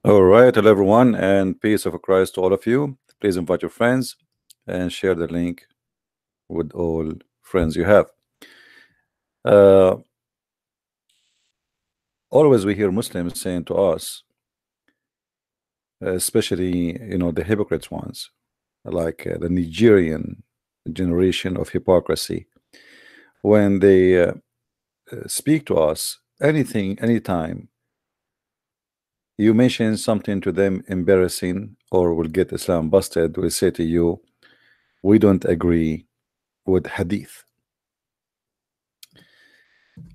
All right, hello everyone, and peace of Christ to all of you. Please invite your friends and share the link with all friends you have. Uh, Always we hear Muslims saying to us, especially the hypocrites ones, like the Nigerian generation of hypocrisy, when they speak to us, anything, anytime you mention something to them embarrassing or will get Islam busted, will say to you, we don't agree with Hadith.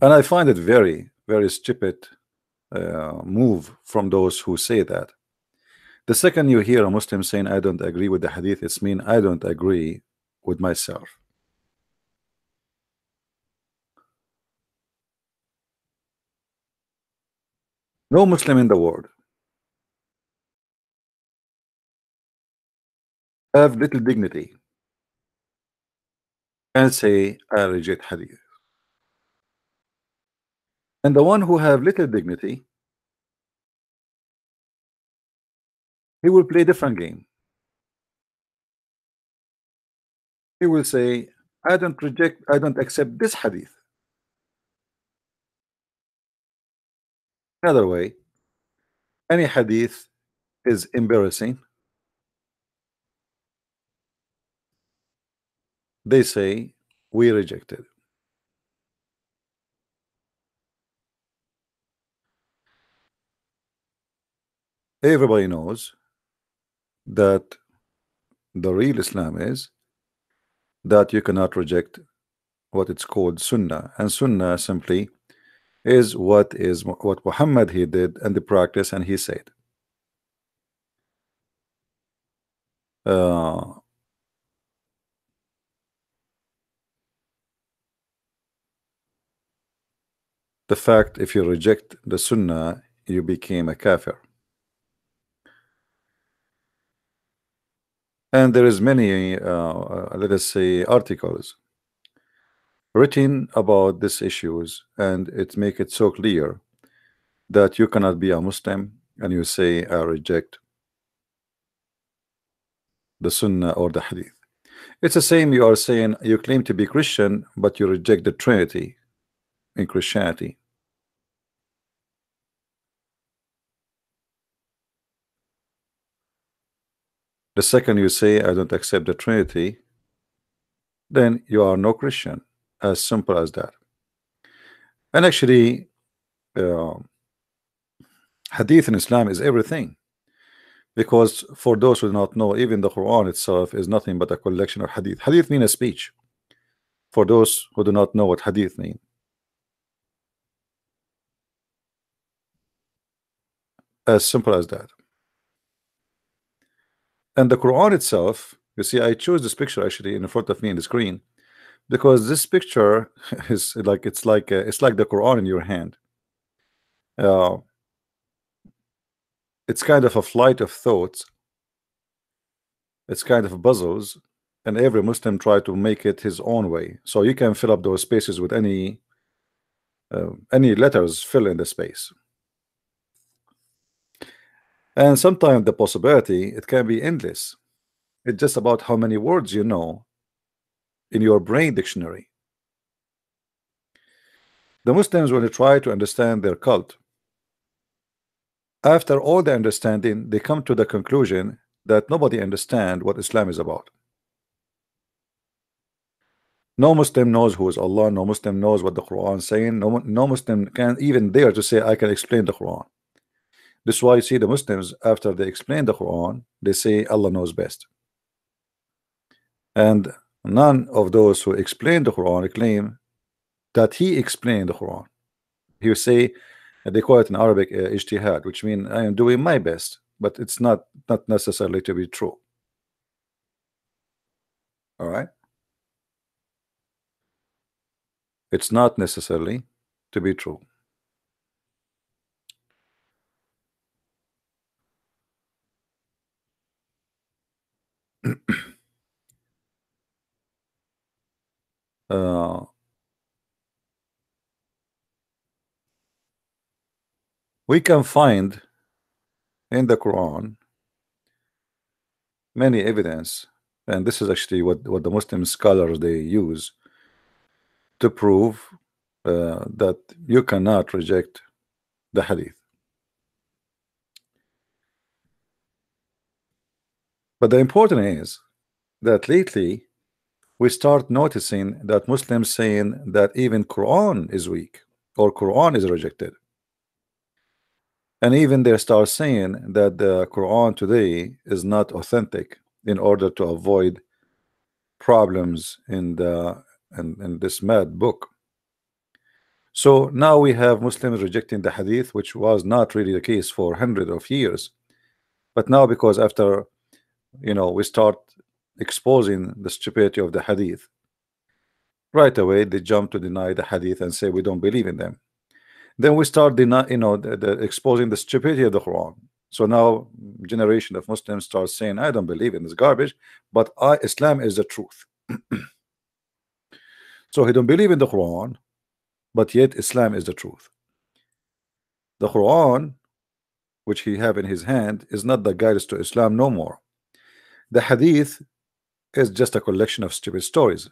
And I find it very, very stupid move from those who say that. The second you hear a Muslim saying, I don't agree with the Hadith, it's mean I don't agree with myself. No Muslim in the world have little dignity and say, I reject Hadith. And the one who have little dignity, he will play different game. He will say, I don't accept this Hadith. Another way, any Hadith is embarrassing. They say, we reject it. Everybody knows that the real Islam is that you cannot reject what it's called Sunnah, and Sunnah simply is what Muhammad he did and the practice, and he said. The fact if you reject the Sunnah, you became a kafir. And there is many, let us say, articles written about these issues, and it make it so clear that you cannot be a Muslim and you say I reject the Sunnah or the Hadith. It's the same you are saying you claim to be Christian, but you reject the Trinity in Christianity. The second you say I don't accept the Trinity, then you are no Christian. As simple as that. And actually, Hadith in Islam is everything, because for those who do not know, even the Quran itself is nothing but a collection of Hadith. Hadith means a speech. For those who do not know what Hadith mean, as simple as that. And the Quran itself, you see, I chose this picture actually in front of me in the screen because this picture is like it's like the Quran in your hand. It's kind of a flight of thoughts. It's kind of puzzles, and every Muslim try to make it his own way. So you can fill up those spaces with any letters, fill in the space. And sometimes the possibility it can be endless. It's just about how many words you know in your brain dictionary. The Muslims, when they try to understand their cult, after all the understanding, they come to the conclusion that nobody understands what Islam is about. No Muslim knows who is Allah. No Muslim knows what the Quran is saying. No Muslim can even dare to say, I can explain the Quran. This is why you see the Muslims, after they explain the Quran, they say Allah knows best. And none of those who explain the Quran claim that he explained the Quran. He will say, they call it in Arabic ijtihad, which means I am doing my best, but it's not necessarily to be true. All right, it's not necessarily to be true. We can find in the Quran many evidence, and this is actually what the Muslim scholars they use to prove that you cannot reject the hadith. But the important is that lately we start noticing that Muslims saying that even Quran is weak or Quran is rejected. And even they start saying that the Quran today is not authentic in order to avoid problems in this mad book. So now we have Muslims rejecting the hadith, which was not really the case for hundreds of years. But now, because after we start exposing the stupidity of the hadith, right away they jump to deny the hadith and say we don't believe in them. Then we start exposing the stupidity of the Quran. So now generation of Muslims start saying I don't believe in this garbage, but Islam is the truth. So he don't believe in the Quran, but yet Islam is the truth. The Quran, which he have in his hand, is not the guidance to Islam no more. The hadith is just a collection of stupid stories.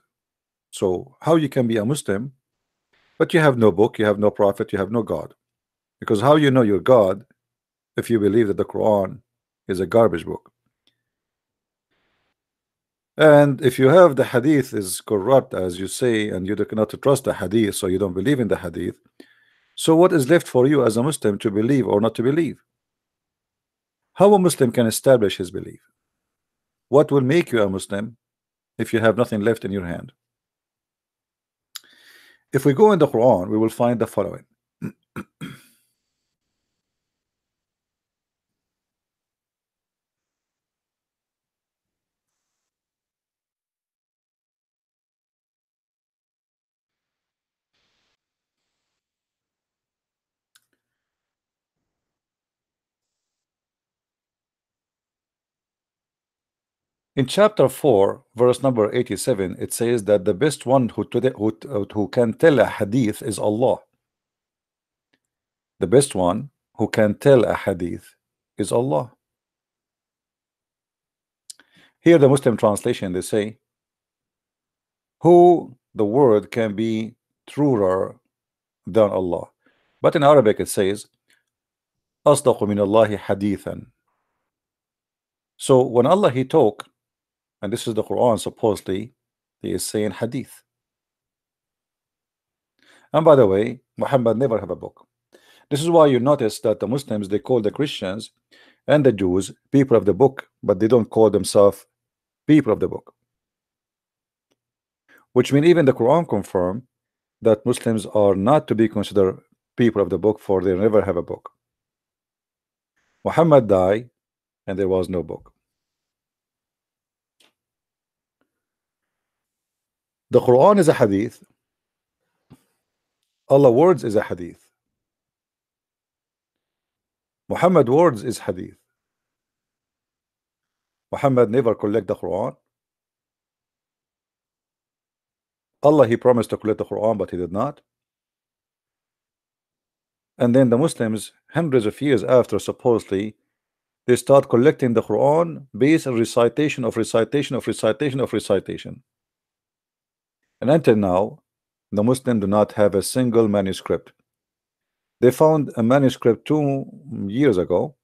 So how you can be a Muslim but you have no book, you have no prophet, you have no God? Because how you know your God if you believe that the Quran is a garbage book? And if you have the hadith is corrupt as you say, and you cannot trust the hadith, so you don't believe in the hadith, so what is left for you as a Muslim to believe or not to believe? How a Muslim can establish his belief? What will make you a Muslim if you have nothing left in your hand? If we go in the Quran, we will find the following. In chapter 4, verse number 87, it says that the best one who can tell a hadith is Allah. The best one who can tell a hadith is Allah. Here the Muslim translation, they say, who the word can be truer than Allah. But in Arabic it says, أصدق من الله حديثا. So when Allah he talk, and this is the Quran supposedly, he is saying hadith. And by the way, Muhammad never have a book. This is why you notice that the Muslims, they call the Christians and the Jews people of the book, but they don't call themselves people of the book. Which means even the Quran confirm that Muslims are not to be considered people of the book, for they never have a book. Muhammad died and there was no book. The Quran is a hadith. Allah words is a hadith. Muhammad words is hadith. Muhammad never collect the Quran. Allah he promised to collect the Quran, but he did not. And then the Muslims hundreds of years after, supposedly they start collecting the Quran based on recitation of recitation of recitation of recitation. And until now the Muslims do not have a single manuscript. They found a manuscript 2 years ago.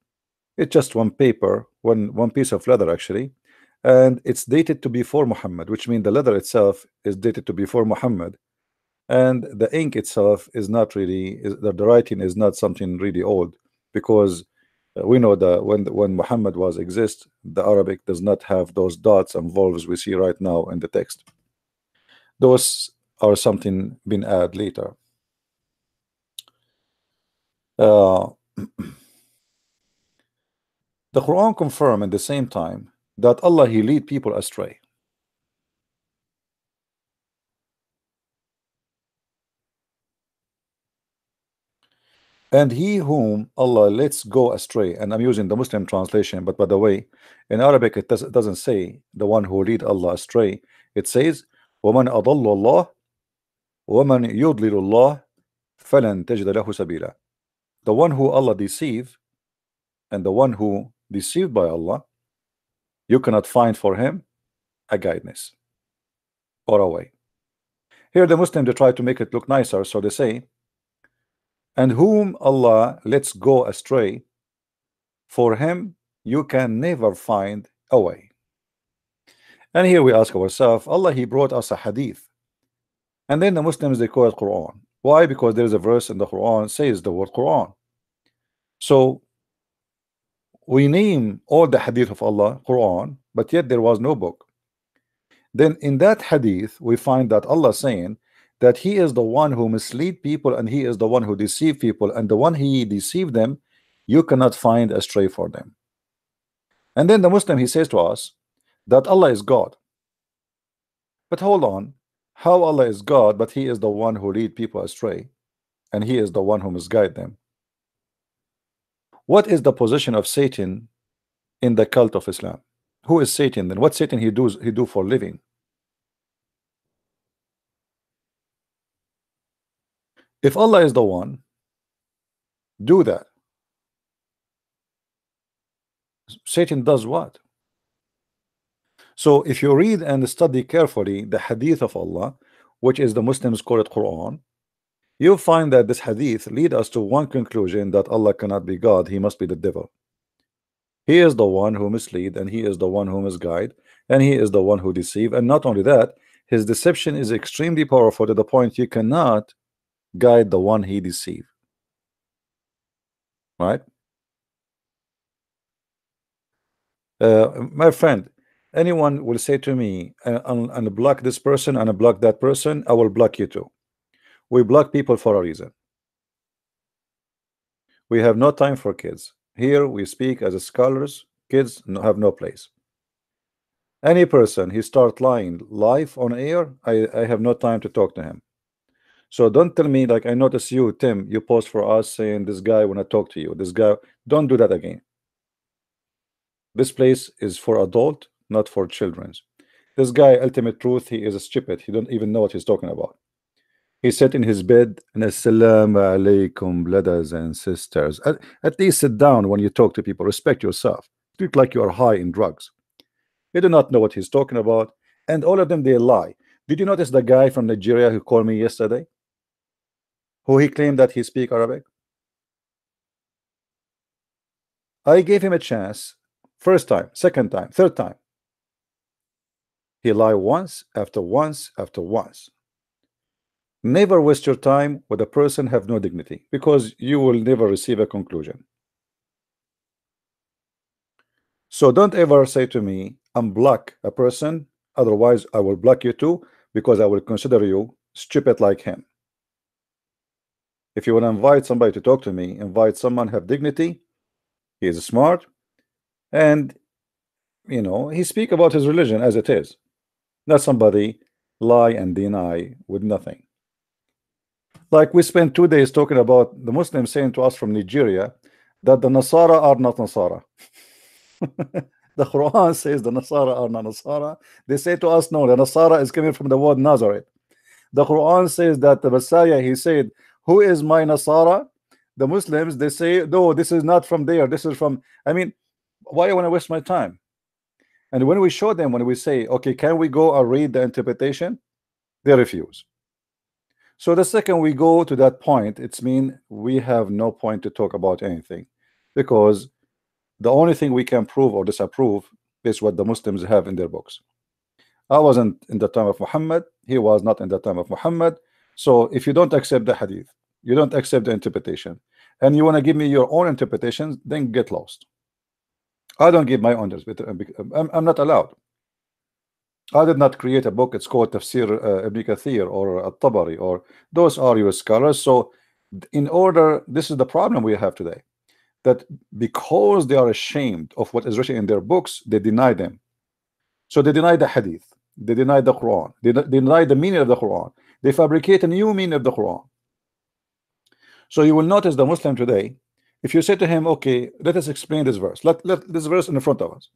It's just one paper, one piece of leather actually, and it's dated to before Muhammad, which means the leather itself is dated to before Muhammad, and the ink itself is not really the writing is not something really old, because we know that when Muhammad was exist, the Arabic does not have those dots and volves we see right now in the text. Those are something been added later. The Quran confirm at the same time that Allah he lead people astray. And he whom Allah lets go astray, and I'm using the Muslim translation, but by the way, in Arabic it doesn't say the one who lead Allah astray. It says وَمَنْ أَضَلُّ اللَّهِ وَمَنْ يُضْلِلُ اللَّهِ فَلَنْ تَجِدَ لَهُ سَبِيلًا. The one who Allah deceive and the one who deceived by Allah, you cannot find for him a guidance or a way. Here the Muslims, they try to make it look nicer, so they say, and whom Allah lets go astray, for him you can never find a way. And here we ask ourselves, Allah, he brought us a hadith, and then the Muslims, they call it Quran. Why? Because there is a verse in the Quran says the word Quran. So we name all the hadith of Allah Quran, but yet there was no book. Then in that hadith we find that Allah saying that he is the one who mislead people, and he is the one who deceive people, and the one he deceived them, you cannot find a stray for them. And then the Muslim, he says to us that Allah is God. But hold on, how Allah is God, but he is the one who lead people astray, and he is the one who misguide them? What is the position of Satan in the cult of Islam? Who is Satan then? What Satan he do for living? If Allah is the one, do that. Satan does what? So if you read and study carefully the hadith of Allah, which is the Muslims call it Quran, you'll find that this hadith lead us to one conclusion, that Allah cannot be God, he must be the devil. He is the one who mislead, and he is the one who misguide, and he is the one who deceive. And not only that, his deception is extremely powerful to the point you cannot guide the one he deceive. Right? My friend, anyone will say to me, unblock this person and block that person, I will block you too. We block people for a reason. We have no time for kids. Here we speak as scholars. Kids have no place. Any person he start lying live on air, I have no time to talk to him. So don't tell me, like, I notice you, Tim, you post for us saying this guy when I talk to you, this guy, don't do that again. This place is for adult, not for children. This guy, ultimate truth, he is a stupid. He don't even know what he's talking about. He sat in his bed and Assalamu alaikum, brothers and sisters. At least sit down when you talk to people. Respect yourself. You look like you are high in drugs. You do not know what he's talking about, and all of them, they lie. Did you notice the guy from Nigeria who called me yesterday, who he claimed that he speak Arabic? I gave him a chance, first time, second time, third time. He lied once after once after once. Never waste your time with a person have no dignity, because you will never receive a conclusion. So don't ever say to me, unblock a person, otherwise I will block you too, because I will consider you stupid like him. If you want to invite somebody to talk to me, invite someone have dignity, he is smart, and you know, he speak about his religion as it is, not somebody lie and deny with nothing. Like we spent 2 days talking about the Muslims saying to us from Nigeria that the Nasara are not Nasara. The Quran says the Nasara are not Nasara. They say to us, no, the Nasara is coming from the word Nazareth. The Quran says that the Messiah, he said, who is my Nasara? The Muslims, they say, no, this is not from there, this is from, I mean, why do I want to waste my time? And when we show them, when we say, okay, can we go and read the interpretation, they refuse. So the second we go to that point, it's mean we have no point to talk about anything, because the only thing we can prove or disapprove is what the Muslims have in their books. I wasn't in the time of Muhammad, he was not in the time of Muhammad. So if you don't accept the hadith, you don't accept the interpretation, and you want to give me your own interpretations, then get lost. I don't give my own interpretation. I'm not allowed. I did not create a book. It's called Tafsir Ibn Kathir or At-Tabari, or those are your scholars. So in order, this is the problem we have today, that because they are ashamed of what is written in their books, they deny them. So they deny the hadith, they deny the Quran, they deny the meaning of the Quran, they fabricate a new meaning of the Quran. So you will notice the Muslim today, if you say to him, okay, let us explain this verse, let this verse in front of us,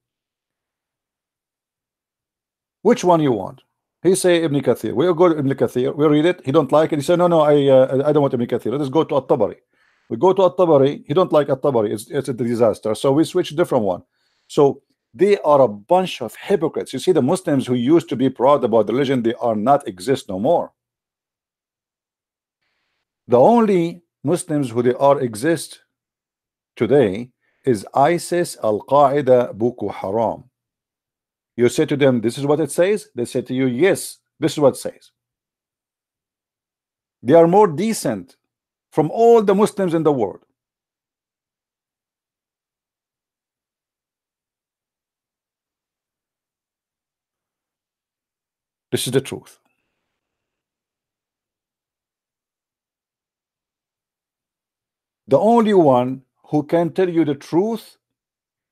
which one you want? He say Ibn Kathir. We'll go to Ibn Kathir, we'll read it, he don't like it, he say no, I don't want Ibn Kathir, let us go to At-Tabari. We go to At-Tabari. He don't like At-Tabari. It's a disaster. So we switch a different one. So they are a bunch of hypocrites. You see, the Muslims who used to be proud about the religion, they are not exist no more. The only Muslims who they are exist today is ISIS, Al-Qaeda, Boko Haram. You say to them, this is what it says. They say to you, yes, this is what it says. They are more decent from all the Muslims in the world. This is the truth. The only one who can tell you the truth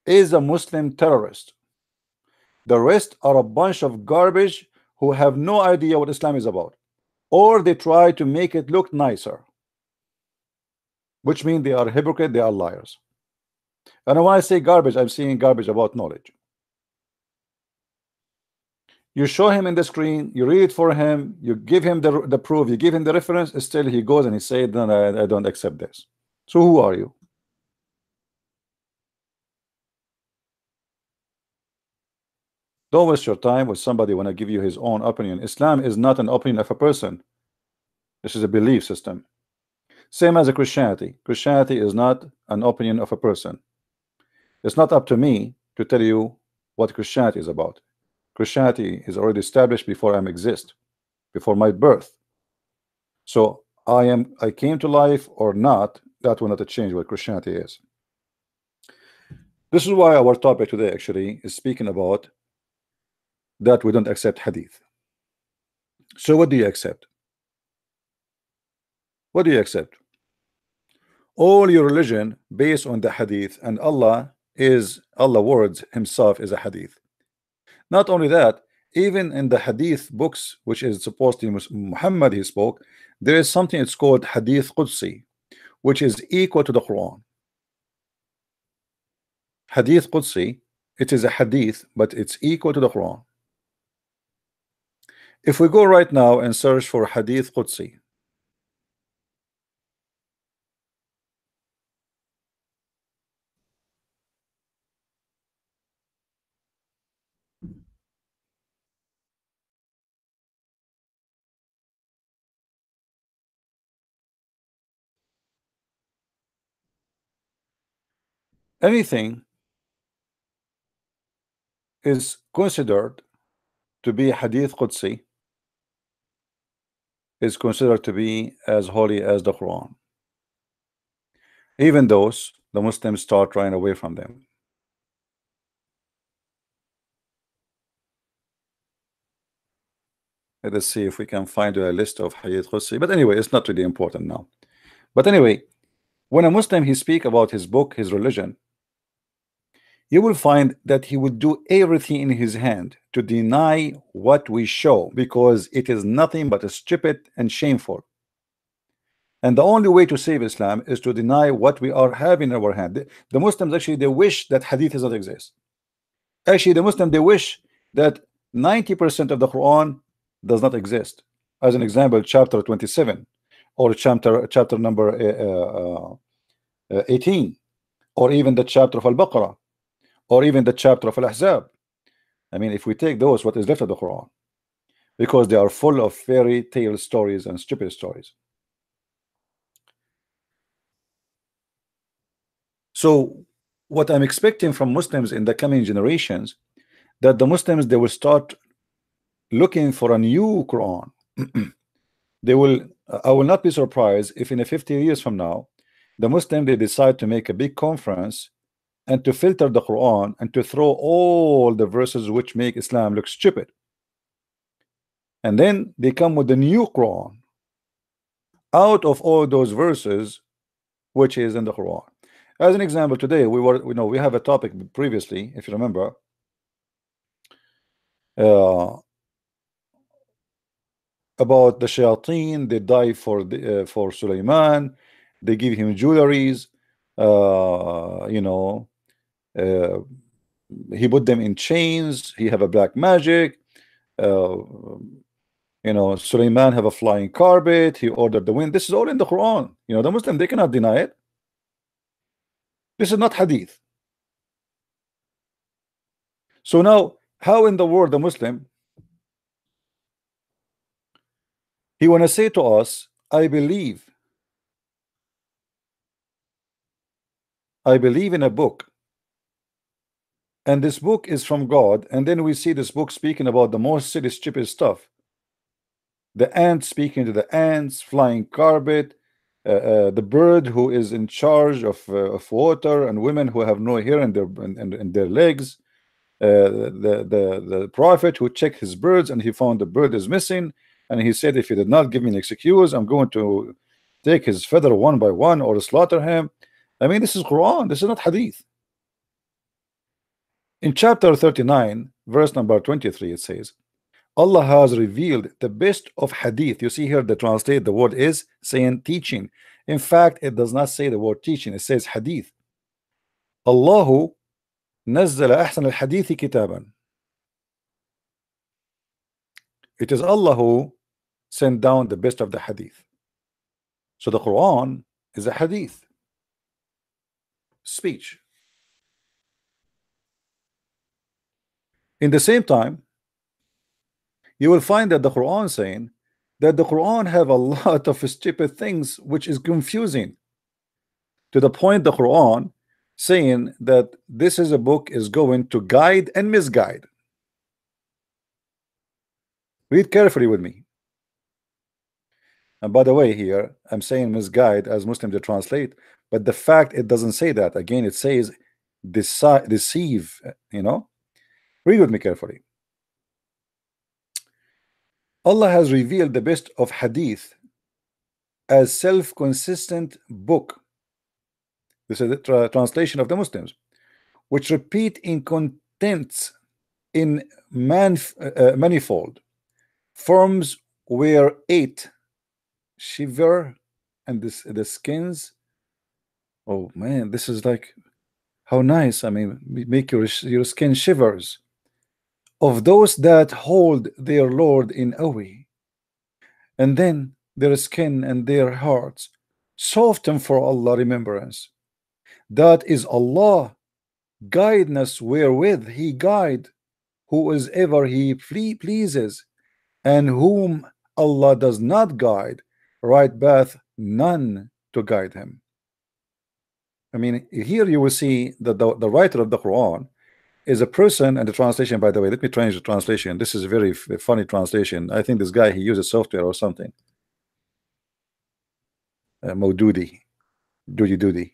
is a Muslim terrorist. The rest are a bunch of garbage who have no idea what Islam is about, or they try to make it look nicer, which means they are hypocrite, they are liars. And when I say garbage, I'm saying garbage about knowledge. You show him in the screen, you read it for him, you give him the proof, you give him the reference, still he goes and he says, no, I don't accept this. So who are you? Don't waste your time with somebody when I give you his own opinion. Islam is not an opinion of a person. This is a belief system. Same as a Christianity. Christianity is not an opinion of a person. It's not up to me to tell you what Christianity is about. Christianity is already established before I exist, before my birth. So I came to life or not, that will not change what Christianity is. This is why our topic today actually is speaking about that we don't accept hadith. So what do you accept? What do you accept? All your religion based on the hadith, and Allah words himself is a hadith. Not only that, even in the hadith books, which is supposed to be Muhammad he spoke, there is something it's called hadith Qudsi, which is equal to the Quran. Hadith Qudsi, it is a hadith, but it's equal to the Quran. If we go right now and search for hadith Qudsi, anything is considered to be hadith Qudsi is considered to be as holy as the Quran. Even those the Muslims start running away from them. Let us see if we can find a list of hadith Qudsi. But anyway, it's not really important now. But anyway, when a Muslim he speak about his book, his religion, you will find that he will do everything in his hand to deny what we show, because it is nothing but stupid and shameful. And the only way to save Islam is to deny what we are having in our hand. The Muslims actually, they wish that hadith does not exist. Actually, the Muslims, they wish that 90% of the Quran does not exist. As an example, chapter 27 or chapter number 18, or even the chapter of Al-Baqarah, or even the chapter of Al-Ahzab. I mean, if we take those, what is left of the Quran? Because they are full of fairy tale stories and stupid stories. So what I'm expecting from Muslims in the coming generations, that the Muslims, they will start looking for a new Quran. I will not be surprised if in 50 years from now, the Muslim, they decide to make a big conference and to filter the Quran and to throw all the verses which make Islam look stupid. And then they come with the new Quran out of all those verses which is in the Quran. As an example, today we have a topic previously, if you remember, about the shayateen. They die for Sulaiman. They give him jewelries. He put them in chains. He have a black magic. Sulaiman have a flying carpet. He ordered the wind. This is all in the Quran. The Muslim, they cannot deny it. This is not hadith. So now, how in the world the Muslim, he want to say to us, I believe in a book, and this book is from God, and then we see this book speaking about the most silly, stupid stuff. The ants speaking to the ants, flying carpet, the bird who is in charge of water, and women who have no hair in their legs. The prophet who checked his birds and he found the bird is missing, and he said, if he did not give me an excuse, I'm going to take his feather one by one or slaughter him. I mean, this is Quran, this is not hadith. In chapter 39 verse number 23, it says, Allah has revealed the best of hadith. You see here the translate, the word is saying teaching. In fact, it does not say the word teaching, it says hadith. Allahu نزل أحسن الحديث كتابا. It is Allah who sent down the best of the hadith. So the Quran is a hadith, speech. In the same time, you will find that the Quran saying that the Quran have a lot of stupid things which is confusing, to the point the Quran saying that this is a book is going to guide and misguide. Read carefully with me. And by the way, here I'm saying misguide as Muslims to translate, but the fact it doesn't say that. Again, it says deceive, you know. Read with me carefully. Allah has revealed the best of hadith as self-consistent book. This is the translation of the Muslims, which repeat in contents in manifold forms where eight shiver and the skins. Oh man, this is like how nice. I mean, make your skin shivers of those that hold their Lord in awe, and then their skin and their hearts soften for Allah remembrance. That is Allah guidance wherewith he guide who is ever he pleases, and whom Allah does not guide, right path none to guide him. I mean, here you will see that the writer of the Quran is a person, and the translation, by the way, let me change the translation. This is a very funny translation. I think this guy, he uses software or something. Modudi, doody.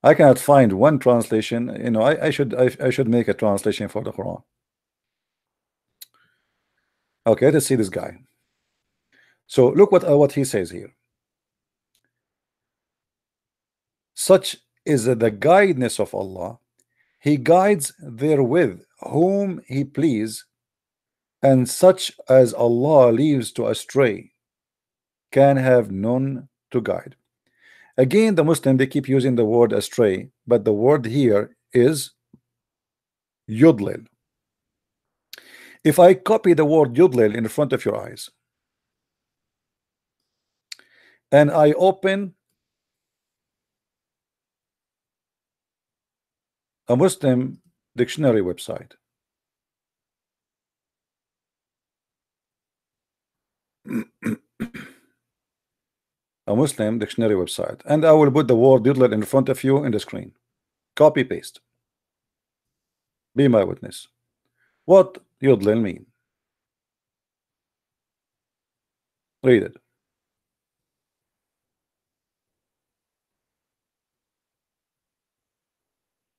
I cannot find one translation. You know, I should make a translation for the Quran. Okay, let's see this guy. So look what he says here. Such is the guidance of Allah. He guides therewith whom he please, and such as Allah leaves to astray can have none to guide. Again, the Muslim, they keep using the word astray, but the word here is yudlil. If I copy the word yudlil in front of your eyes, and I open a Muslim dictionary website, a Muslim dictionary website, and I will put the word yudlil in front of you in the screen. Copy paste. Be my witness. What yudlil mean? Read it.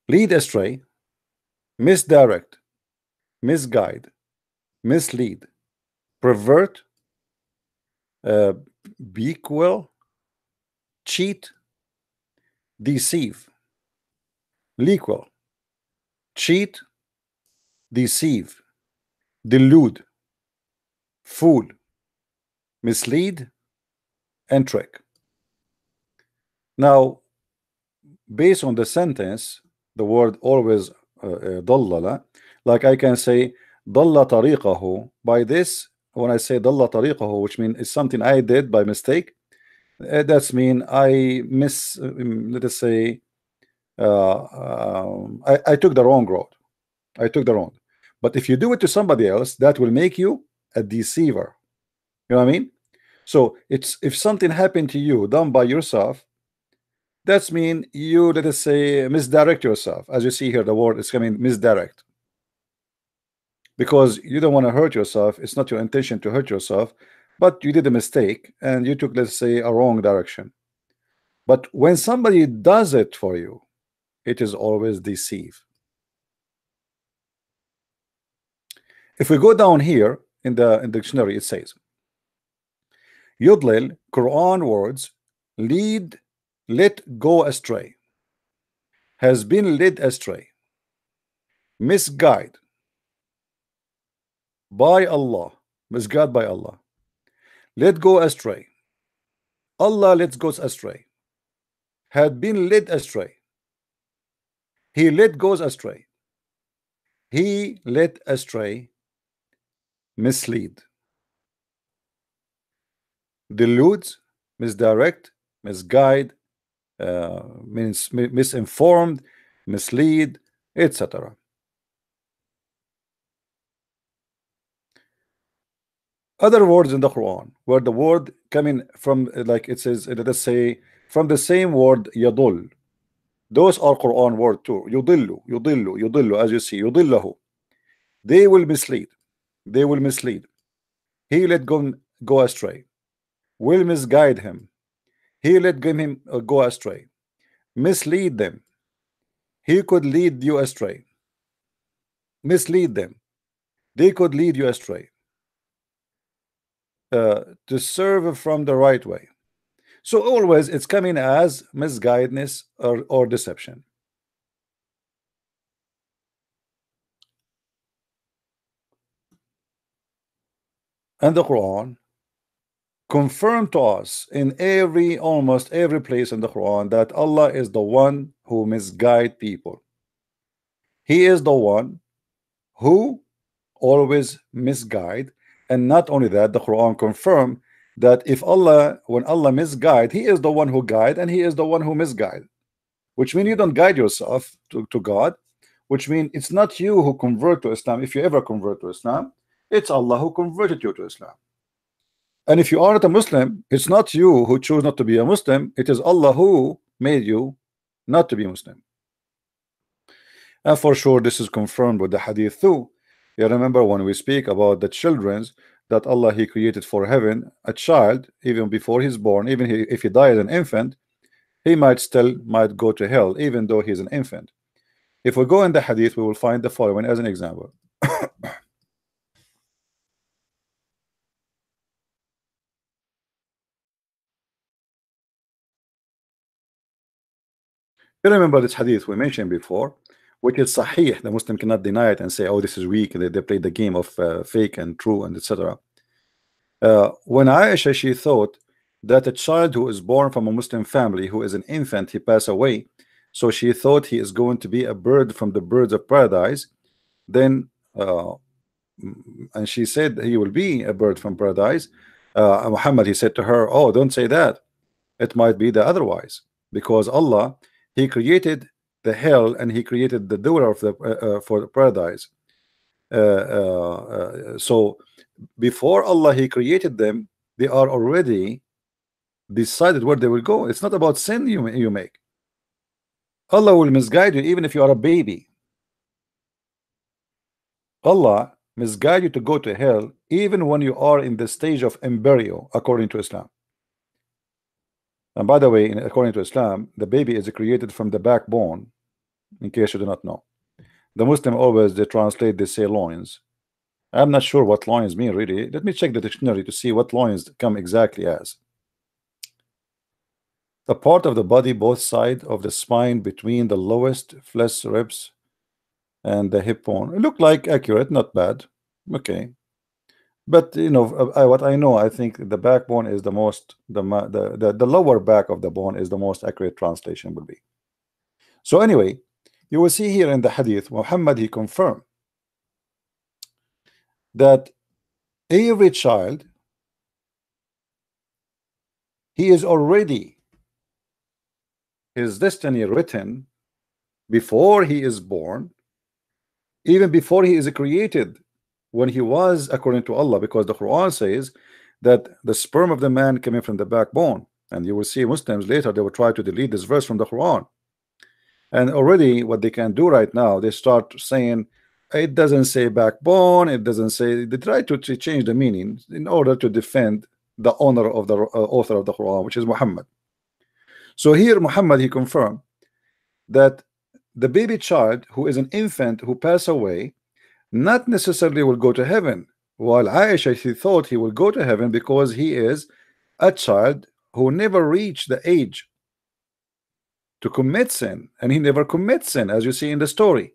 Lead astray, misdirect, misguide, mislead, pervert, bequel, cheat, deceive, lequel, cheat, deceive, delude, fool, mislead, and trick. Now, based on the sentence, the word always dallala, like I can say dalla tariqahu. By this, when I say dalla tariqahu, which means it's something I did by mistake, That's mean I miss, let us say, I took the wrong road. I took the wrong. But if you do it to somebody else, that will make you a deceiver. You know what I mean? So it's, if something happened to you done by yourself, that's mean you, let us say, misdirect yourself. As you see here, the word is coming, misdirect, because you don't want to hurt yourself. It's not your intention to hurt yourself, but you did a mistake and you took, let's say, a wrong direction. But when somebody does it for you, it is always deceive. If we go down here in the dictionary, it says Yudlil, Quran words, lead, let go astray, has been led astray, misguide by Allah, misguide by Allah, let go astray, Allah lets go astray, had been led astray, he let goes astray, he led astray, mislead, deludes, misdirect, misguide, means misinformed, mislead, etc. Other words in the Quran where the word coming from, like it says, let us say, from the same word yadul, those are Quran word too. Yudillu, yudillu, yudillu, as you see, yudillahu, they will mislead, they will mislead, he let go astray, will misguide him, he let him go astray, mislead them, he could lead you astray, mislead them, they could lead you astray, to serve from the right way. So always it's coming as misguidedness or deception. And the Quran confirmed to us in almost every place in the Quran that Allah is the one who misguide people. He is the one who always misguide. And not only that, the Quran confirmed that if Allah, when Allah misguide, he is the one who guide and he is the one who misguide, which means you don't guide yourself to God, which means it's not you who convert to Islam. If you ever convert to Islam, it's Allah who converted you to Islam. And if you are not a Muslim, it's not you who choose not to be a Muslim, it is Allah who made you not to be Muslim. And for sure this is confirmed with the Hadith too. You remember when we speak about the children's that Allah he created for heaven, a child, even before he's born, even if he died as an infant, he might go to hell, even though he's an infant. If we go in the Hadith, we will find the following as an example. You remember this Hadith we mentioned before, which is Sahih. The Muslim cannot deny it and say, oh, this is weak. They played the game of fake and true and etc. When Aisha, she thought that a child who is born from a Muslim family, who is an infant, he passed away, so she thought he is going to be a bird from the birds of paradise. Then and she said he will be a bird from paradise. Muhammad, he said to her, oh, don't say that, it might be the otherwise, because Allah, he created the hell and he created the door of the for the paradise. So before Allah he created them, they are already decided where they will go. It's not about sin you make. Allah will misguide you even if you are a baby. Allah misguide you to go to hell even when you are in the stage of embryo, according to Islam. And by the way, according to Islam, the baby is created from the backbone, in case you do not know. The Muslim always they translate, they say loins. I'm not sure what loins mean really. Let me check the dictionary to see what loins come exactly as. The part of the body, both sides of the spine between the lowest flesh ribs and the hip bone. It looked like accurate, not bad. Okay. But you know what I know, I think the backbone is the most, the lower back of the bone is the most accurate translation will be. So anyway, you will see here in the Hadith, Muhammad he confirmed that every child He is already his destiny written before he is born, even before he is created, when he was, according to Allah, because the Quran says that the sperm of the man coming from the backbone, and you will see Muslims later, they will try to delete this verse from the Quran. And already what they can do right now, they start saying it doesn't say backbone, it doesn't say, they try to change the meaning in order to defend the honor of the author of the Quran, which is Muhammad. So here Muhammad, he confirmed that the baby child who is an infant who passed away not necessarily will go to heaven, while Aisha, she thought he will go to heaven because he is a child who never reached the age to commit sin, and he never commits sin, as you see in the story.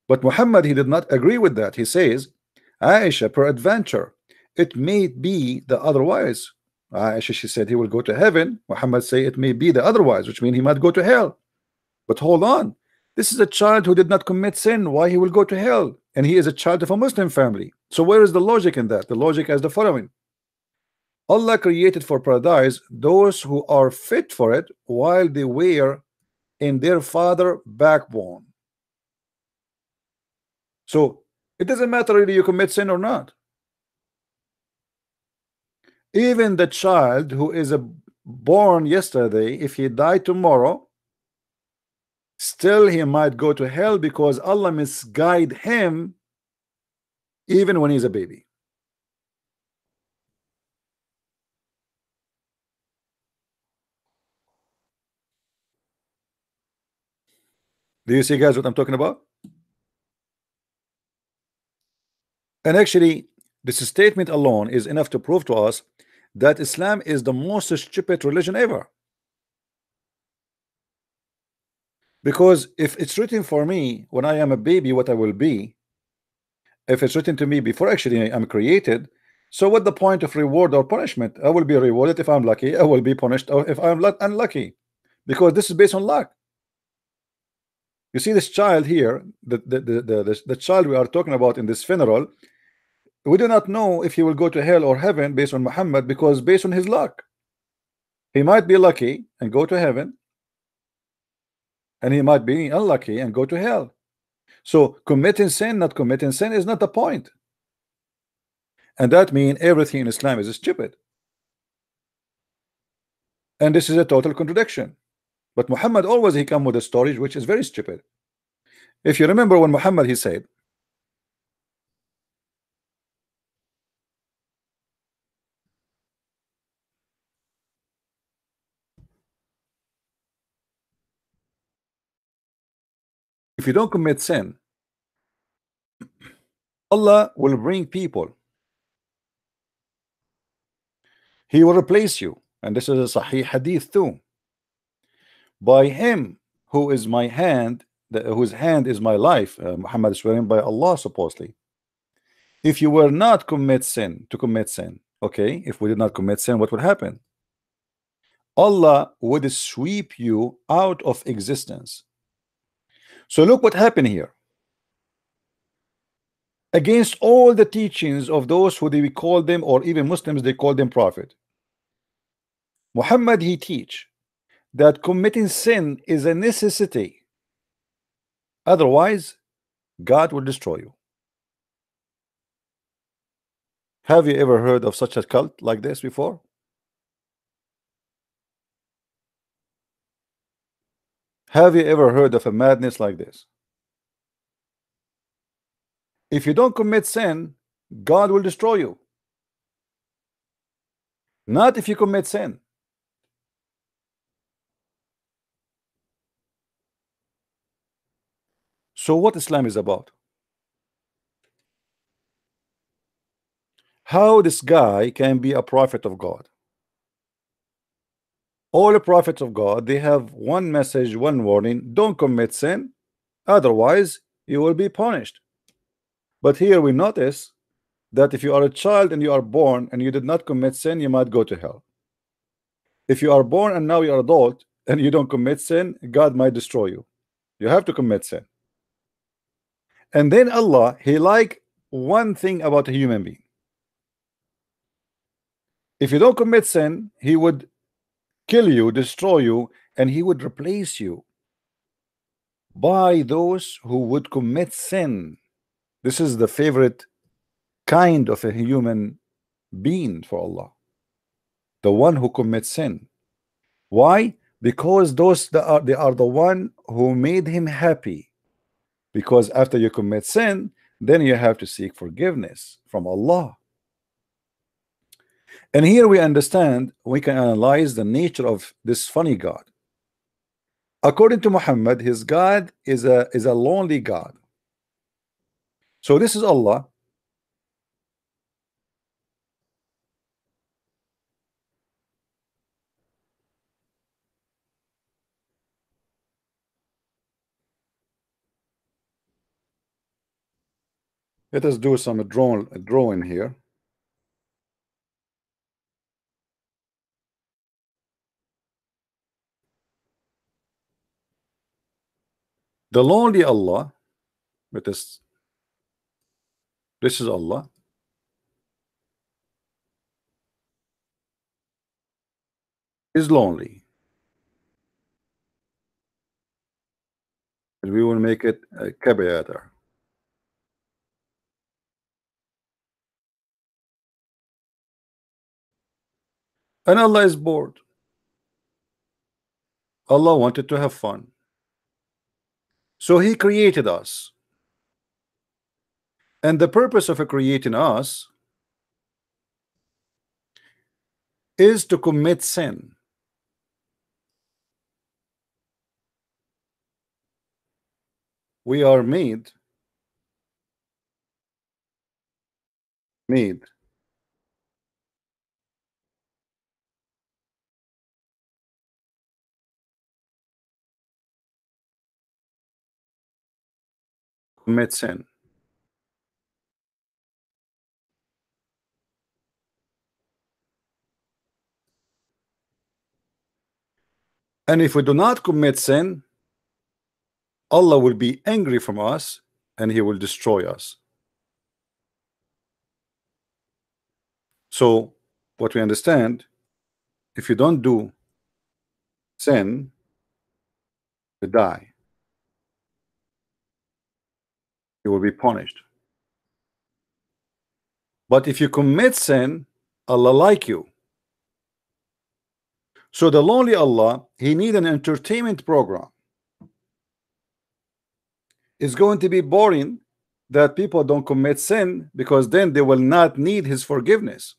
But Muhammad, he did not agree with that. He says, Aisha, peradventure, it may be the otherwise. Aisha, she said he will go to heaven. Muhammad say it may be the otherwise, which means he might go to hell. But hold on, this is a child who did not commit sin. Why he will go to hell? And he is a child of a Muslim family. So where is the logic in that? The logic is the following: Allah created for paradise those who are fit for it while they were in their father backbone. So it doesn't matter whether you commit sin or not. Even the child who is born yesterday, if he died tomorrow, still he might go to hell because Allah misguide him even when he's a baby. Do you see, guys, what I'm talking about? And actually, this statement alone is enough to prove to us that Islam is the most stupid religion ever. Because if it's written for me when I am a baby what I will be, if it's written to me before actually I'm created, so what the point of reward or punishment? I will be rewarded if I'm lucky, I will be punished or if I'm unlucky, because this is based on luck. You see this child here, the child we are talking about in this funeral, we do not know if he will go to hell or heaven based on Muhammad, because based on his luck, he might be lucky and go to heaven, and he might be unlucky and go to hell. So committing sin, not committing sin is not the point. And that means everything in Islam is stupid. And this is a total contradiction. But Muhammad always he come with a story which is very stupid. If you remember when Muhammad he said, if you don't commit sin, Allah will bring people. He will replace you. And this is a Sahih Hadith too. By him who is my hand, whose hand is my life, Muhammad is swearing by Allah supposedly. If you were not commit sin, to commit sin, okay, if we did not commit sin, what would happen? Allah would sweep you out of existence. So look what happened here. Against all the teachings of those who they call them, or even Muslims, they call them prophet, Muhammad he teach that committing sin is a necessity, otherwise God will destroy you. Have you ever heard of such a cult like this before? Have you ever heard of a madness like this? If you don't commit sin, God will destroy you. Not if you commit sin. So what Islam is about? How this guy can be a prophet of God? All the prophets of God, they have one message, one warning: don't commit sin, otherwise you will be punished. But here we notice that if you are a child and you are born and you did not commit sin, you might go to hell. If you are born and now you're adult and you don't commit sin, God might destroy you. You have to commit sin. And then Allah, he like one thing about a human being. If you don't commit sin, he would kill you, destroy you, and he would replace you by those who would commit sin. This is the favorite kind of a human being for Allah, the one who commits sin. Why? Because they are the one who made him happy. Because after you commit sin, then you have to seek forgiveness from Allah. And here we understand, we can analyze the nature of this funny God. According to Muhammad, his God is a lonely God. So this is Allah. Let us do some drawing here. The lonely Allah, this is Allah. Is lonely. And we will make it a caveat. And Allah is bored. Allah wanted to have fun. So he created us. And the purpose of creating us is to commit sin. We are made commit sin. And if we do not commit sin, Allah will be angry from us and he will destroy us. So what we understand, if you don't do sin, you die. You will be punished. But if you commit sin, Allah like you. So the lonely Allah, he need an entertainment program. It's going to be boring that people don't commit sin, because then they will not need his forgiveness.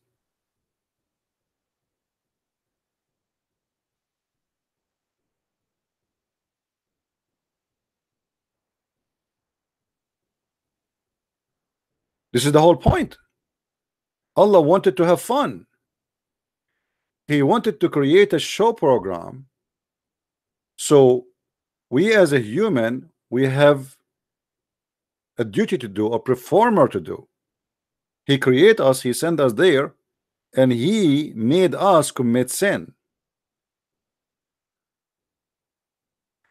This is the whole point. Allah wanted to have fun. He wanted to create a show program. So we as a human, we have a duty to do, a performer to do. He created us, he sent us there, and he made us commit sin.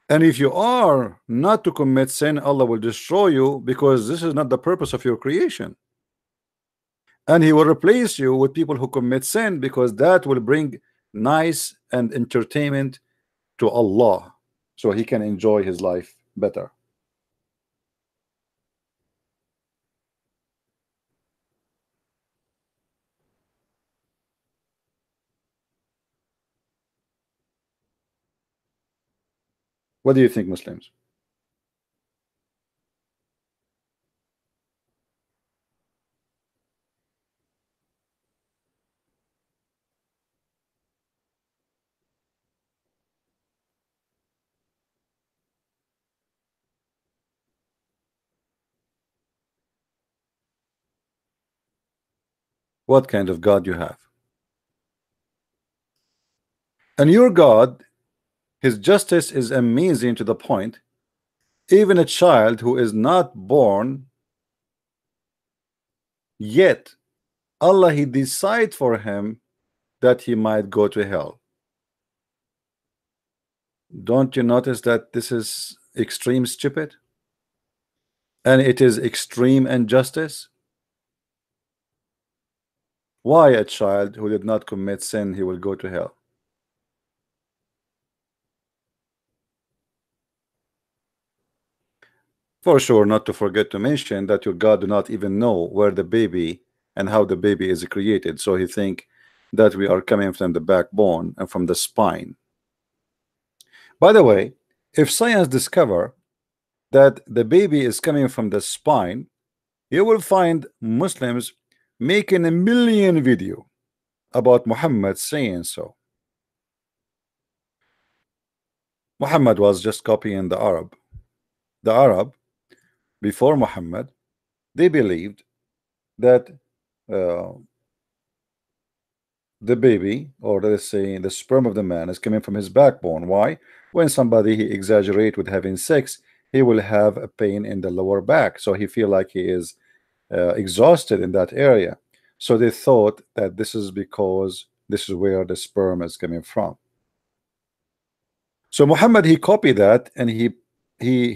And if you are not to commit sin, Allah will destroy you, because this is not the purpose of your creation. And he will replace you with people who commit sin, because that will bring nice and entertainment to Allah, so he can enjoy his life better. What do you think, Muslims? What kind of God you have? And your God, his justice is amazing, to the point even a child who is not born yet, Allah, he decide for him that he might go to hell. Don't you notice that this is extreme stupid, and it is extreme injustice? Why a child who did not commit sin, he will go to hell? For sure, not to forget to mention that your God do not even know where the baby and how the baby is created. So he think that we are coming from the backbone and from the spine. By the way, if science discover that the baby is coming from the spine, you will find Muslims making a million video about Muhammad saying so. Muhammad was just copying the Arab. The Arab before Muhammad, they believed that uh, the baby, or let's say the sperm of the man, is coming from his backbone. Why? When somebody he exaggerate with having sex, he will have a pain in the lower back, so he feel like he is exhausted in that area. So they thought that this is because this is where the sperm is coming from. So Muhammad, he copied that, and he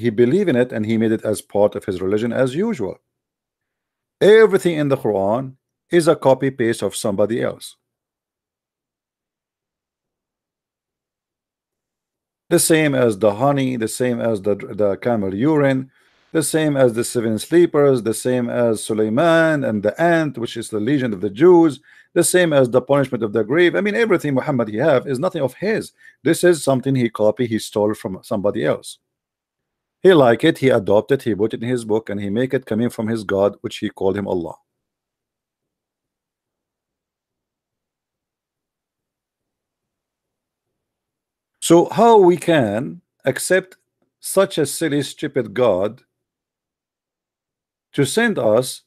believed in it, and he made it as part of his religion as usual. Everything in the Quran is a copy paste of somebody else. The same as the honey, the same as the camel urine, the same as the seven sleepers, the same as Suleiman and the ant, which is the legion of the Jews, the same as the punishment of the grave. I mean, everything Muhammad he have is nothing of his. This is something he copied, he stole from somebody else. He like it, he adopted, he put it in his book, and he make it coming from his God, which he called him Allah. So how we can accept such a silly, stupid God to send us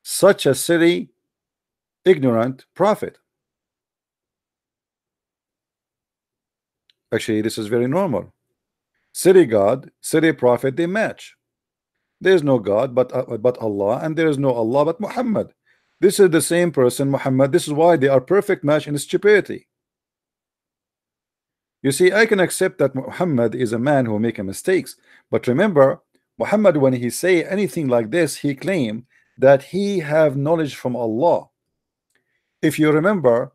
such a silly, ignorant prophet? Actually, this is very normal. Silly God, silly prophet, they match. There is no God but Allah, and there is no Allah but Muhammad. This is the same person, Muhammad. This is why they are perfect match in stupidity. You see, I can accept that Muhammad is a man who make mistakes, but remember, Muhammad, when he say anything like this, he claim that he have knowledge from Allah. If you remember,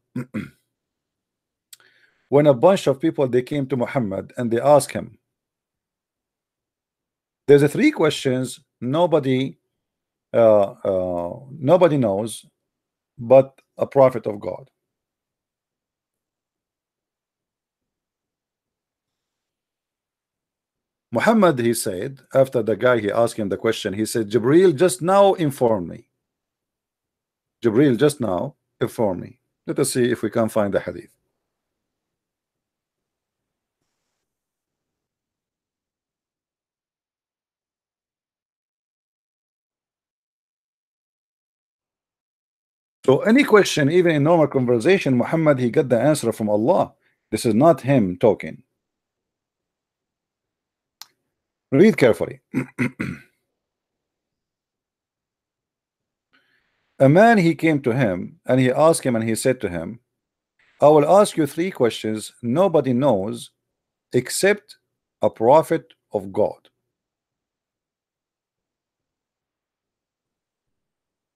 when a bunch of people they came to Muhammad and they asked him, there's a three questions nobody nobody knows but a prophet of God. Muhammad, he said, after the guy he asked him the question, he said, Jibril just now informed me. Jibril just now informed me. Let us see if we can find the hadith. So any question, even in normal conversation, Muhammad, he got the answer from Allah. This is not him talking. Read carefully. A man, he came to him and he asked him, and he said to him, I will ask you three questions nobody knows except a prophet of God.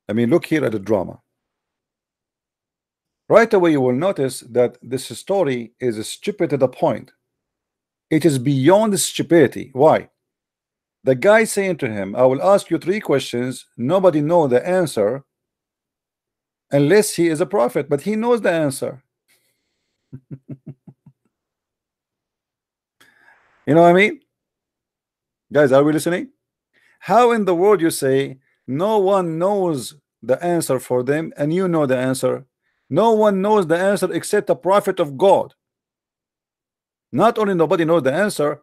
I mean, look here at the drama. Right away, you will notice that this story is stupid to the point. It is beyond stupidity. Why? The guy saying to him, I will ask you three questions, nobody know the answer unless he is a prophet, but he knows the answer. You know what I mean? Guys, are we listening? How in the world you say no one knows the answer for them and you know the answer? No one knows the answer except a prophet of God. Not only nobody knows the answer,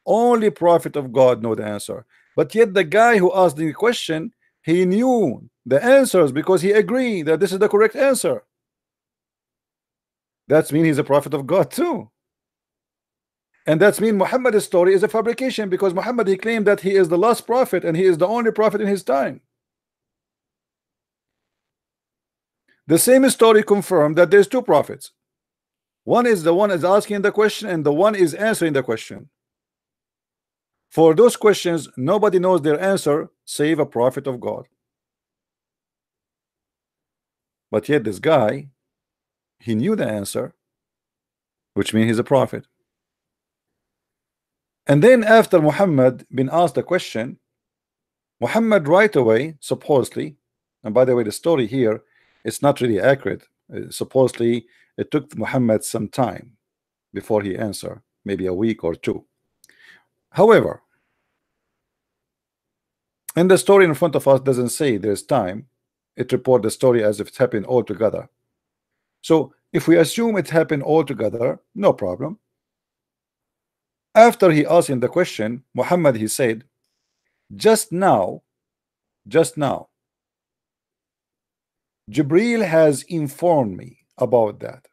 only prophet of God know the answer. But yet the guy who asked the question, he knew the answers because he agreed that this is the correct answer. That's mean he's a prophet of God too. And that's mean Muhammad's story is a fabrication, because Muhammad, he claimed that he is the last prophet and he is the only prophet in his time. The same story confirmed that there's two prophets. One is the one is asking the question, and the one is answering the question. For those questions, nobody knows their answer save a prophet of God. But yet this guy, he knew the answer, which means he's a prophet. And then after Muhammad been asked the question, Muhammad right away, supposedly, and by the way, the story here is not really accurate. Supposedly, it took Muhammad some time before he answered, maybe a week or two. However, and the story in front of us doesn't say there's time. It reports the story as if it happened all together. So if we assume it happened all together, no problem. After he asked him the question, Muhammad, he said, just now, Jibril has informed me about that.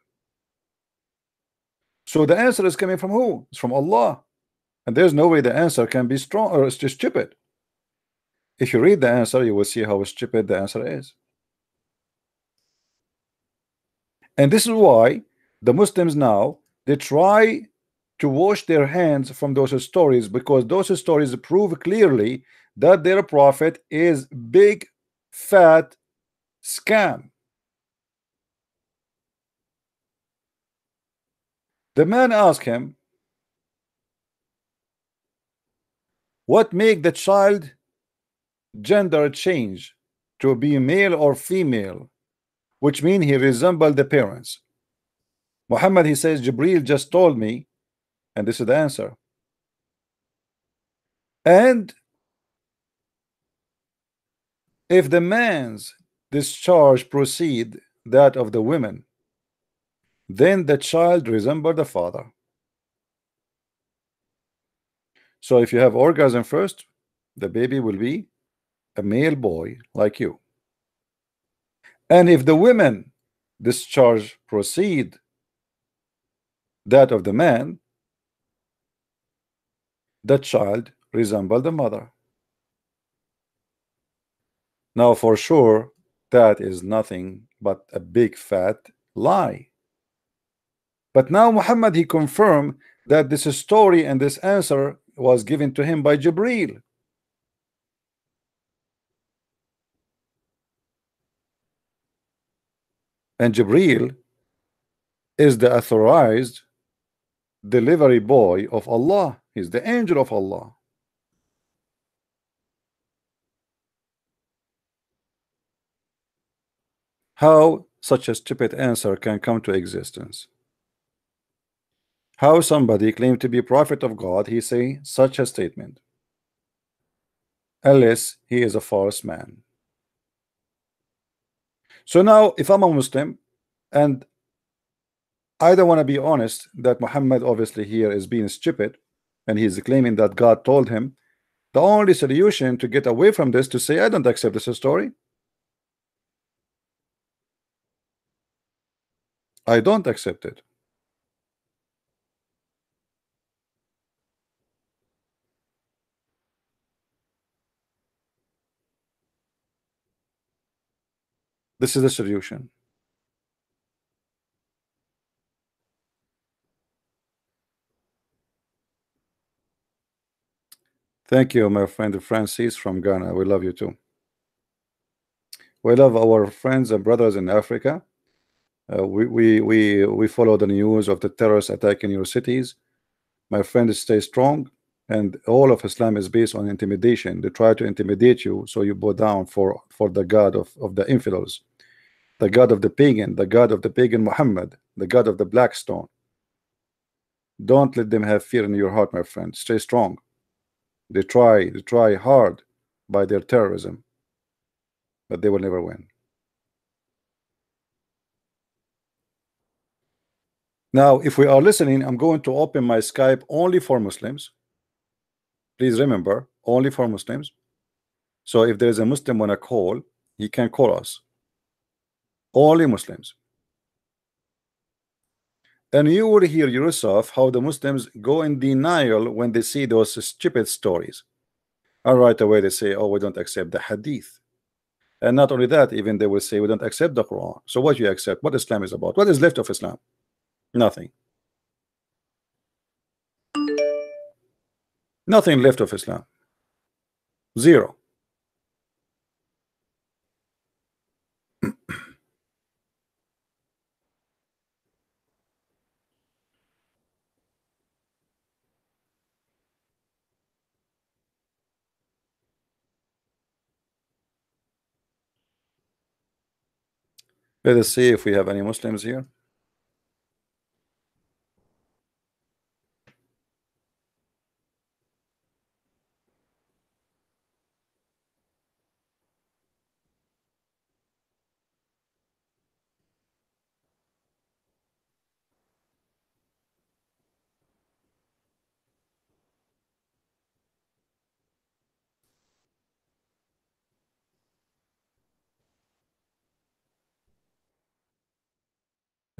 So the answer is coming from who? It's from Allah. And there's no way the answer can be strong or it's just stupid. If you read the answer, you will see how stupid the answer is. And this is why the Muslims now, they try to wash their hands from those stories, because those stories prove clearly that their prophet is big fat scam. The man asked him, what make the child gender change to be male or female, which means he resembled the parents? Muhammad, he says, Jibril just told me, and this is the answer. And if the man's discharge proceed that of the women, then the child resemble the father. So if you have orgasm first, the baby will be a male boy like you. And if the women discharge proceed that of the man, the child resemble the mother. Now for sure that is nothing but a big fat lie. But now Muhammad, he confirmed that this story and this answer was given to him by Jibril. And Jibril is the authorized delivery boy of Allah. He's the angel of Allah. How such a stupid answer can come to existence? How somebody claimed to be prophet of God, he say such a statement, unless he is a false man. So now if I'm a Muslim and I don't want to be honest that Muhammad obviously here is being stupid and he's claiming that God told him, the only solution to get away from this to say I don't accept this story. I don't accept it. This is the solution. Thank you, my friend Francis from Ghana. We love you too. We love our friends and brothers in Africa. We follow the news of the terrorist attack in your cities. My friend, stay strong. And all of Islam is based on intimidation. They try to intimidate you so you bow down for the God of the infidels, the God of the pagan, the God of the pagan Muhammad, the God of the black stone. Don't let them have fear in your heart, my friend. Stay strong. They try hard by their terrorism, but they will never win. Now, if we are listening, I'm going to open my Skype only for Muslims. Please remember, only for Muslims. So if there is a Muslim want to call, he can call us. Only Muslims. And you will hear yourself how the Muslims go in denial when they see those stupid stories. And right away they say, oh, we don't accept the Hadith. And not only that, even they will say we don't accept the Quran. So what you accept? What Islam is about? What is left of Islam? Nothing. Nothing left of Islam. Zero. Let us see if we have any Muslims here.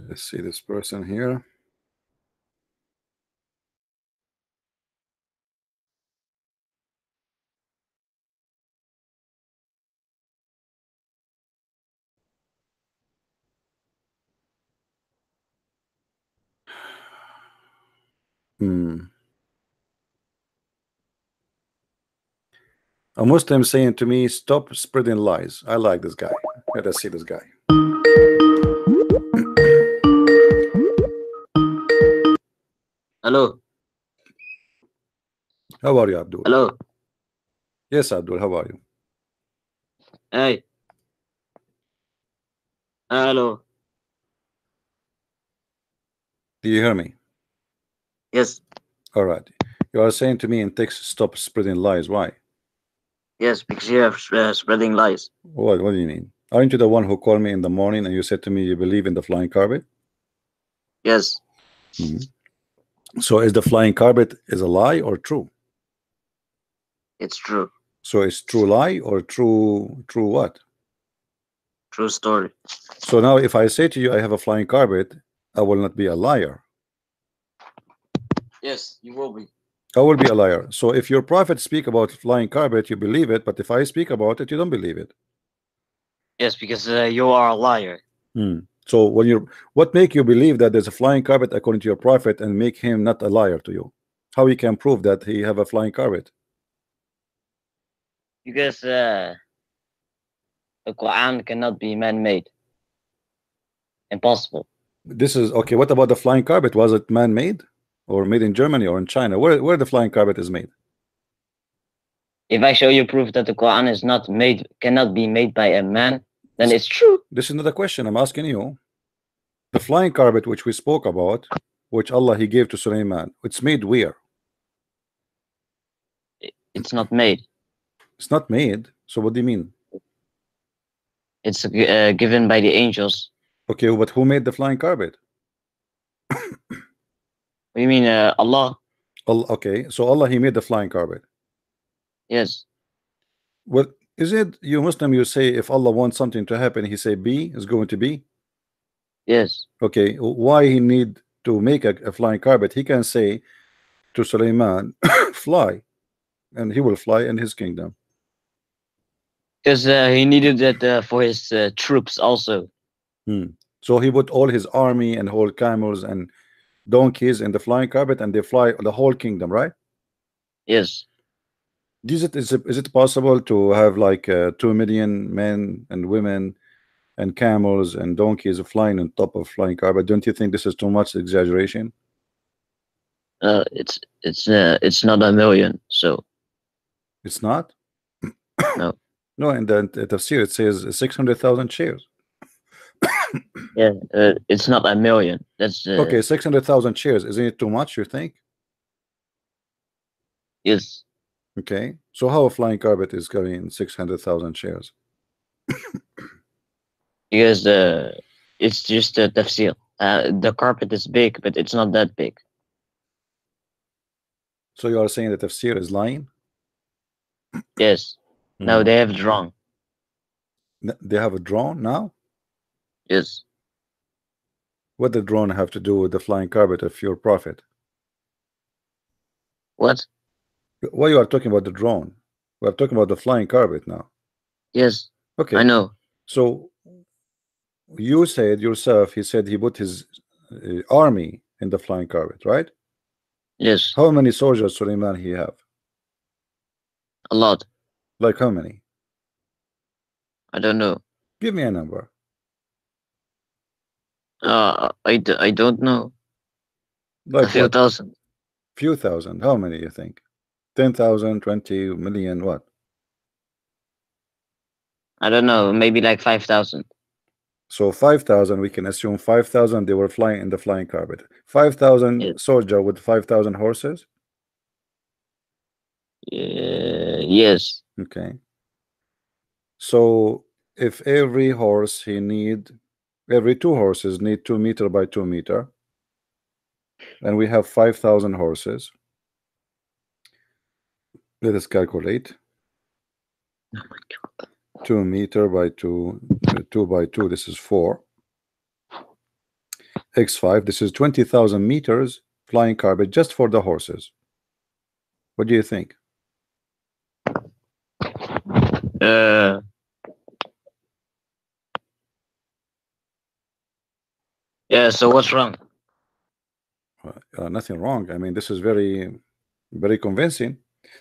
Let's see this person here. A Muslim saying to me, stop spreading lies. I like this guy. Let us see this guy. Hello. How are you, Abdul? Hello. Yes, Abdul, how are you? Hey. Hello. Do you hear me? Yes. All right. You are saying to me in text, stop spreading lies. Why? Yes, because you are spreading lies. What do you mean? Aren't you the one who called me in the morning and you said to me you believe in the flying carpet? Yes. So is the flying carpet is a lie or true? It's true. So it's true lie or true what? True story. So now if I say to you I have a flying carpet, I will not be a liar. Yes, you will be. I will be a liar. So if your prophet speak about flying carpet, you believe it, but if I speak about it, you don't believe it. Yes, because you are a liar. So what make you believe that there's a flying carpet according to your prophet and make him not a liar to you? How you can prove that he have a flying carpet? Because the Quran cannot be man-made. Impossible. This is okay. What about the flying carpet? Was it man-made or made in Germany or in China? Where the flying carpet is made? If I show you proof that the Quran is not made, cannot be made by a man, then it's true. This is not a question. I'm asking you. The flying carpet which we spoke about, which Allah he gave to Sulaiman, it's made where? It's not made. It's not made. So what do you mean? It's given by the angels. Okay, but who made the flying carpet? What do you mean, Allah? Okay, so Allah he made the flying carpet. Yes. Well, is it you Muslim? You say if Allah wants something to happen, he say be is going to be. Yes. Okay, why he need to make a flying carpet? He can say to Sulaiman, fly, and he will fly in his kingdom. Because he needed that for his troops also. So he put all his army and whole camels and donkeys in the flying carpet, and they fly the whole kingdom, right? Yes. Is it possible to have like 2 million men and women and camels and donkeys flying on top of flying carpet? Don't you think this is too much exaggeration? It's not a million, so It's not. no. No, in the tafsir it says 600,000 shares. Yeah, it's not a million. That's Okay, 600,000 shares. Isn't it too much, you think? Yes. Okay, so how a flying carpet is carrying 600,000 shares? Because it's just a tafsir. The carpet is big, but it's not that big. So you are saying that tafsir is lying? Yes. No, they have drawn. They have a drone now? Yes. What the drone have to do with the flying carpet of your prophet? What? Why you are talking about the drone? We are talking about the flying carpet now. Yes. Okay. I know. So you said yourself, he said he put his army in the flying carpet, right? Yes. How many soldiers Suleiman he have? A lot. Like how many? I don't know. Give me a number. I don't know. Like a few what? thousand. Few thousand. How many you think? 10,000, 20 million, what? I don't know. Maybe like 5,000. So 5,000, we can assume 5,000 they were flying in the flying carpet. 5,000 Yes. soldier with 5,000 horses. Yes. Okay. So if every horse every 2 horses need 2 meter by 2 meter, and we have 5,000 horses. Let us calculate. 2 meter by 2, 2 by 2, this is 4. X5, this is 20,000 meters flying carpet just for the horses. What do you think? Yeah, so what's wrong? Nothing wrong. I mean, this is very, very convincing.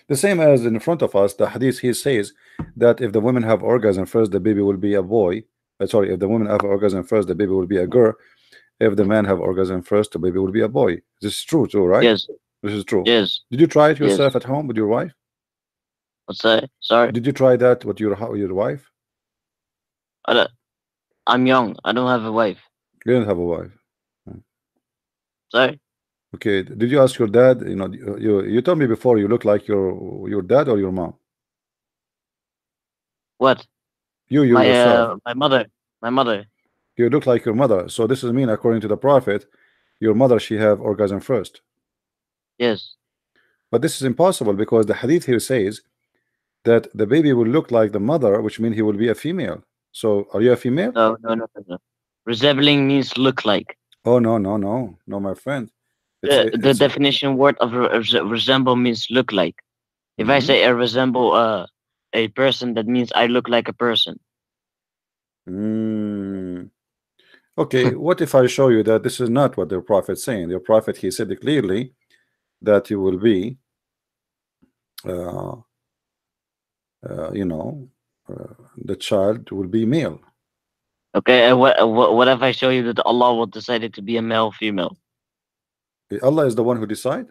The same as in front of us, the hadith, he says that if the women have orgasm first, the baby will be a boy. Sorry, if the women have orgasm first, the baby will be a girl. If the man have orgasm first, the baby will be a boy. This is true too, right? Yes. This is true. Yes. Did you try it yourself Yes. at home with your wife? What's that? Sorry. Did you try that with your wife? I'm young. I don't have a wife. You don't have a wife. Sorry. Okay. Did you ask your dad? You know, you told me before you look like your dad or your mom. What? You yourself. My mother. My mother. You look like your mother. So this is mean according to the prophet, your mother, she have orgasm first. Yes. But this is impossible because the hadith here says that the baby will look like the mother, which means he will be a female. So are you a female? No. Resembling means look like. Oh no, my friend. The definition word of resemble means look like. If I say I resemble a person, that means I look like a person. Okay, what if I show you that this is not what the prophet saying? The prophet, he said clearly that you will be the child will be male. Okay, what if I show you that Allah will decide it to be a male, female? Allah is the one who decide?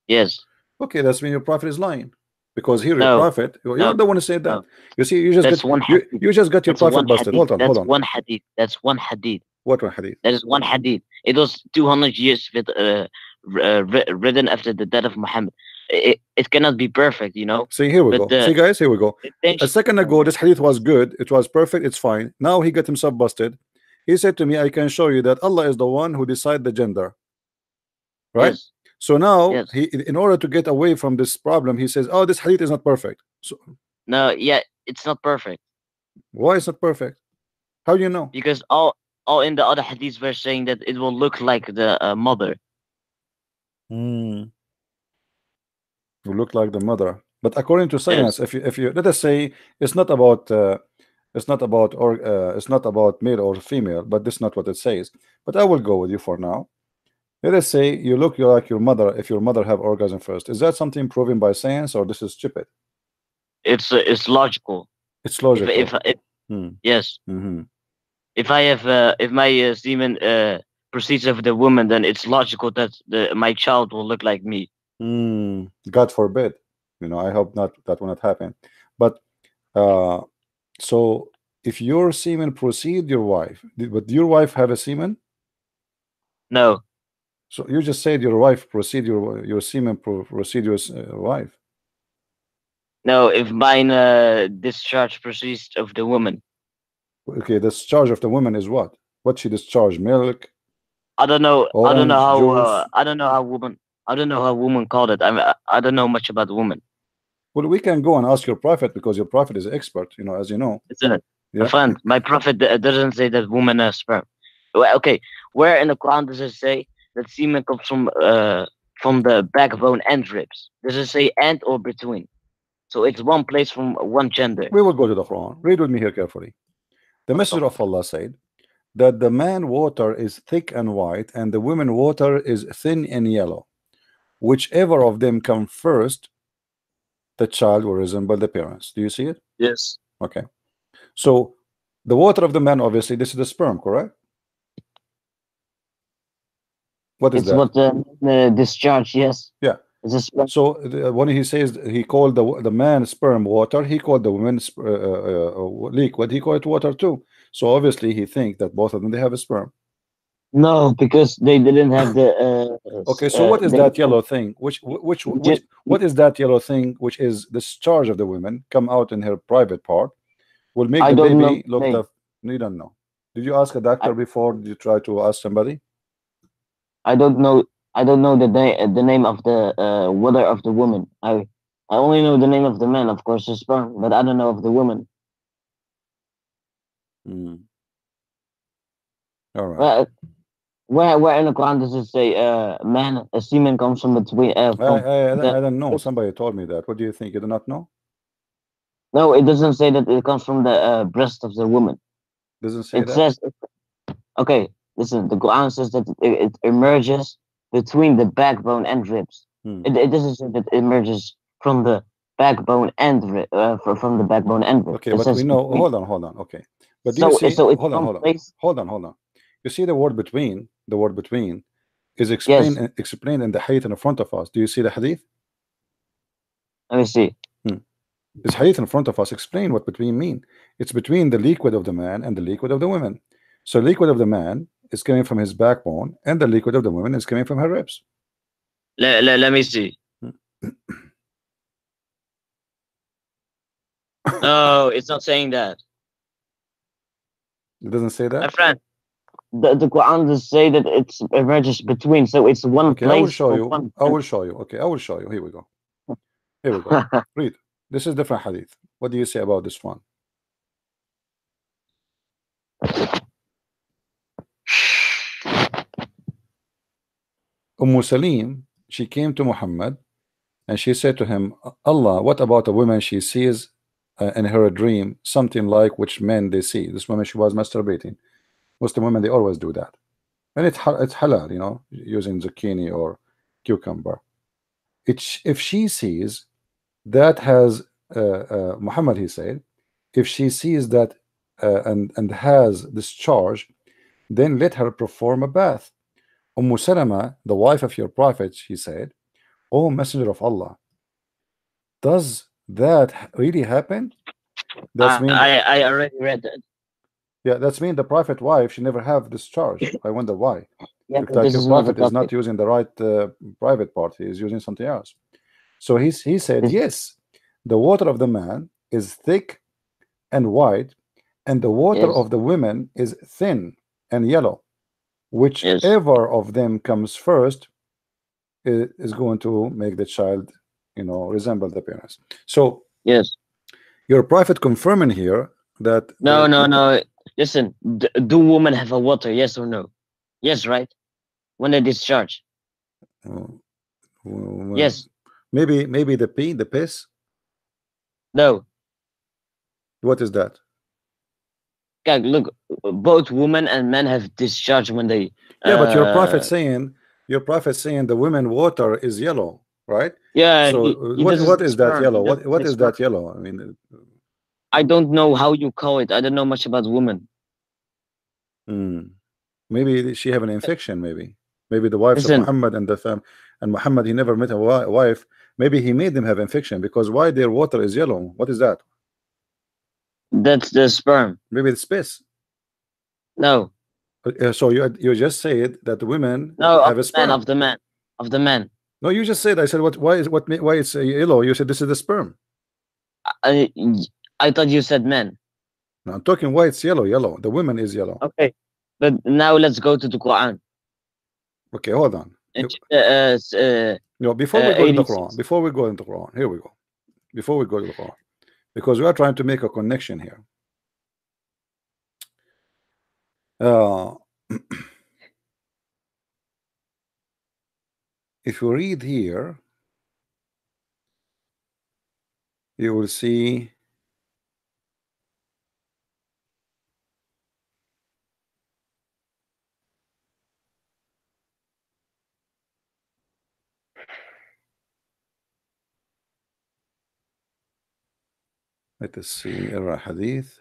Yes. Okay, that's mean your prophet is lying. Because here No, your prophet, you're the one who said that. no. You see, you just got your That's prophet one busted. hadith. Hold That's on. one hadith. That's one hadith. What one hadith? That is one hadith. It was 200 years with, written after the death of Muhammad. It cannot be perfect, you know. See, here we go. See, guys, here we go. intention- A second ago, this hadith was good. It was perfect. It's fine. Now he got himself busted. He said to me, I can show you that Allah is the one who decide the gender. Right? Yes. So now, Yes. he, in order to get away from this problem, he says, oh, this hadith is not perfect. So No, yeah, it's not perfect why is it perfect? How do you know? because all in the other hadiths were saying that it will look like the mother. You look like the mother. But according to science, if you let us say it's not about male or female, but this is not what it says. But I will go with you for now. Let us say you look like your mother if your mother have orgasm first. Is that something proven by science or this is stupid? It's logical. It's logical. Yes. Mm-hmm. If I have if my semen proceeds of the woman, then it's logical that my child will look like me. God forbid. You know, I hope not that will not happen. But so if your semen proceed your wife, but your wife have a semen? No. So you just said your wife proceed your semen proceed your wife. No, if mine discharge proceeds of the woman. Okay, the discharge of the woman is what? What she discharge? Milk? I don't know. Orange, I don't know how. juice? I don't know how woman. I don't know how woman called it. I don't know much about women. Well, we can go and ask your prophet because your prophet is an expert. You know, as you know. Isn't it? Yeah. My friend, my prophet doesn't say that woman has sperm. Well, okay, where in the Quran does it say that semen comes from the backbone and ribs? Does it say and or between? So it's one place from one gender. We will go to the Quran. Read with me here carefully. The Messenger of Allah said that the man water is thick and white and the woman water is thin and yellow. Whichever of them come first, the child will resemble the parents. Do you see it? Yes. Okay. So the water of the man, obviously, this is the sperm, correct? What is It's that? what the discharge. Yes. Yeah. It's a sperm. So when he says he called the man sperm water, he called the woman liquid. He called it water too. So obviously he thinks that both of them they have a sperm. No, because they didn't have the. Okay, so what is they that didn't yellow thing? What ju- is that yellow thing which is discharge of the woman come out in her private part will make I the don't know baby the look name. the you don't know. Did you ask a doctor I, before? Did you try to ask somebody? I don't know. I don't know the name of the whether of the woman. I only know the name of the man, of course, the sperm, but I don't know of the woman. Hmm. All right. Well, where in the Quran does it say man a semen comes from between from the I don't know. Somebody told me that. What do you think? You do not know? no, it doesn't say that it comes from the breast of the woman. Doesn't say It that. says okay, listen, the Quran says that it emerges between the backbone and ribs. Hmm. It doesn't say that it emerges from the backbone and from the backbone and ribs. Okay, It but we says know. between. Hold on. Okay, but do you see? So it's Hold on, from hold on, place. hold on. You see the word between. The word between is Yes, explained in the hadith in front of us. Do you see the hadith? let me see. Hmm. This hadith in front of us explain what between mean. It's between the liquid of the man and the liquid of the woman. So liquid of the man is coming from his backbone, and the liquid of the woman is coming from her ribs. Let me see. Hmm. No, it's not saying that, It doesn't say my that. friend. The Quran does say that it emerges between. So it's one Okay, I will place show of you. one. I will show you. Okay, I will show you. Here we go. Here we go. Read. This is different hadith. What do you say about this one? Salim, she came to Muhammad and she said to him, Allah, what about a woman she sees in her dream something like which men they see? This woman, she was masturbating. Muslim women, they always do that. And it's halal, you know, using zucchini or cucumber. If she sees that has, Muhammad, he said, if she sees that and has discharge, then let her perform a bath. Salama, the wife of your prophet, she said, O Messenger of Allah, does that really happen? That's mean, I already read that. yeah, that's mean the prophet wife, she never have discharge. I wonder why. Yeah, Looks but like this your is not the prophet is topic. not using the right private part. He is using something else. So he said, This, yes, the water of the man is thick and white, and the water yes, of the women is thin and yellow. yes, Whichever of them comes first is going to make the child, you know, resemble the parents. So yes. your prophet confirming here that No, no, no. Listen, do women have a water? Yes or no? Yes, right? When they discharge. uh, well, Yes. maybe the piss. No. What is that? God, look, both women and men have discharge when they. Yeah, but your prophet saying the women water is yellow, right? Yeah, So he doesn't what say is that sperm. yellow? He doesn't What say is sperm. that yellow? I mean, I don't know how you call it. I don't know much about women. hmm, maybe she have an infection. Maybe the wives of Listen, Muhammad and the fam and Muhammad he never met a wife. Maybe he made them have infection because why their water is yellow? What is that? that's the sperm. Maybe it's piss. No, So you just said that women no, of have a the man, sperm. of the man, of the man. No, you just said. I said what? Why it's yellow? You said this is the sperm. I, I thought you said men. No, I'm talking why it's yellow. Yellow. The women is yellow. Okay, but now let's go to the Quran. Okay, hold on. And, Before we go to the Quran, 86. before we go into the Quran, here we go. Before we go to the Quran, because we are trying to make a connection here. Uh, if you read here, you will see. Let us see. Hadith.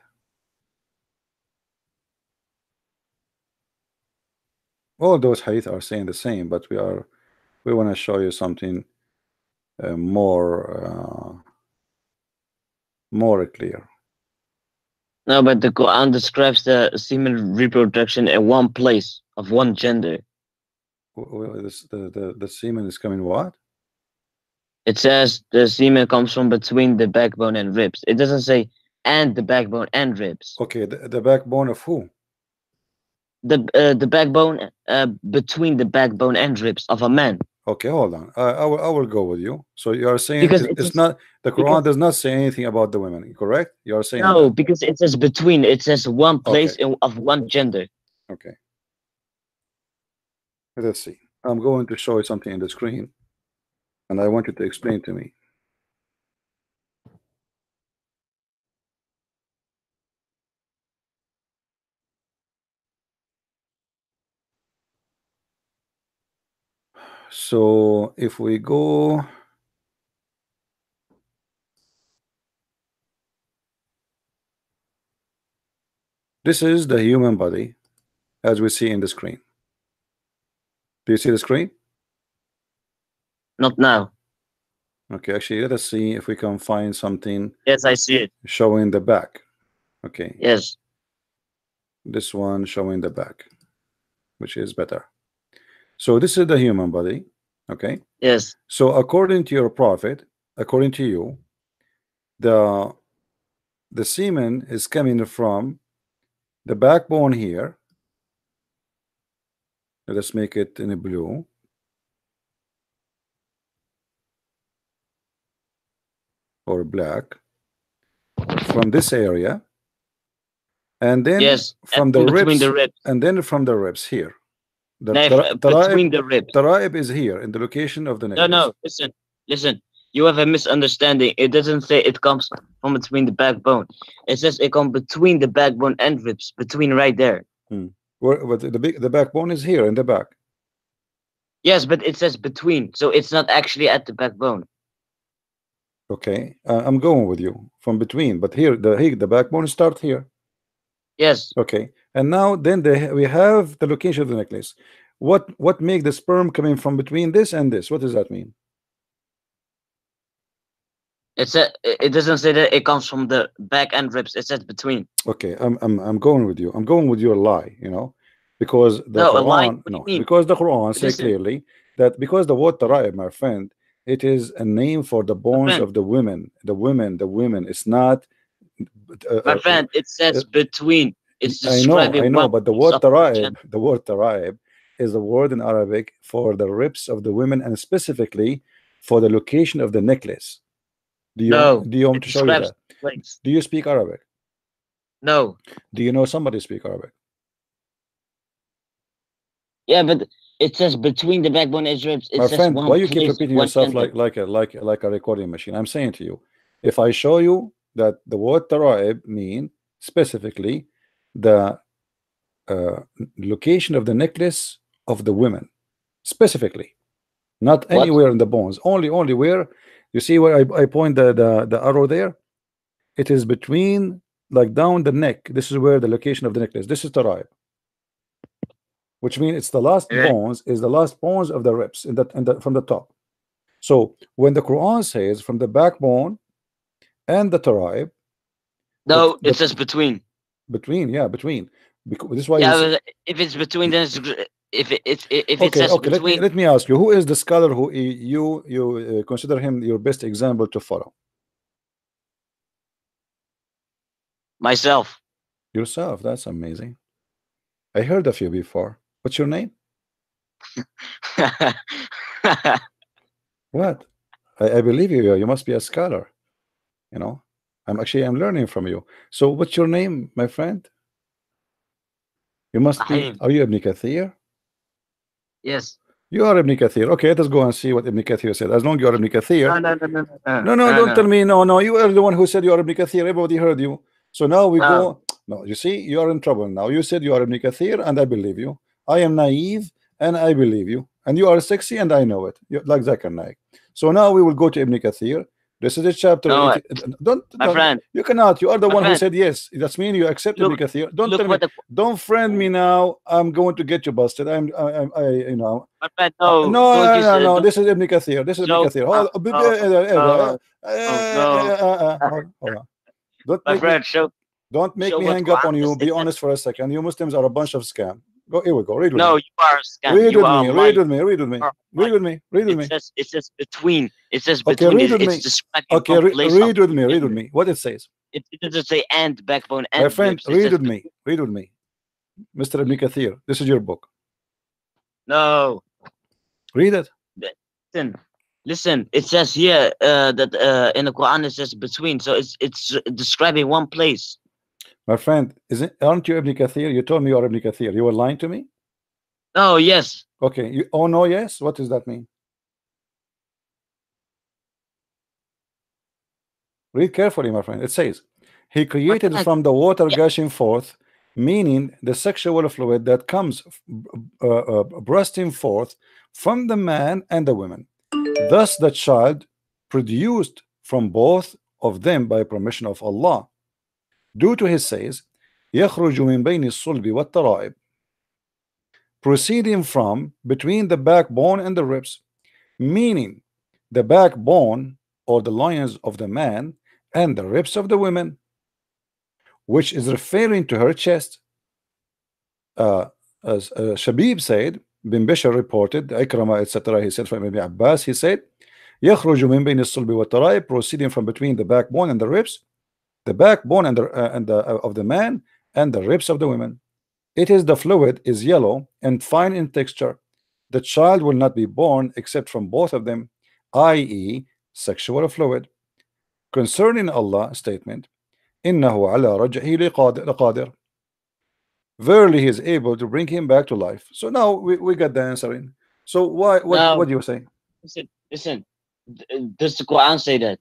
All those hadith are saying the same, but we want to show you something more clear. No, but the Quran describes the semen reproduction in one place of one gender. The semen is coming what? It says the semen comes from between the backbone and ribs. It doesn't say and the backbone and ribs. Okay, the backbone of who? The backbone between the backbone and ribs of a man. Okay, hold on. I will go with you. So you are saying Because it's not, the Quran does not say anything about the women, correct? You are saying no, that. because it says between. It says one place of one gender. Okay. Let's see. I'm going to show you something in the screen, and I want you to explain to me. So if we go, this is the human body as we see in the screen. Do you see the screen? Not now. Okay, actually, let us see if we can find something. Yes, I see it. Showing the back. Okay. Yes. This one showing the back, which is better. So this is the human body. Okay. Yes. So according to your prophet, according to you, the semen is coming from the backbone here. Let us make it in a blue. Or black. From this area. And then yes, from the ribs, the ribs, and then from the ribs here. Between the ribs. Taraib is here in the location of the necklace. No, listen. You have a misunderstanding. It doesn't say it comes from between the backbone. It says it comes between the backbone and ribs, between right there. But the backbone is here in the back. Yes, but it says between, so it's not actually at the backbone. Okay, I'm going with you from between, but here the backbone starts here. Yes. Okay, and now then we have the location of the necklace. What make the sperm coming from between this and this? What does that mean? It doesn't say that it comes from the back and ribs. It says between. Okay, I'm going with you. I'm going with your lie. You know, because the Quran, because the Quran says clearly that because the word taraib, my friend, it is a name for the bones of the women. The women. It's not. My friend, it says between. It's describing. I know, but the word taraib is a word in Arabic for the ribs of the women, and specifically for the location of the necklace. Do you want me to show you that? Do you speak Arabic? No. Do you know somebody speak Arabic? Yeah, but it says between the backbone and ribs. My friend, why you keep repeating yourself like a recording machine? I'm saying to you, if I show you that the word taraib mean specifically the location of the necklace of the women, specifically, not anywhere in the bones, only where you see where I point the arrow there. It is between, like down the neck. This is where the location of the necklace. This is taraib, which means it's the last bones, is the last bones of the ribs from the top. So when the Quran says from the backbone and the taraib, no, it says between. Between. Because this is why. Yeah, if it's between, then it's, if it says between. Let me ask you, who is the scholar who you consider him your best example to follow? Myself. Yourself. That's amazing. I heard of you before. What's your name? What? I believe you. You must be a scholar. You know, I'm learning from you. So what's your name, my friend? You must be. Are you Ibn Kathir? Yes. You are Ibn Kathir. Okay, let us go and see what Ibn Kathir said. As long as you are Ibn Kathir. No, don't tell me. No, you are the one who said you are Ibn Kathir. Everybody heard you. So now we go. No, you see, you are in trouble now. You said you are Ibn Kathir, and I believe you. I am naive, and I believe you. And you are sexy, and I know it. You're like Zakir Naik. So now we will go to Ibn Kathir. This is the chapter. No, don't, friend. You cannot. You are the one who said yes. That's mean you accept Ibn Kathir. Don't tell me. Don't friend me now. I'm going to get you busted. I you know. My friend, no. This is Ibn Kathir. This is Ibn Kathir. Hold on. My friend, Don't make show me what hang up Quran on you. says. Be honest for a second. You Muslims are a bunch of scam. Go, here we go. Read with No, me. you are a scam. Read You with are me. Read lying. with me. Read with me. You are Read with me. Read with me. It says between. It says Okay, between. read with It's me. describing Okay, one place. read with me. Read with me. What it says. It doesn't say and backbone My and friend, ribs. It read says with me. Read with me. Mr. Ibn Kathir, this is your book. no. Read it. Listen. It says here that in the Quran it says between. So it's describing one place. My friend, aren't you Ibn Kathir? You told me you are Ibn Kathir. You were lying to me? Oh yes. Okay. Oh no, yes. What does that mean? Read carefully, my friend. It says, he created from the water gushing forth, meaning the sexual fluid that comes bursting forth from the man and the woman. Thus the child produced from both of them by permission of Allah. Due to his says, يخرج من بين الصلب والترائب, proceeding from between the backbone and the ribs, meaning the backbone or the loins of the man and the ribs of the women, which is referring to her chest. As Shabib said, Bin Bishr reported, Ikrama, etc., he said from Ibn Abbas, he said, يخرج من بين الصلب والترائب, proceeding from between the backbone and the ribs, the backbone and of the man and the ribs of the women. It is the fluid is yellow and fine in texture. The child will not be born except from both of them, i.e. sexual fluid. Concerning Allah statement, إنه على رجعه لقادر, verily he is able to bring him back to life. So now we got the answer in. So what do you say? Listen. Does the Quran say that?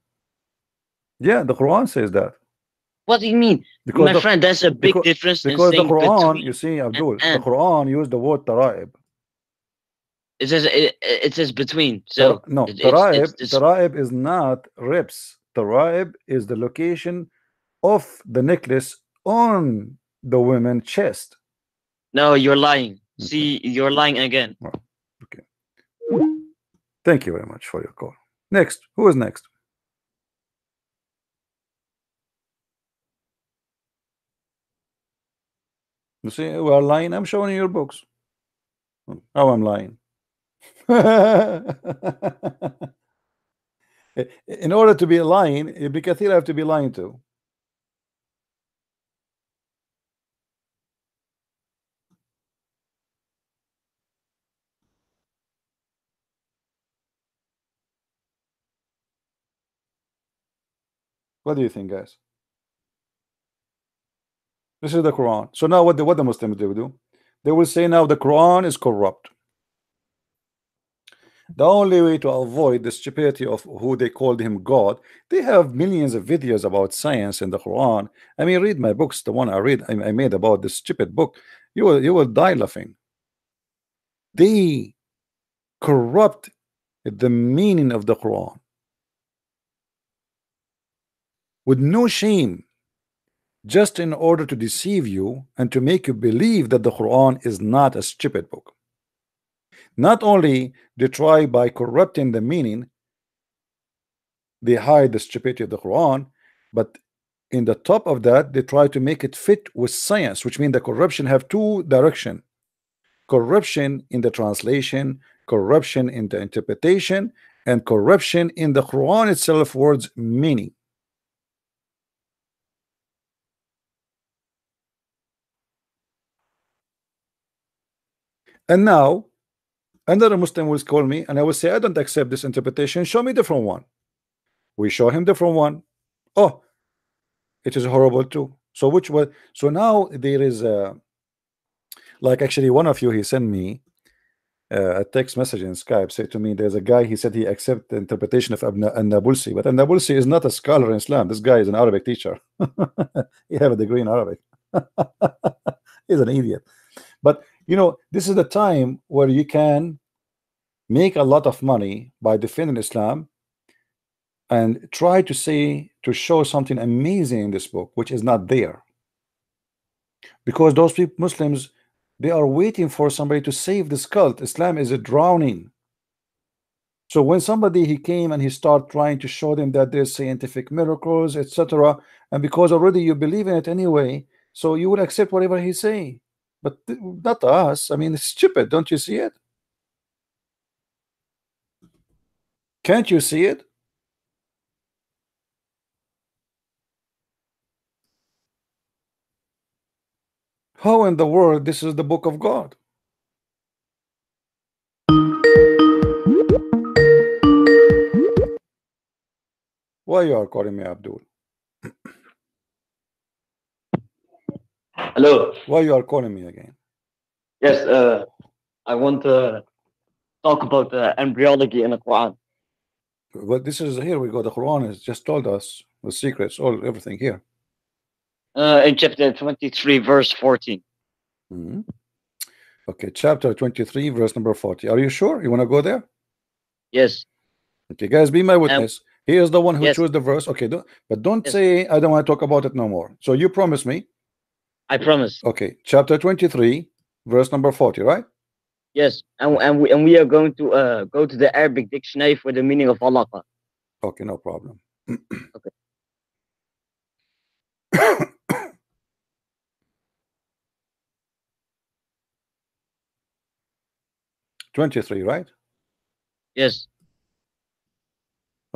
Yeah, the Quran says that. What do you mean? Because my friend, that's a big difference. Because the saying Quran, you see, Abdul, the Quran used the word taraib. It says between. So no, taraib is not ribs. Taraib is the location of the necklace on the woman's chest. No, you're lying. Okay. See, you're lying again. Well, okay. Thank you very much for your call. Next, who is next? You see, we are lying. I'm showing you your books. How I'm lying. In order to be lying, Ibn Kathir have to be lying to. What do you think, guys? This is the Quran. So now what the Muslims will do? They will say now the Quran is corrupt. The only way to avoid the stupidity of who they called him God, they have millions of videos about science in the Quran. I mean, read my books, the one I made about this stupid book. You will die laughing. They corrupt the meaning of the Quran with no shame, just in order to deceive you and to make you believe that the Quran is not a stupid book. Not only they try by corrupting the meaning, they hide the stupidity of the Quran, but in the top of that, they try to make it fit with science, which means the corruption have two directions. Corruption in the translation, corruption in the interpretation, and corruption in the Quran itself words meaning. And now another Muslim will call me and I will say, I don't accept this interpretation, show me different one. We show him different one. Oh, it is horrible too. So which one? So now there is a, like actually one of you, he sent me a text message in Skype, said to me, there's a guy, he said he accept the interpretation of An-Nabulsi, but An-Nabulsi is not a scholar in Islam. This guy is an Arabic teacher. He have a degree in Arabic. He's an idiot. But you know, this is the time where you can make a lot of money by defending Islam and try to show something amazing in this book, which is not there. Because those people, Muslims, they are waiting for somebody to save this cult. Islam is a drowning. So when somebody he came and he started trying to show them that there's scientific miracles, etc., and because already you believe in it anyway, so you will accept whatever he say. But not us. I mean, it's stupid. Don't you see it? Can't you see it? How in the world this is the book of God? Why you are calling me Abdul? Hello. Why you are calling me again? Yes, I want to talk about embryology in the Quran. But this is here we go. The Quran has just told us the secrets, everything here. In chapter 23, verse 14. Mm-hmm. Okay, chapter 23, verse number 40. Are you sure you want to go there? Yes. Okay, guys, be my witness. He is the one who yes. chose the verse. Okay, but don't Yes. say I don't want to talk about it no more. So you promise me? I promise. Okay, chapter 23, verse number 40, right? Yes, and we are going to go to the Arabic dictionary for the meaning of Allah. Okay, no problem. Okay. 23, right? Yes.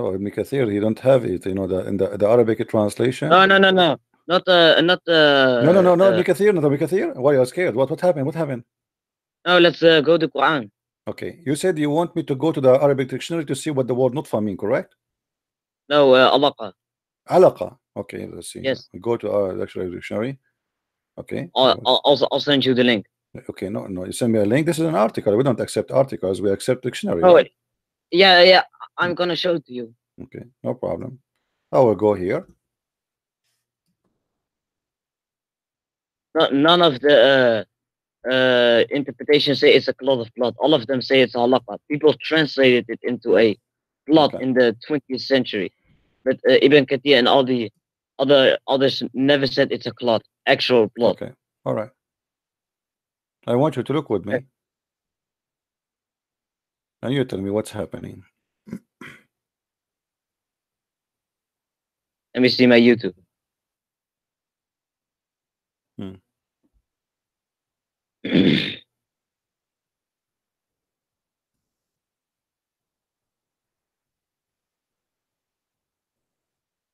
Oh, Ibn Kathir, he don't have it, you know, in the Arabic translation. No. Not no, Ibn Kathir, not Ibn Kathir. Why are you scared? What happened? What happened? No, let's go to Quran. Okay, you said you want me to go to the Arabic dictionary to see what the word nutfa mean, correct? No, alaqa. Alaqa. Okay, let's see. Yes. We go to our dictionary. Okay. I'll send you the link. Okay, no, you send me a link. This is an article. We don't accept articles. We accept dictionary. Oh, right? yeah. I'm gonna show it to you. Okay, no problem. I will go here. None of the interpretations say it's a clot of blood. All of them say it's halaqa. People translated it into a blood in the 20th century, but Ibn Kathir and all the others never said it's a clot, actual blood. Okay, all right. I want you to look with me, okay. and you tell me what's happening. Let me see my YouTube. Do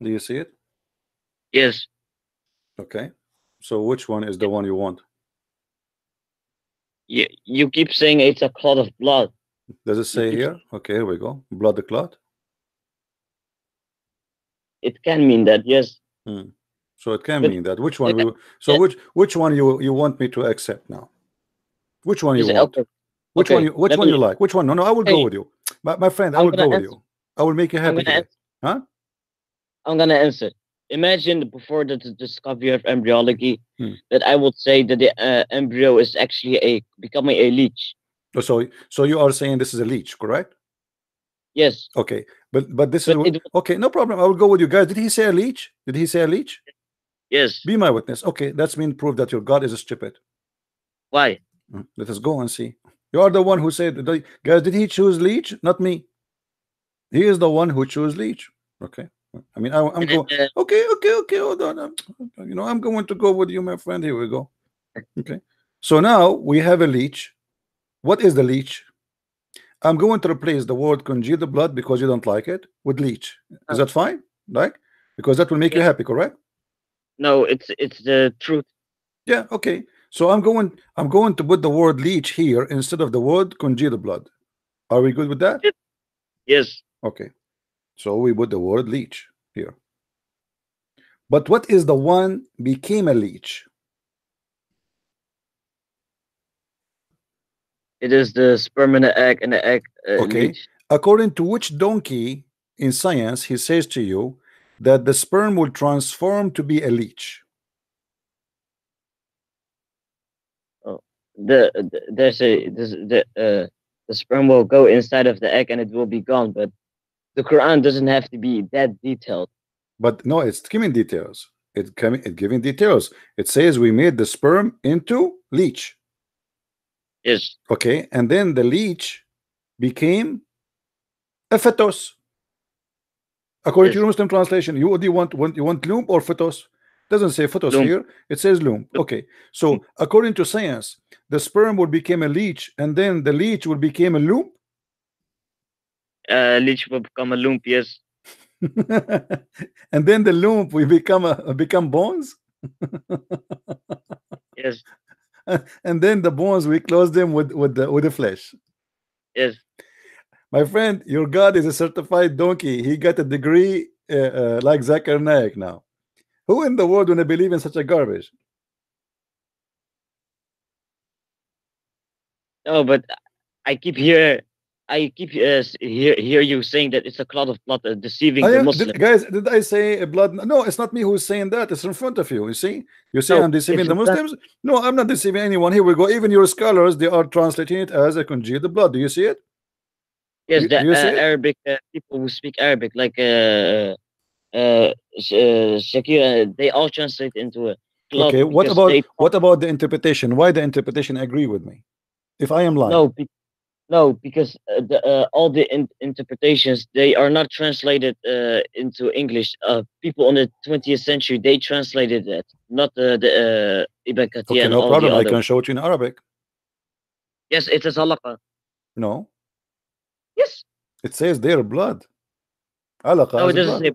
you see it? Yes. Okay. So which one is the one you want? You keep saying it's a clot of blood. Does it say here? Okay, here we go. Blood the clot. It can mean that, yes. So it can mean that. Which one? Which one you want me to accept now? Which one you want? Okay. Which one you like? Which one? No, I will go with you, my friend. I will go with you. I will make you happy. Huh? I'm gonna answer. Imagine before the discovery of embryology, that I would say that the embryo is actually becoming a leech. So you are saying this is a leech, correct? Yes. Okay, but this is okay. No problem. I will go with you guys. Did he say a leech? Did he say a leech? Yes. Be my witness. Okay, that's mean prove that your God is stupid. Why? Let us go and see. You are the one who said, guys, did he choose leech? Not me. He is the one who chose leech. Okay. I mean, I'm going. Okay. Hold on. You know, I'm going to go with you, my friend. Here we go. Okay. So now we have a leech. What is the leech? I'm going to replace the word congeal the blood because you don't like it with leech. Is that fine? Like, because that will make you happy, correct? No, it's the truth. Yeah. Okay. So I'm going to put the word leech here instead of the word congeal the blood. Are we good with that? Yes. Okay. So we put the word leech here. But what is the one became a leech? It is the sperm and the egg, and the egg okay. leech. According to which donkey in science he says to you that the sperm will transform to be a leech? Oh, the sperm will go inside of the egg and it will be gone, but the Quran doesn't have to be that detailed. But no, it's giving details. It's giving details. It says we made the sperm into leech. Yes. Okay, and then the leech became A fetus. According to Yes. your Muslim translation, you want loom or fetus? Doesn't say fetus Loom. here. It says loom. Okay. So according to science, the sperm will become a leech, and then the leech will become a loom. Leech will become a loom. Yes. And then the loom will become bones. Yes. And then the bones we close them with the flesh. Yes. My friend, your God is a certified donkey. He got a degree like Zakir Naik now. Who in the world wanna believe in such a garbage? No, but I keep hear you saying that it's a cloud of blood deceiving the Muslim. Guys, did I say blood? No, it's not me who's saying that. It's in front of you. You see? You say No, I'm deceiving it's the Muslims? No, I'm not deceiving anyone. Here we go. Even your scholars, they are translating it as a congealed blood. Do you see it? yes, the Do you see it? Arabic people who speak Arabic, like Shakira, they all translate into a cloud Okay, because they what about the interpretation? Why the interpretation agree with me? If I am lying. no, no, because all the interpretations they are not translated into English. People in the 20th century they translated that, not the Ibn Kathir Okay, and no all the problem. I other. can show it in Arabic. Yes, it is alaqa. No, Yes. it says their blood. Alaqa No, it is doesn't blood. say.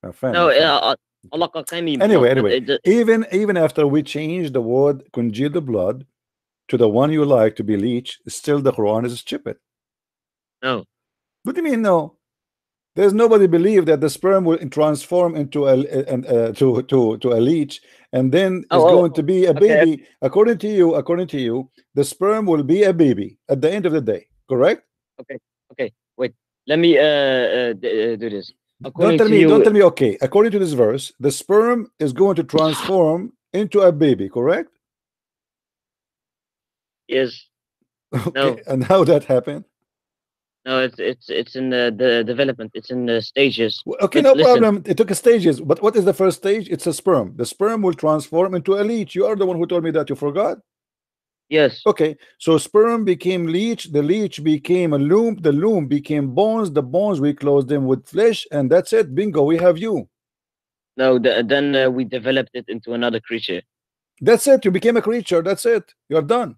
My friend, No, my friend. alaqa can mean Anyway, blood, but even after we change the word congealed blood to the one you like to be leech, still the Quran is stupid. no. What do you mean no? There's nobody believe that the sperm will transform into to a leech, and then is going to be a Okay, baby. According to you, the sperm will be a baby at the end of the day. Correct? okay, okay. Wait, let me do this. Don't According tell to me. you, Don't tell me. Okay. According to this verse, the sperm is going to transform into a baby. Correct? yes. Okay. No, And how that happened? no. It's in the development. It's in the stages. Okay, But no listen, problem. It took stages, but what is the first stage? It's a sperm. The sperm will transform into a leech. You are the one who told me that. You forgot. yes. Okay, so sperm became leech. The leech became a loom. The loom became bones. The bones we close them with flesh, and that's it. Bingo. We have you. No, then we developed it into another creature. That's it. You became a creature. That's it. You're done.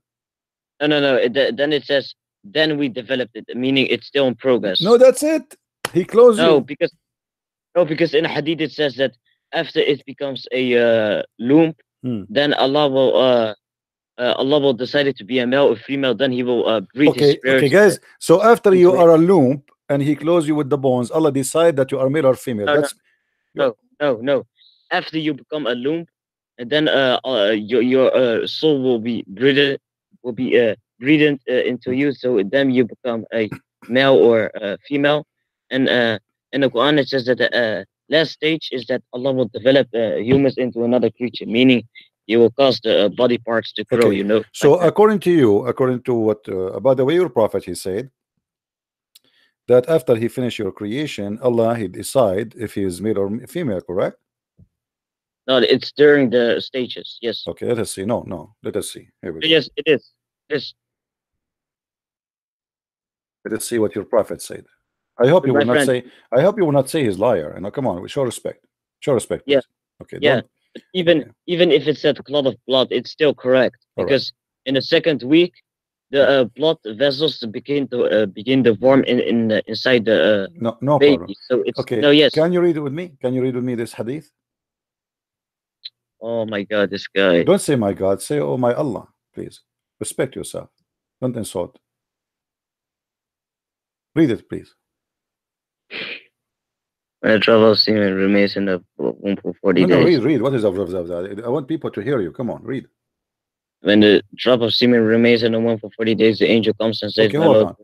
No, no, no. Then it says then we developed it, meaning it's still in progress. No, that's it. He closed No, you. because in Hadith it says that after it becomes a loom, then Allah will decide it to be a male or female. Then He will breathe His Okay, spirit. okay, guys. So after you into it. are a loom and he closed you with the bones, Allah decide that you are male or female. No, That's no. After you become a loom, and then your soul will be breathed into you. So then you become a male or female. And in the Quran it says that the last stage is that Allah will develop humans into another creature, meaning He will cause the body parts to grow. okay. You know. So Like that. according to you, according to what about the way your prophet, he said that after he finished your creation, Allah he decide if he is male or female, correct? No, it's during the stages. Yes. Okay, let us see. No, let us see. Here we go. Yes, it is. Yes. Let us see what your prophet said. I hope you My will not friend. say. I hope you will not say he's liar. And come on, show respect. Show respect, Yeah. please. Okay, Yeah. don't. But even if it's a clot of blood, it's still correct All right. because in the second week, the blood vessels begin to form inside the No baby. problem. So it's Okay, no, yes. can you read it with me? Can you read with me this hadith? Oh my God, this guy. Don't say my God. Say oh my Allah, please. Respect yourself. Don't insult. Read it, please. When a travel semen remains in the womb for 40 No, days. read. What is I want people to hear you. Come on, read. When the drop of semen remains in the womb for 40 days, the angel comes and says, Okay, "My hold Lord." on.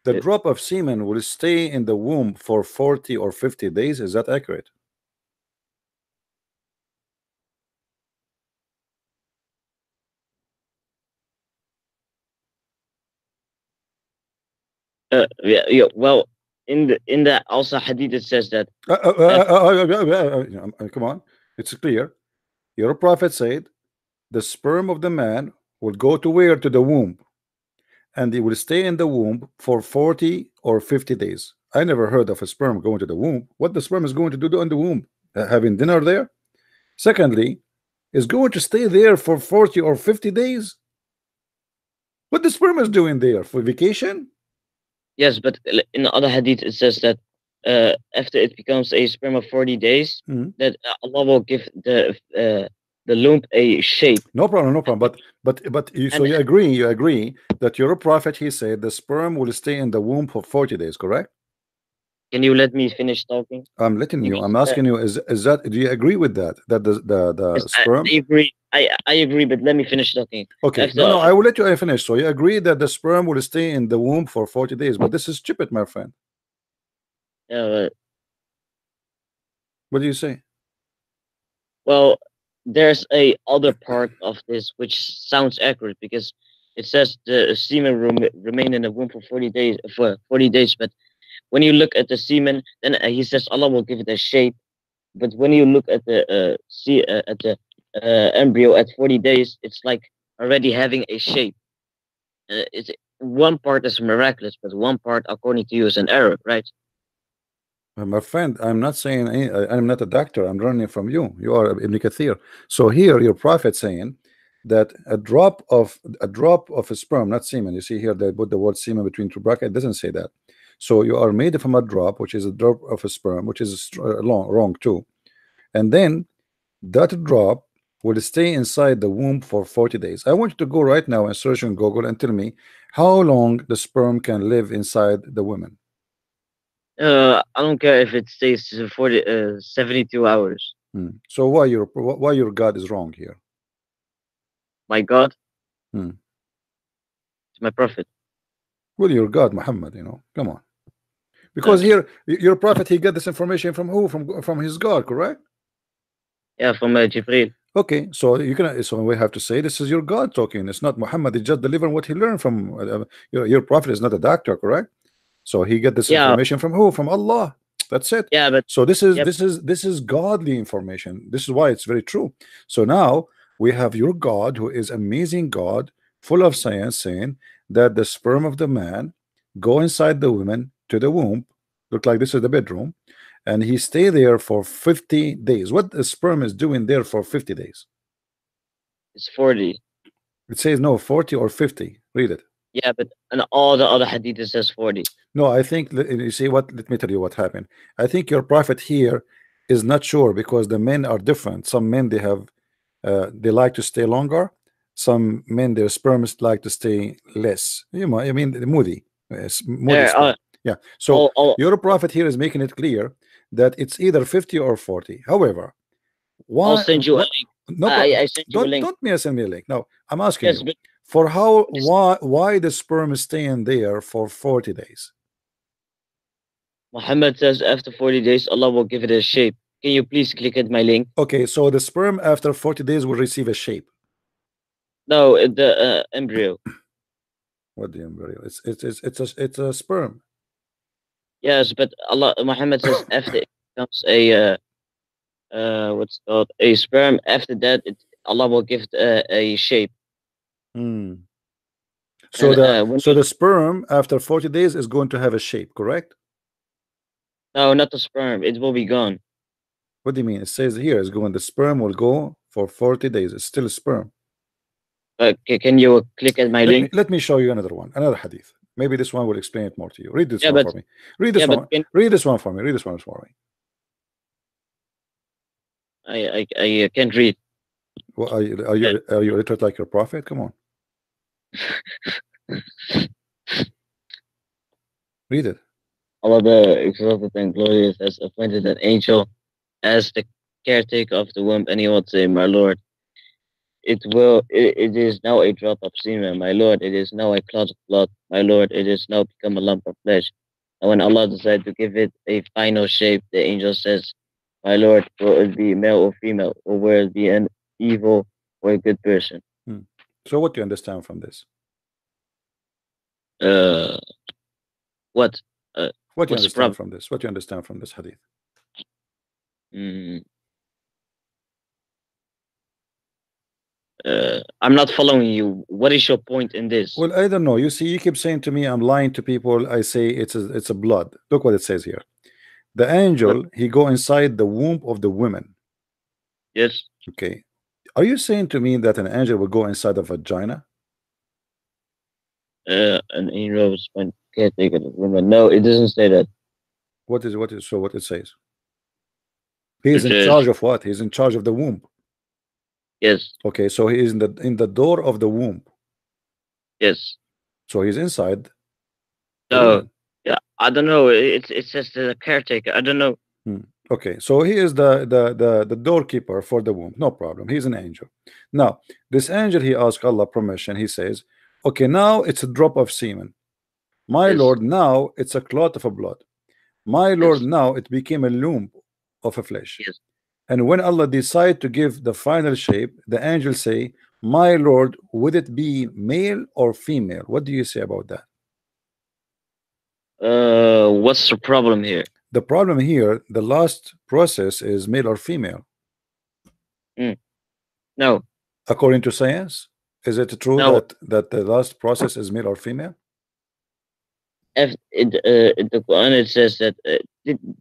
The drop of semen will stay in the womb for 40 or 50 days. Is that accurate? Well, in the also hadith it says that. Come on, it's clear. Your prophet said the sperm of the man will go to where? To the womb, and it will stay in the womb for 40 or 50 days. I never heard of a sperm going to the womb. What the sperm is going to do in the womb? Having dinner there? Secondly, is going to stay there for 40 or 50 days? What the sperm is doing there? For vacation? Yes, but in the other hadith it says that after it becomes a sperm of 40 days, that Allah will give the lump a shape. No problem, no problem. But so you agree that your prophet, he said the sperm will stay in the womb for 40 days, correct? Can you let me finish talking? I'm letting you. I'm asking you. Is that? Do you agree with that? That the Yes, sperm? I agree. I agree, but let me finish talking. Okay. No, I will let you finish. So you agree that the sperm will stay in the womb for 40 days, but this is stupid, my friend. What do you say? Well, there's a other part of this which sounds accurate because it says the semen remain in the womb for 40 days. But when you look at the semen, then he says Allah will give it a shape. But when you look at the embryo at 40 days, it's like already having a shape. It's one part is miraculous, but one part, according to you, is an error, right? My friend, I'm not saying I'm not a doctor. I'm learning from you. You are Ibn Kathir. So here, your prophet saying that a drop of a sperm, not semen. You see here they put the word semen between two brackets. It doesn't say that. So you are made from a drop, which is a drop of a sperm, which is wrong too. And then that drop will stay inside the womb for 40 days. I want you to go right now and search on Google and tell me how long the sperm can live inside the woman. I don't care if it stays for 72 hours. So why your God is wrong here? My God? It's my prophet. Well, your God, Muhammad, come on. Because here, your prophet, he got this information from who? From his God, correct? Yeah, from Jibreel. Okay, so so we have to say this is your God talking. It's not Muhammad. He just delivering what he learned from your prophet is not a doctor, correct? So he get this information from who? From Allah. That's it. Yeah, but so this is godly information. This is why it's very true. So now we have your God, who is amazing God, full of science, saying that the sperm of the man go inside the woman to the womb. Look like this is the bedroom, and he stay there for 50 days. What the sperm is doing there for 50 days? It's 40. It says no, 40 or 50. Read it. Yeah, but in all the other hadith it says 40. No, I think you see what. Let me tell you what happened. I think your prophet here is not sure because the men are different. Some men they have they like to stay longer. Some men their sperms like to stay less. I mean moody. Yeah. So your prophet here is making it clear that it's either 50 or 40. However, why? I'll send you a link. No, I sent you a link. Don't send me a link. No, I'm asking you for why the sperm is staying there for 40 days. Muhammad says after 40 days Allah will give it a shape. Can you please click at my link? Okay, so the sperm after 40 days will receive a shape. No, the embryo. What the embryo? It's a sperm. Yes, but Muhammad says after it becomes a what's called a sperm, after that Allah will give it a shape. So the sperm after 40 days is going to have a shape, correct? No, not the sperm. It will be gone. What do you mean? It says here it's going. The sperm will go for 40 days. It's still a sperm. Can you click at my link? Let me show you another hadith. Maybe this one will explain it more to you. Read this one for me. Read this one. Read this one for me. Read this one for me. I can't read. Well, are you illiterate like your prophet? Come on. Read it. Allah the exalted and glorious has appointed an angel as the caretaker of the womb, and he will say, my Lord, it is now a drop of semen. My Lord, it is now a clot of blood. My Lord, it is now become a lump of flesh. And when Allah decides to give it a final shape, the angel says, my Lord, will it be male or female, or will it be an evil or a good person? So what do you understand from this? What? What do you understand from this? What do you understand from this hadith? I'm not following you. What is your point in this? Well, I don't know. You see, you keep saying to me, I'm lying to people. I say it's a blood. Look what it says here. The But angel, he go inside the womb of the women. yes, Okay. Are you saying to me that an angel will go inside a vagina? an angel was my caretaker. No, it doesn't say that. What is so what it says? He's It in says charge of what? He's in charge of the womb. yes, Okay, so he is in the door of the womb. yes. So he's inside the No, woman. yeah, I don't know. It says the caretaker. I don't know. Okay, so he is the doorkeeper for the womb. No problem. He's an angel. Now, this angel, he asks Allah permission. He says, okay, now it's a drop of semen. My Yes, Lord, now it's a clot of a blood. My Lord, yes, now it became a loom of a flesh. yes. And when Allah decide to give the final shape, the angel say, my Lord, would it be male or female? What do you say about that? What's the problem here? The problem here, the last process is male or female. No, According to science, is it true no. that the last process is male or female? If in the Quran it says that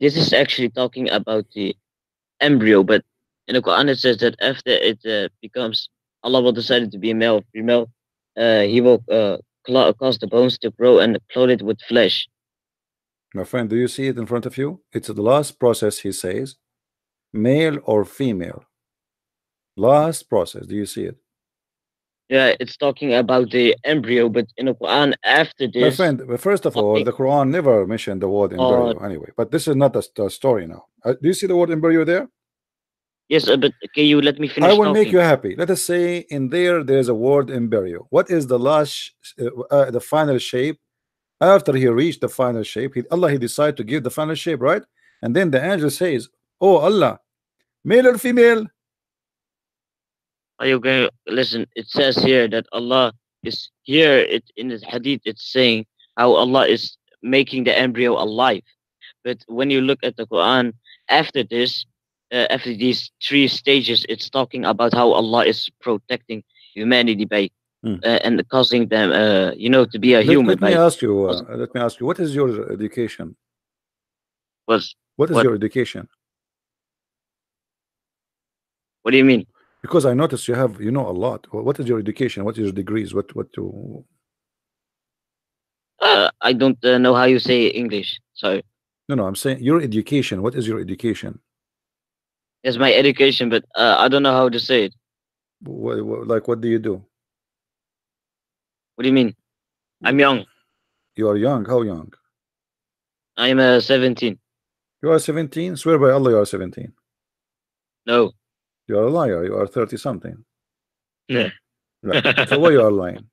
this is actually talking about the embryo, but in the Quran it says that after it becomes Allah will decide it to be a male or female, He will cause the bones to grow and clothe it with flesh. My friend, do you see it in front of you? It's the last process, he says, male or female. Last process, do you see it? Yeah, it's talking about the embryo, but in the Quran after My this, friend, first of all, the Quran never mentioned the word embryo anyway, but this is not the story now. Do you see the word embryo there? yes, but can you let me finish I will talking? make you happy. Let us say in there's a word embryo. What is the last, the final shape? After he reached the final shape, Allah, he decided to give the final shape, right? And then the angel says, oh Allah, male or female? Are you going? Listen, it says here that Allah is here. It in the Hadith, it's saying how Allah is making the embryo alive. But when you look at the Quran, after this, after these three stages, it's talking about how Allah is protecting humanity by and causing them, to be a human. Let me By ask you. Let me ask you. What is your education? was What is what? your education? What do you mean? Because I noticed you know a lot. What is your education? What is your degrees? What to? I don't know how you say English. Sorry. No, I'm saying your education. What is your education? It's my education, but I don't know how to say it. Like what do you do? What do you mean? I'm young. You are young. How young? I'm 17. You are 17. Swear by Allah, you are 17. No. You are a liar. You are 30 something. Yeah. Right. So why you are lying?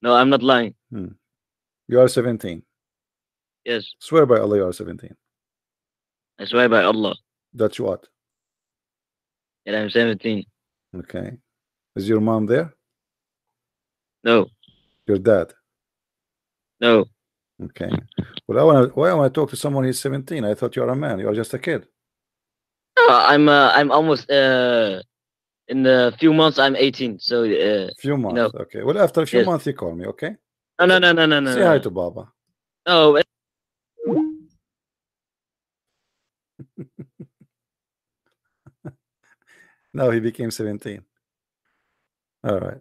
No, I'm not lying. You are 17. Yes. Swear by Allah, you are 17. I swear by Allah That's what? that I'm 17. Okay. Is your mom there? No. Your dad? No. Okay. Well, why I want to talk to someone who's 17? I thought you are a man. You are just a kid. No, I'm almost in a few months I'm 18. So Few months. Okay. Well, after a few months you call me, okay? No. Say hi to Baba. No. Now he became 17. All right.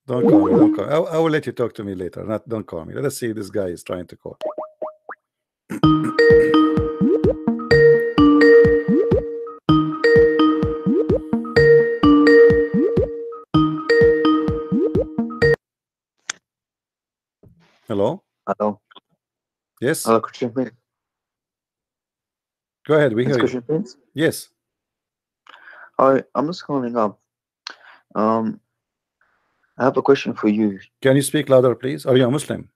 Don't call me. Don't call me. I will let you talk to me later. Don't call me. Let us see. This guy is trying to call. Hello. Hello. Yes. Hello, Christian Prince. Go ahead. We hear you. Christian Prince. Yes. Hi, I'm just calling up. I have a question for you. Can you speak louder, please? Are you a Muslim?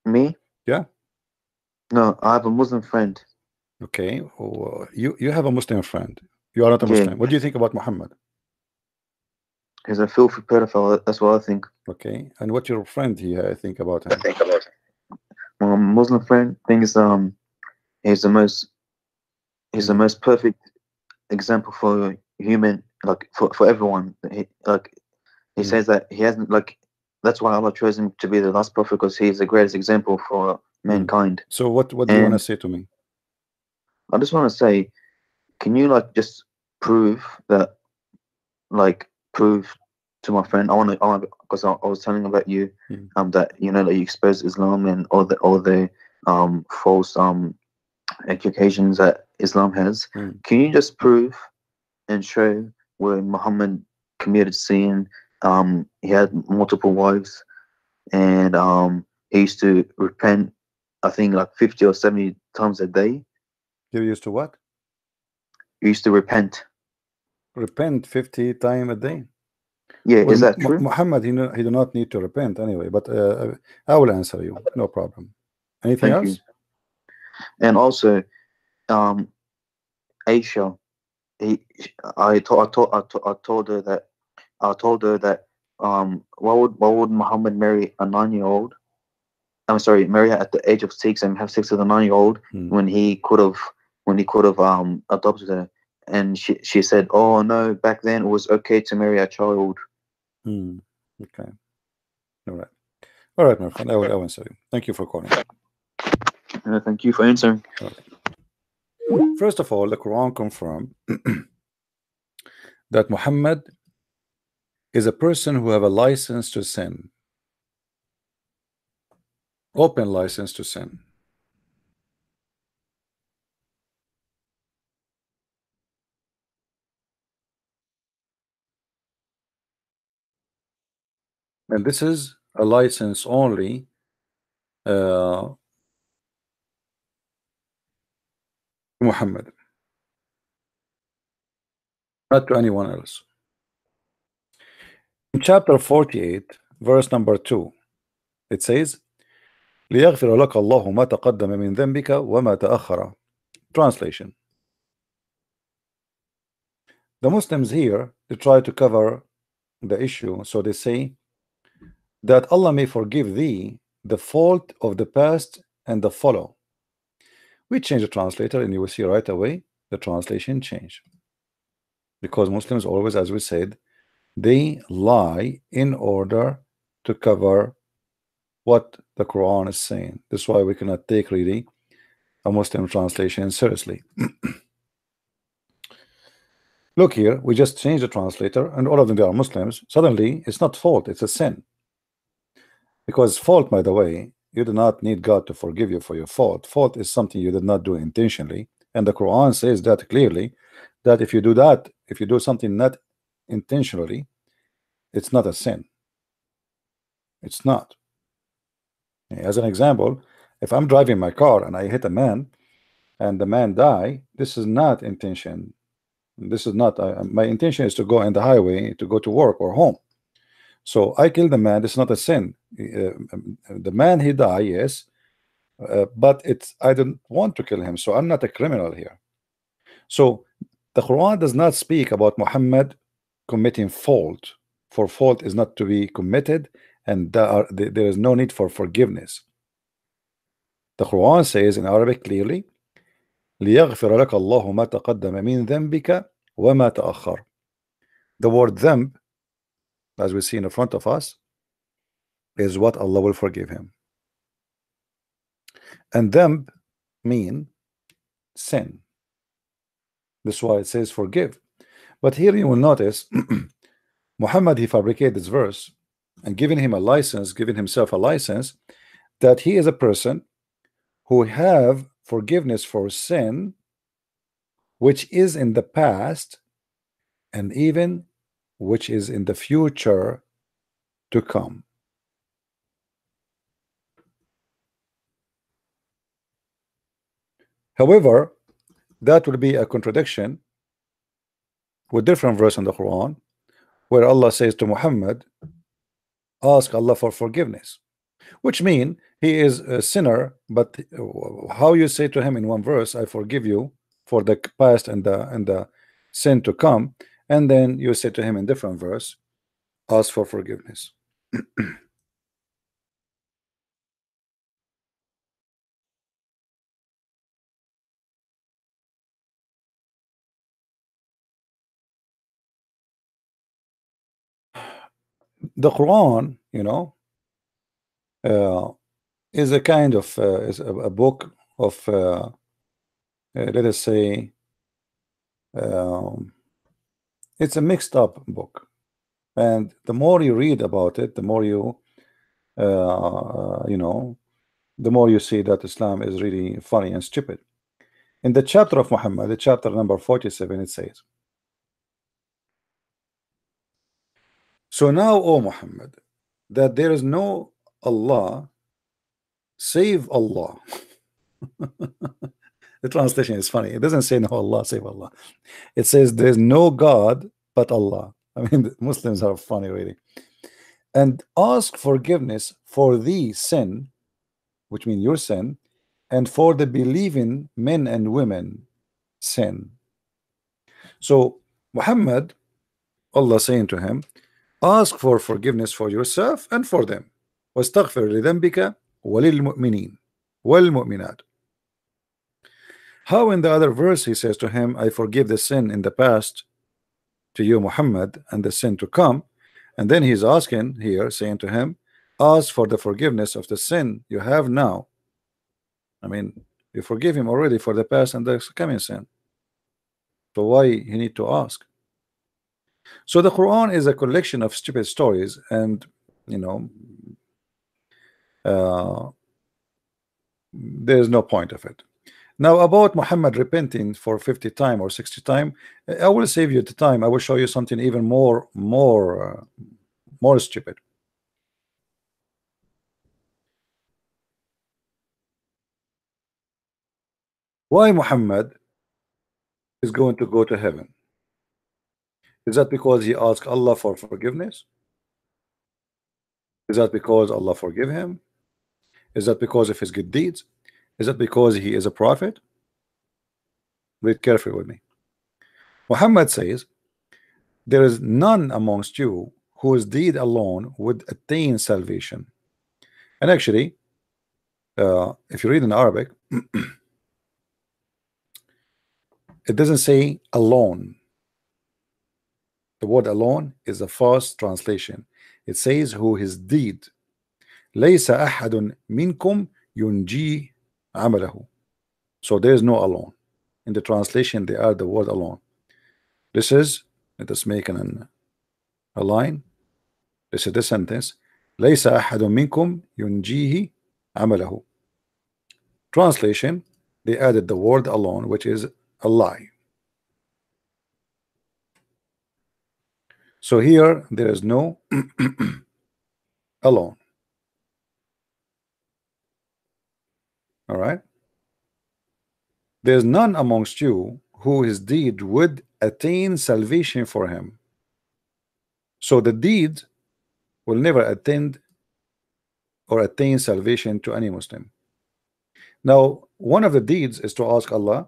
Me? Yeah. No, I have a Muslim friend. Okay. Oh, you have a Muslim friend. You are not a Muslim. What do you think about Muhammad? He's a filthy pedophile. That's what I think. Okay. And what your friend here think about him? My Muslim friend thinks he's the most perfect example for human, like for everyone. He says that he hasn't, like, that's why Allah chose him to be the last prophet, because he is the greatest example for mankind. So what do you want to say to me? I just want to say, can you like just prove that, like prove to my friend? I want to, because I was telling about you, that that you expose Islam and all the false educations that Islam has. Can you just prove and show where Muhammad committed sin? He had multiple wives, and he used to repent, I think like 50 or 70 times a day. You used to what? He used to repent. Repent 50 times a day? Yeah, well, is that true? Muhammad, he do not need to repent anyway, but I will answer you, no problem. Anything Thank else? you. And also, Aisha, I told her that why would Muhammad marry a 9-year-old? I'm sorry, marry her at the age of 6 and have sex with a 9-year-old when he could have adopted her. And she said, oh no, back then it was okay to marry a child. Okay, all right, my friend, I will answer you. Thank you for calling. Thank you for answering. First of all, the Quran confirmed that Muhammad is a person who have a license to sin, open license to sin. And this is a license only Muhammad, not to anyone else. In chapter 48, verse number 2, it says, ليغفر لك الله ما تقدم من ذنبك وما تأخر. Translation: the Muslims here, they try to cover the issue, so they say that Allah may forgive thee the fault of the past and the follow. We change the translator and you will see right away the translation change, because Muslims always, as we said, they lie in order to cover what the Quran is saying. That's why we cannot take really a Muslim translation seriously. Look here, we just changed the translator and all of them, they are Muslims. Suddenly it's not fault, it's a sin. Because fault, by the way, you do not need God to forgive you for your fault. Fault is something you did not do intentionally, and the Quran says that clearly, that if you do that, if you do something not intentionally, it's not a sin. It's not. As an example, if I'm driving my car and I hit a man and the man die, this is not intention. This is not my intention is to go in the highway to go to work or home. So I killed the man. It's not a sin. The man, he died, yes, but it's, I didn't want to kill him, so I'm not a criminal here. So the Quran does not speak about Muhammad committing fault, for fault is not to be committed, and there is no need for forgiveness. The Quran says in Arabic clearly, ليغفر لك الله ما تقدم من ذنبك وما تأخر. The word ذنب, as we see in the front of us, is what Allah will forgive him. And ذنب mean sin. That's why it says forgive. But here you will notice Muhammad, he fabricated this verse and giving him a license, giving himself a license, that he is a person who have forgiveness for sin which is in the past and even which is in the future to come. However, that will be a contradiction with different verse in the Quran, where Allah says to Muhammad, ask Allah for forgiveness, which mean he is a sinner, but how you say to him in one verse, I forgive you for the past and the sin to come, and then you say to him in different verse, ask for forgiveness. the Quran, you know, is a kind of is a book of let us say it's a mixed up book, and the more you read about it, the more you you know, the more you see that Islam is really funny and stupid. In the chapter of Muhammad, the chapter number 47, it says, so now, O Muhammad, that there is no Allah save Allah. The translation is funny. It doesn't say no Allah save Allah. It says there's no God but Allah. I mean, the Muslims are funny, really. And ask forgiveness for the sin, which means your sin, and for the believing men and women sin. So Muhammad, Allah saying to him, ask for forgiveness for yourself and for them. واستغفر لذنبك وللمؤمنين والمؤمنات. How in the other verse he says to him, I forgive the sin in the past to you, Muhammad, and the sin to come, and then he's asking here, saying to him, ask for the forgiveness of the sin you have now. I mean, you forgive him already for the past and the coming sin, so why you need to ask? So the Quran is a collection of stupid stories, and you know, there's no point of it. Now about Muhammad repenting for 50 times or 60 times, I will save you the time. I will show you something even more stupid. Why Muhammad is going to go to heaven? Is that because he asked Allah for forgiveness? Is that because Allah forgive him? Is that because of his good deeds? Is that because he is a prophet? Read carefully with me. Muhammad says, there is none amongst you whose deed alone would attain salvation. And actually, if you read in Arabic, it doesn't say alone. The word alone is a false translation. It says who his deed. ليس أحد منكم ينجي عمله. So there is no alone. In the translation, they add the word alone. This is, let us make a line. This is the sentence. ليس أحد منكم ينجيه عمله. Translation, they added the word alone, which is a lie. So here there is no alone. All right. There's none amongst you who his deed would attain salvation for him. So the deed will never attain salvation to any Muslim. Now, one of the deeds is to ask Allah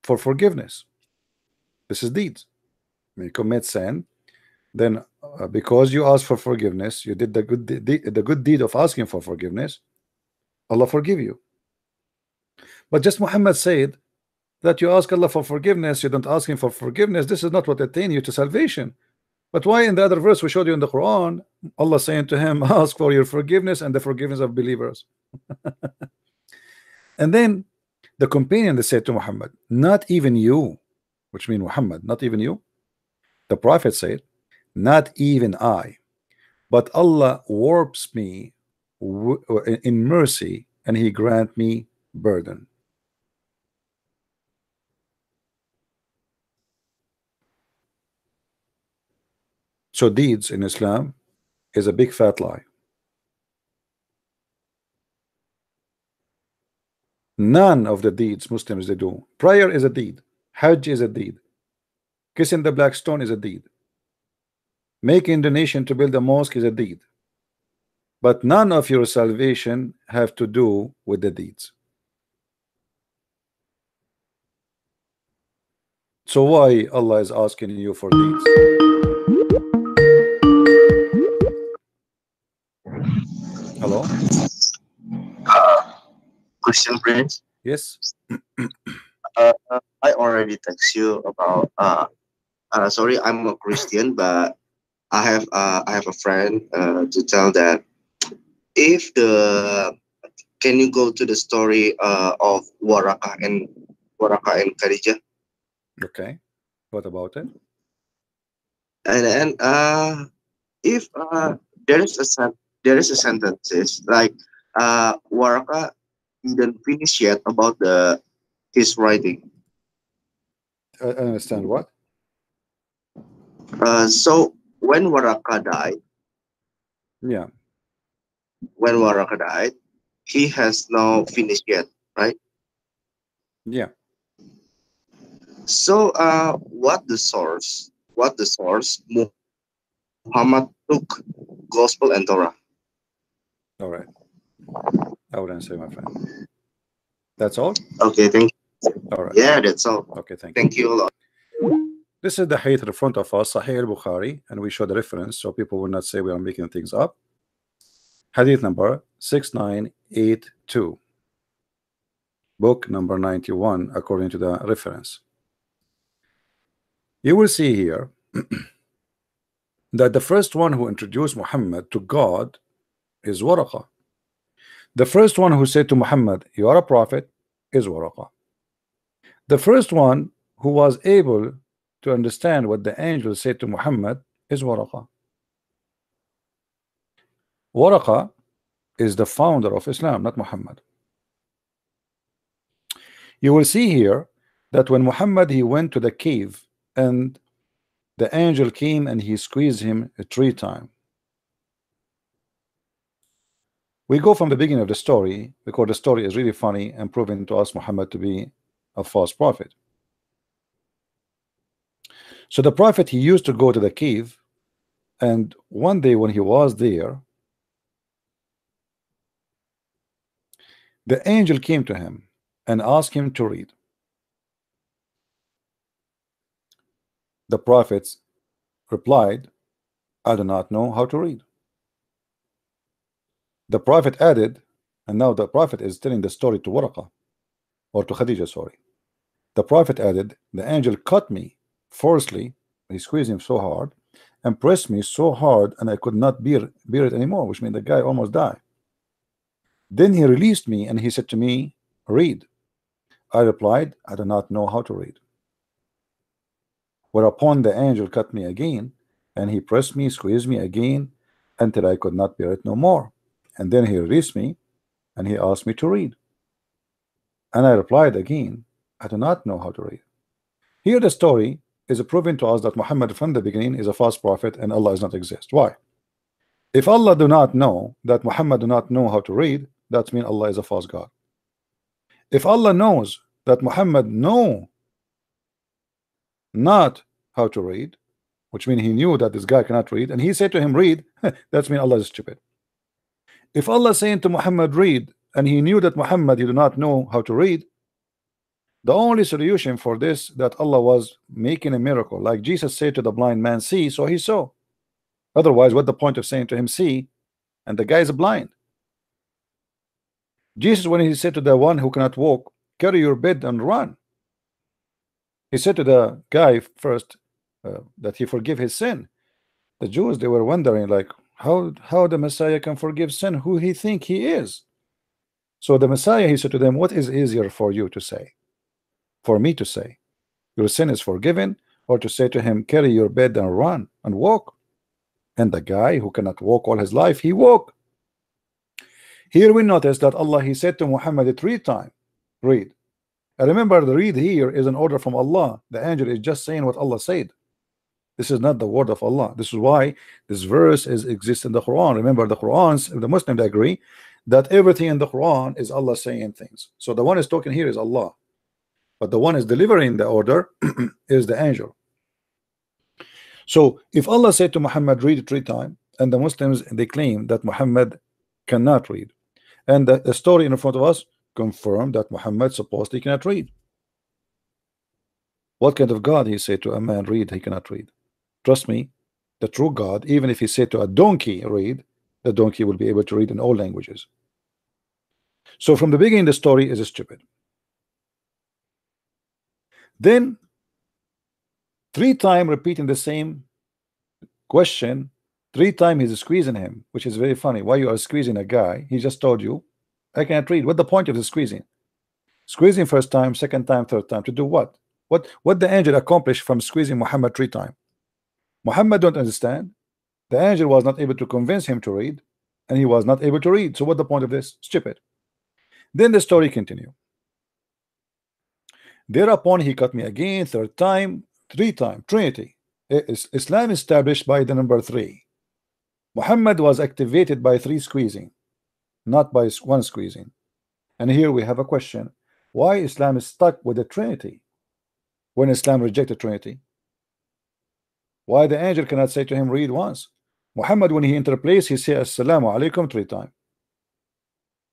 for forgiveness. This is deeds. When you commit sin, then because you ask for forgiveness, you did the good deed of asking for forgiveness, Allah forgive you. But just Muhammad said that you ask Allah for forgiveness, you don't ask him for forgiveness. This is not what attain you to salvation. But why in the other verse we showed you in the Quran, Allah saying to him, ask for your forgiveness and the forgiveness of believers. And then the companion, they said to Muhammad, not even you, which means Muhammad, not even you. The Prophet said, not even I, but Allah warps me in mercy and he grant me burden. So deeds in Islam is a big fat lie. None of the deeds Muslims they do. Prayer is a deed. Hajj is a deed. Kissing the black stone is a deed. Making donation to build a mosque is a deed. But none of your salvation have to do with the deeds. So why Allah is asking you for deeds? Hello? Christian Prince. Yes. I already text you about sorry, I'm a Christian, but I have a friend to tell that if the can you go to the story of Waraka and Khadijah? Okay, what about it? And then if there is a sentence like Waraka didn't finish yet about the his writing. I understand what? So when Waraka died, Yeah, he has now finished yet, right? yeah. So what the source? Muhammad took gospel and Torah. All right, I would answer, my friend. That's all. Okay, thank you. All right. Yeah, that's all. Okay, thank you. Thank you a lot. This is the hadith in front of us, Sahih al-Bukhari, and we show the reference so people will not say we are making things up. Hadith number 6982, book number 91, according to the reference. You will see here that the first one who introduced Muhammad to God is Waraqah. The first one who said to Muhammad, "You are a prophet," is Waraqah. The first one who was able to understand what the angel said to Muhammad is Waraqah. Waraqah is the founder of Islam, not Muhammad. You will see here that when Muhammad he went to the cave and the angel came and he squeezed him 3 times. We go from the beginning of the story because the story is really funny and proving to us Muhammad to be a false prophet. So the prophet he used to go to the cave, and one day when he was there, the angel came to him and asked him to read. The prophets replied, "I do not know how to read." The prophet added, and now the prophet is telling the story to Waraqah, or to Khadijah, sorry. The prophet added, "The angel cut me forcefully," he squeezed him so hard, "and pressed me so hard, and I could not bear it anymore," which means the guy almost died. Then he released me, and he said to me, "Read." I replied, "I do not know how to read." Whereupon the angel cut me again, and he pressed me, squeezed me again, until I could not bear it no more. And then he released me, and he asked me to read. And I replied again, "I do not know how to read." Here the story is proving to us that Muhammad from the beginning is a false prophet and Allah does not exist. Why? If Allah do not know that Muhammad do not know how to read, that means Allah is a false God. If Allah knows that Muhammad know not how to read, which means he knew that this guy cannot read, and he said to him, "Read," that means Allah is stupid. If Allah saying to Muhammad, "Read," and he knew that Muhammad he do not know how to read, the only solution for this that Allah was making a miracle, like Jesus said to the blind man, "See," so he saw. Otherwise, what the point of saying to him, "See," and the guy is blind? Jesus, when he said to the one who cannot walk, "Carry your bed and run," he said to the guy first that he forgive his sin. The Jews, they were wondering like how the Messiah can forgive sin, who he think he is. So the Messiah, he said to them, "What is easier for you to say? For me to say, your sin is forgiven, or to say to him, carry your bed and run and walk?" And the guy who cannot walk all his life, he walked. Here we notice that Allah, he said to Muhammad 3 times, "Read." And remember, the read here is an order from Allah. The angel is just saying what Allah said. This is not the word of Allah. This is why this verse exists in the Quran. Remember, the Qurans, the Muslims agree that everything in the Quran is Allah saying things. So the one is talking here is Allah, but the one is delivering the order is the angel. So if Allah said to Muhammad, "Read" 3 times, and the Muslims they claim that Muhammad cannot read, and the story in front of us confirmed that Muhammad supposedly cannot read. What kind of God he said to a man, "Read," he cannot read? Trust me, the true God, even if he said to a donkey, "Read," the donkey will be able to read in all languages. So from the beginning, the story is stupid. Then 3 times repeating the same Question, 3 times he's squeezing him, which is very funny. Why you are squeezing a guy? He just told you, I can't read. What the point of the squeezing? Squeezing first time, second time, third time. To do what? What the angel accomplished from squeezing Muhammad 3 times? Muhammad don't understand. The angel was not able to convince him to read, and he was not able to read. So what the point of this? Stupid. Then the story continue. Thereupon he cut me again, 3rd time, 3 times, Trinity. Islam established by the number 3. Muhammad was activated by 3 squeezing, not by 1 squeezing. And here we have a question. Why Islam is stuck with the Trinity when Islam rejected Trinity? Why the angel cannot say to him, read once? Muhammad, when he enter a place, he say Assalamu alaikum 3 times.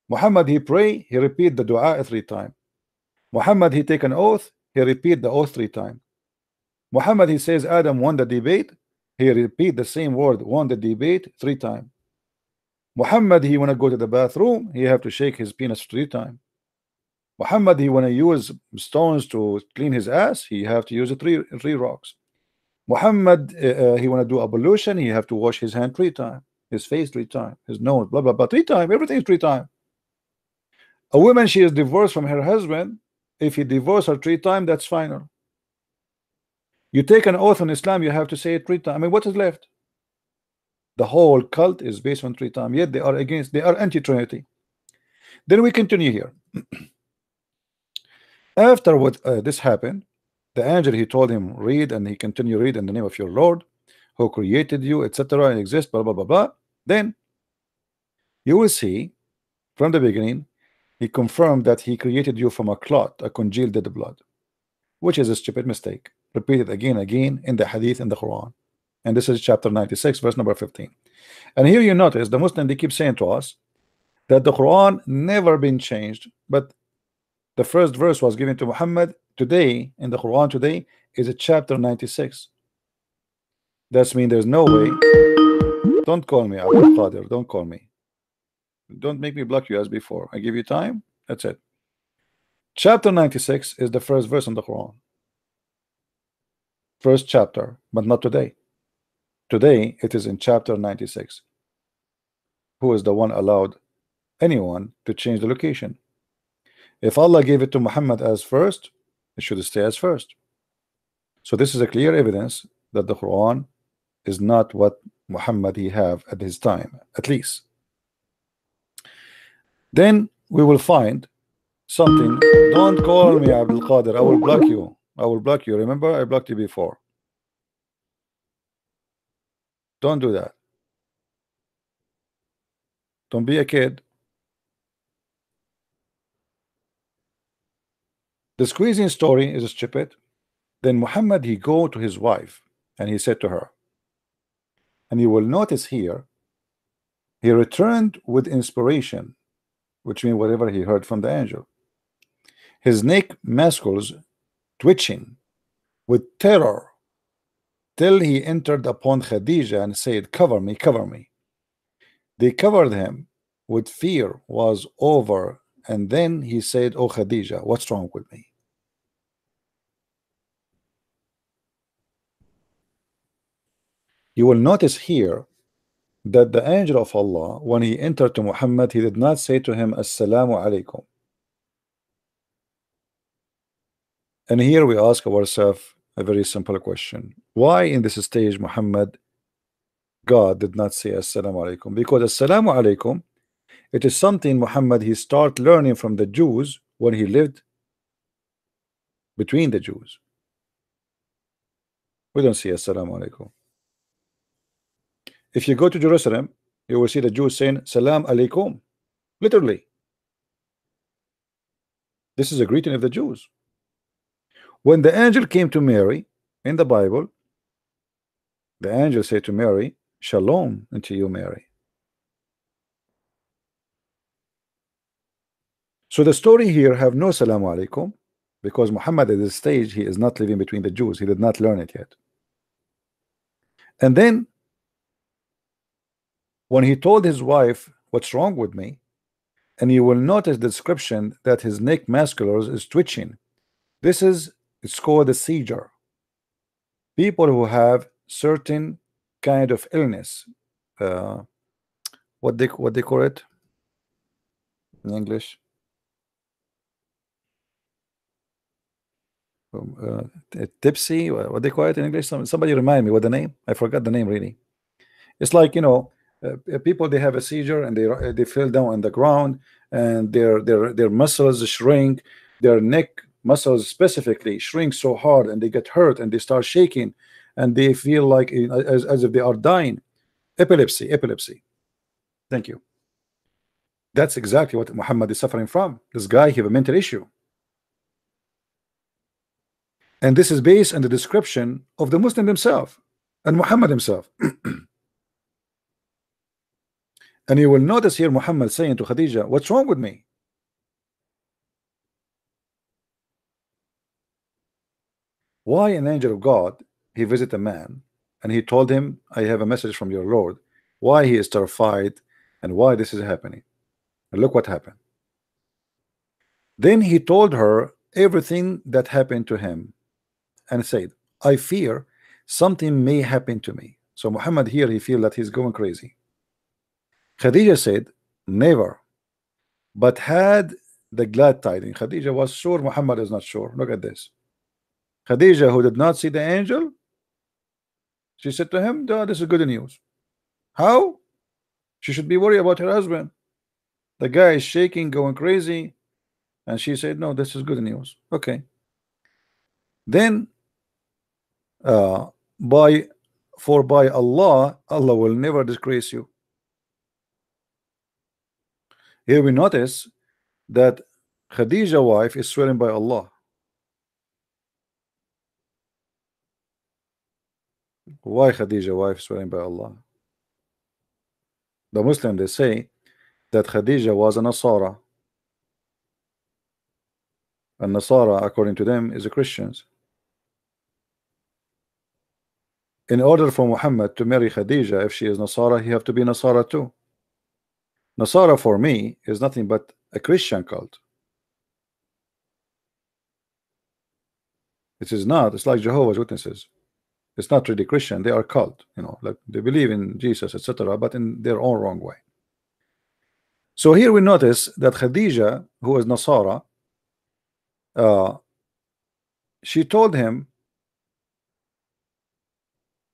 Muhammad, he pray, he repeat the dua 3 times. Muhammad, he take an oath, he repeat the oath 3 times. Muhammad, he says Adam won the debate, he repeat the same word, won the debate 3 times. Muhammad, he want to go to the bathroom, he have to shake his penis 3 times. Muhammad, he want to use stones to clean his ass, he have to use 3 rocks. Muhammad, he want to do ablution, he have to wash his hand 3 times, his face 3 times, his nose, blah blah blah 3 times, everything is 3 times. A woman, she is divorced from her husband. If he divorced her 3 times, that's final. You take an oath in Islam, you have to say it 3 times. I mean, what is left? The whole cult is based on 3 times, yet they are against, they are anti-Trinity. Then we continue here. After what this happened, the angel, he told him, read, and he continued, read in the name of your Lord, who created you, etc., and exist, blah blah blah blah. Then you will see from the beginning, he confirmed that he created you from a clot, a congealed dead blood, which is a stupid mistake. Repeated again in the Hadith in the Quran. And this is chapter 96, verse number 15. And here you notice the Muslim, they keep saying to us that the Quran never been changed, but the first verse was given to Muhammad. Today in the Quran today is a chapter 96. That's mean there's no way. Don't call me Abdul Qadir, don't call me. Don't make me block you as before. I give you time, that's it. Chapter 96 is the first verse in the Quran. First chapter, but not today. Today it is in chapter 96. Who is the one allowed anyone to change the location? If Allah gave it to Muhammad as first, it should stay as first. So this is a clear evidence that the Quran is not what Muhammad he have at his time, at least. Then we will find something. Don't call me Abdul Qadir, I will block you. I will block you. Remember, I blocked you before. Don't do that. Don't be a kid. The squeezing story is stupid. Then Muhammad, he go to his wife and he said to her, and you will notice here, he returned with inspiration, which means whatever he heard from the angel. His neck muscles twitching with terror till he entered upon Khadija and said, cover me, cover me. They covered him with fear was over, and then he said, oh Khadija, what's wrong with me? You will notice here that the angel of Allah, when he entered to Muhammad, he did not say to him Assalamu alaikum. And here we ask ourselves a very simple question. Why in this stage Muhammad, God did not say Assalamu alaikum? Because Assalamu alaikum, it is something Muhammad he start learning from the Jews when he lived between the Jews. We don't see Assalamu alaikum. If you go to Jerusalem, you will see the Jews saying Salam alaikum, literally. This is a greeting of the Jews. When the angel came to Mary in the Bible, the angel said to Mary, Shalom unto you, Mary. So the story here have no Salamu alaikum, because Muhammad at this stage he is not living between the Jews. He did not learn it yet. And then when he told his wife, what's wrong with me? And you will notice the description that his neck musculars is twitching. It's called a seizure. People who have certain kind of illness. What they call it in English? Tipsy. What they call it in English? Somebody remind me what the name. I forgot the name really. It's like, you know, people, they have a seizure and they fell down on the ground, and their muscles shrink, their neck muscles specifically shrink so hard, and they get hurt and they start shaking, and they feel like as if they are dying. Epilepsy. Thank you. That's exactly what Muhammad is suffering from. This guy have a mental issue, and this is based on the description of the Muslim himself and Muhammad himself. And you will notice here Muhammad saying to Khadija, what's wrong with me? Why an angel of God, he visited a man and he told him, I have a message from your Lord. Why he is terrified and why this is happening. And look what happened. Then he told her everything that happened to him and said, I fear something may happen to me. So Muhammad here, he feel that he's going crazy. Khadija said, never, but had the glad tidings. Khadija was sure, Muhammad is not sure. Look at this. Khadija, who did not see the angel, she said to him, oh, this is good news. How? She should be worried about her husband. The guy is shaking, going crazy. And she said, no, this is good news. Okay. Then, by Allah, Allah will never disgrace you. Here we notice that Khadija wife is swearing by Allah. Why Khadija wife swearing by Allah? The Muslim, they say that Khadija was a Nasara, and Nasara, according to them, is a Christians. In order for Muhammad to marry Khadija, if she is Nasara, he have to be Nasara too. Nasara for me is nothing but a Christian cult. It is not. It's like Jehovah's Witnesses. It's not really Christian. They are cult. You know, like they believe in Jesus, etc., but in their own wrong way. So here we notice that Khadija, who is Nasara, she told him,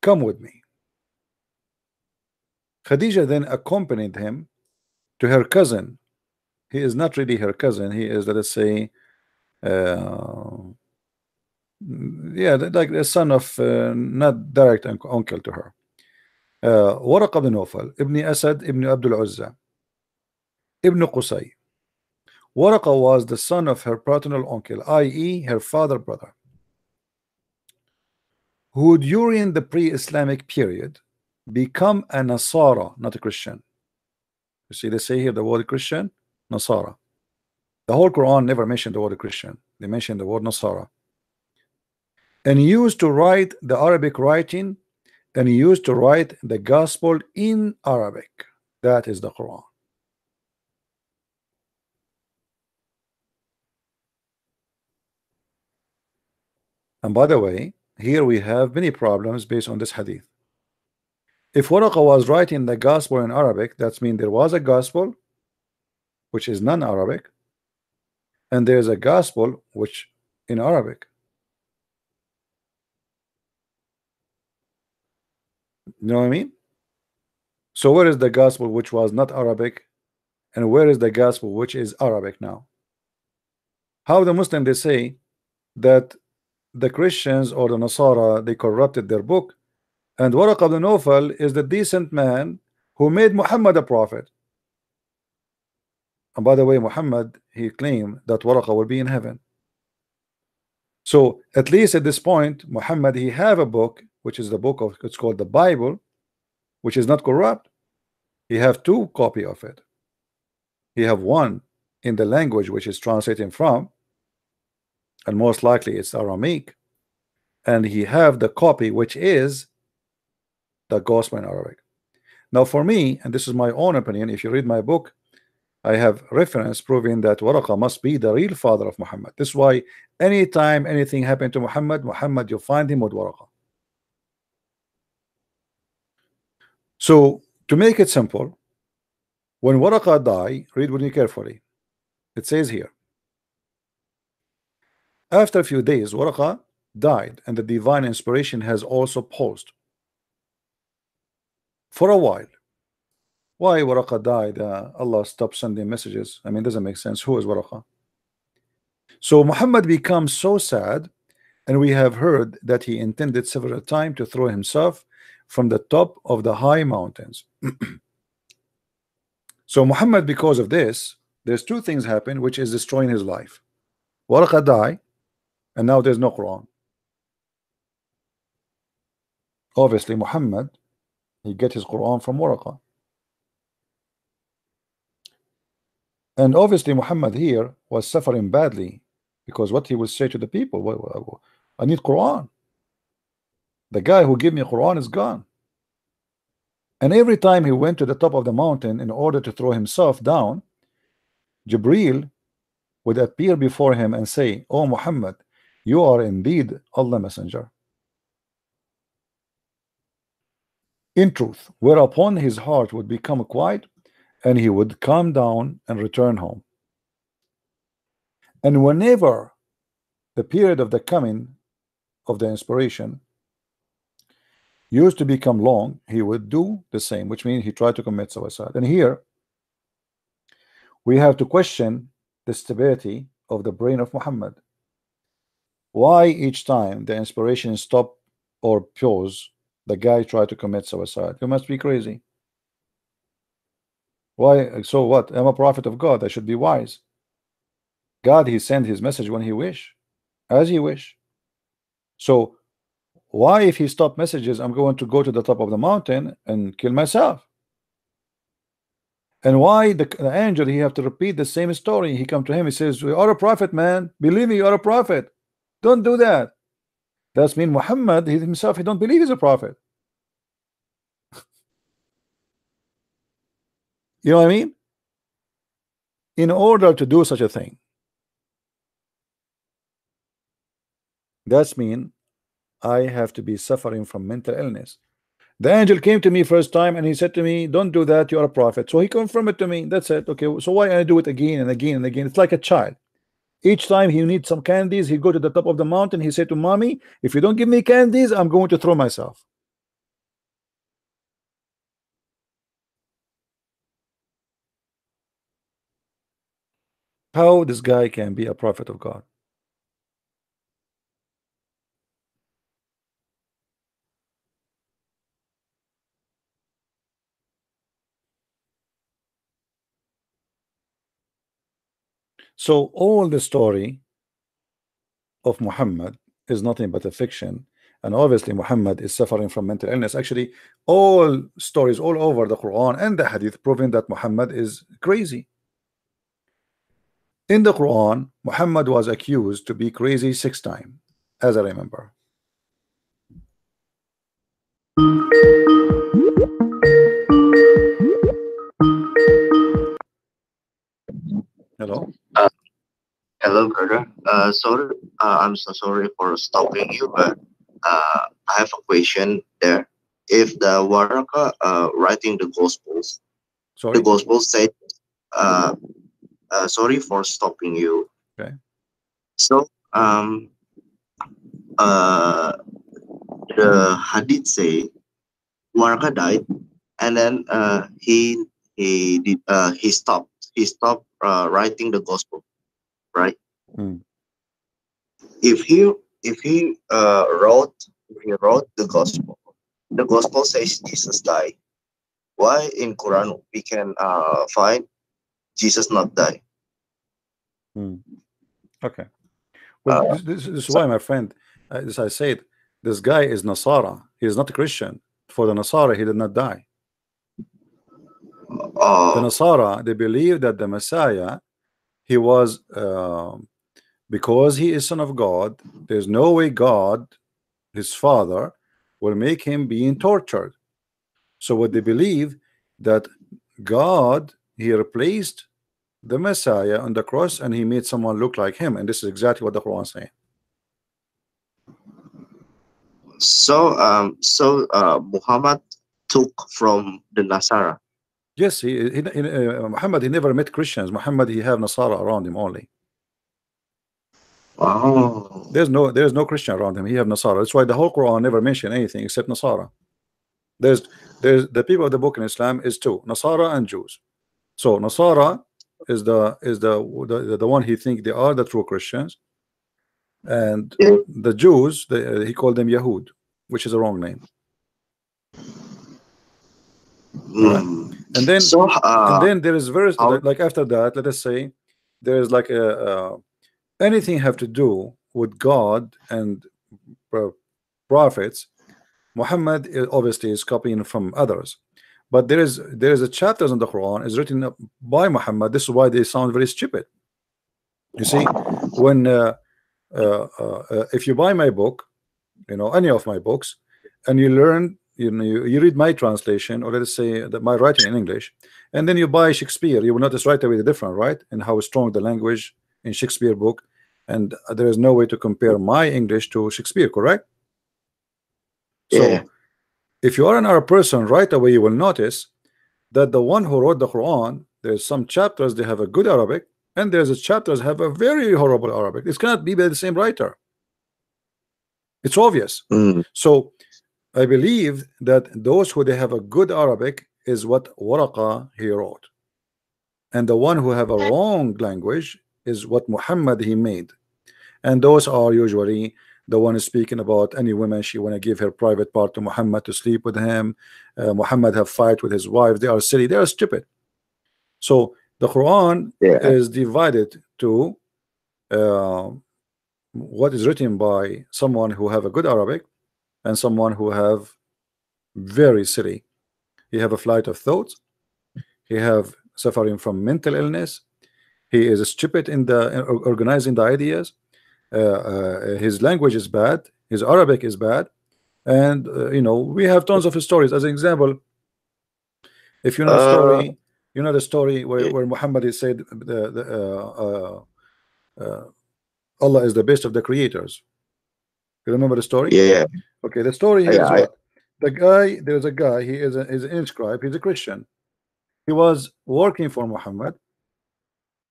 come with me. Khadija then accompanied him to her cousin. He is not really her cousin. He is, let us say, yeah, like the son of not direct uncle to her. Waraq ibn Nawfal, Ibn Asad, Ibn Abdul Uzza, Ibn Qusay. Waraqa was the son of her paternal uncle, i.e. her father brother, who during the pre-Islamic period become a Nasara, not a Christian. You see, they say here the word Christian, Nasara. The whole Quran never mentioned the word Christian. They mentioned the word Nasara. And he used to write the Arabic writing, and he used to write the gospel in Arabic. That is the Quran. And by the way, here we have many problems based on this hadith. If Waraqa was writing the gospel in Arabic, that means there was a gospel which is non-Arabic, and there's a gospel which in Arabic. You know what I mean? So where is the gospel which was not Arabic, and where is the gospel which is Arabic now? How the Muslim, they say that the Christians or the Nasara, they corrupted their book, and Waraq ibn Nawfal is the decent man who made Muhammad a prophet. And by the way, Muhammad, he claimed that Waraqa will be in heaven. So at least at this point, Muhammad, he have a book, which is the book of, it's called the Bible, which is not corrupt. He have two copy of it. He have one in the language which is translating from, and most likely it's Aramaic, and he have the copy which is the gospel in Arabic. Now for me, and this is my own opinion, if you read my book, I have reference proving that Waraqa must be the real father of Muhammad. This is why anytime anything happened to Muhammad, you find him with Waraqa. So to make it simple, when Waraqah died, read with me carefully. It says here, after a few days, Waraqah died, and the divine inspiration has also paused for a while. Why Waraqah died? Allah stopped sending messages. I mean, it doesn't make sense. Who is Waraqah? So Muhammad becomes so sad, and we have heard that he intended several times to throw himself from the top of the high mountains. So Muhammad, because of this, there's two things happen which is destroying his life. Waraqah died, and now there's no Quran. Obviously Muhammad, he get his Quran from Waraqah. And obviously Muhammad here was suffering badly, because what he would say to the people, I need Quran. The guy who gave me Quran is gone. And every time he went to the top of the mountain in order to throw himself down, Jibreel would appear before him and say, "Oh Muhammad, you are indeed Allah messenger." In truth, whereupon his heart would become quiet, and he would calm down and return home. And whenever the period of the coming of the inspiration used to become long, he would do the same, which means he tried to commit suicide. And here we have to question the stability of the brain of Muhammad. Why each time the inspiration stop or pause, the guy tried to commit suicide? You must be crazy. Why? So what? I'm a prophet of God, I should be wise. God, he sent his message when he wish, as he wish. So why, if he stopped messages, I'm going to go to the top of the mountain and kill myself? And why the angel, he have to repeat the same story? He come to him, he says, "You are a prophet, man. Believe me, you are a prophet. Don't do that." That's mean Muhammad, he himself, he don't believe he's a prophet. You know what I mean? In order to do such a thing, that's mean I have to be suffering from mental illness. The angel came to me first time and he said to me, "Don't do that, you're a prophet." So he confirmed it to me. That's it. Okay, so why I do it again and again and again? It's like a child. Each time he needs some candies, he go to the top of the mountain, he said to mommy, "If you don't give me candies, I'm going to throw myself." How this guy can be a prophet of God? So all the story of Muhammad is nothing but a fiction, and obviously Muhammad is suffering from mental illness. Actually, all stories all over the Quran and the Hadith proving that Muhammad is crazy. In the Quran, Muhammad was accused to be crazy 6 times, as I remember. Hello. Hello, brother. Sorry, I'm so sorry for stopping you, but I have a question there. If the Waraka writing the Gospels, Sorry. the Gospels say, sorry for stopping you. Okay. So, the Hadith say Waraka died, and then he stopped writing the Gospel, right? Hmm. If he wrote the gospel says Jesus died. Why in Quran we can find Jesus not die? Hmm. Okay. Well, this is why, my friend, as I said, this guy is Nasara. He is not a Christian. For the Nasara, he did not die. The Nasara, they believe that the Messiah, he was because he is son of God, there's no way God, his father, will make him being tortured. So what they believe, that God, he replaced the Messiah on the cross and he made someone look like him, and this is exactly what the Quran is saying. So Muhammad took from the Nasara. Yes, Muhammad, he never met Christians. Muhammad, he have Nasara around him only. Oh. There's no Christian around him. He have Nasara. That's why the whole Quran never mentioned anything except Nasara. There's the people of the book in Islam is two, Nasara and Jews. So Nasara is the one he think they are the true Christians, and the Jews, he called them Yahud, which is a wrong name. Right? And then there is verse like after that. Let us say there is like anything have to do with God and prophets. Muhammad obviously is copying from others, but there is a chapters in the Quran is written by Muhammad. This is why they sound very stupid. You see, when if you buy my book, any of my books, and you learn, you read my translation, or let us say that my writing in English, and then you buy Shakespeare, you will notice right away the difference, right? And how strong the language in Shakespeare book, and there is no way to compare my English to Shakespeare, correct? So if you are an Arab person, right away you will notice that the one who wrote the Quran, there's some chapters they have a good Arabic, and there's a chapters have a very horrible Arabic. It cannot be by the same writer. It's obvious. So I believe that those who they have a good Arabic is what Waraqa he wrote, and the one who have a wrong language is what Muhammad he made, and those are usually the one is speaking about any woman she want to give her private part to Muhammad to sleep with him. Muhammad have fight with his wife. They are silly. They are stupid. So the Quran is divided to what is written by someone who have a good Arabic and someone who have very silly. He have a flight of thoughts. He have suffering from mental illness. He is stupid in organizing the ideas. His language is bad, his Arabic is bad, and we have tons of stories. As an example, if you know the story, where Muhammad is said Allah is the best of the creators. You remember the story? Yeah. Okay, the story here is what there's a guy. He is an scribe. He's a Christian. He was working for Muhammad,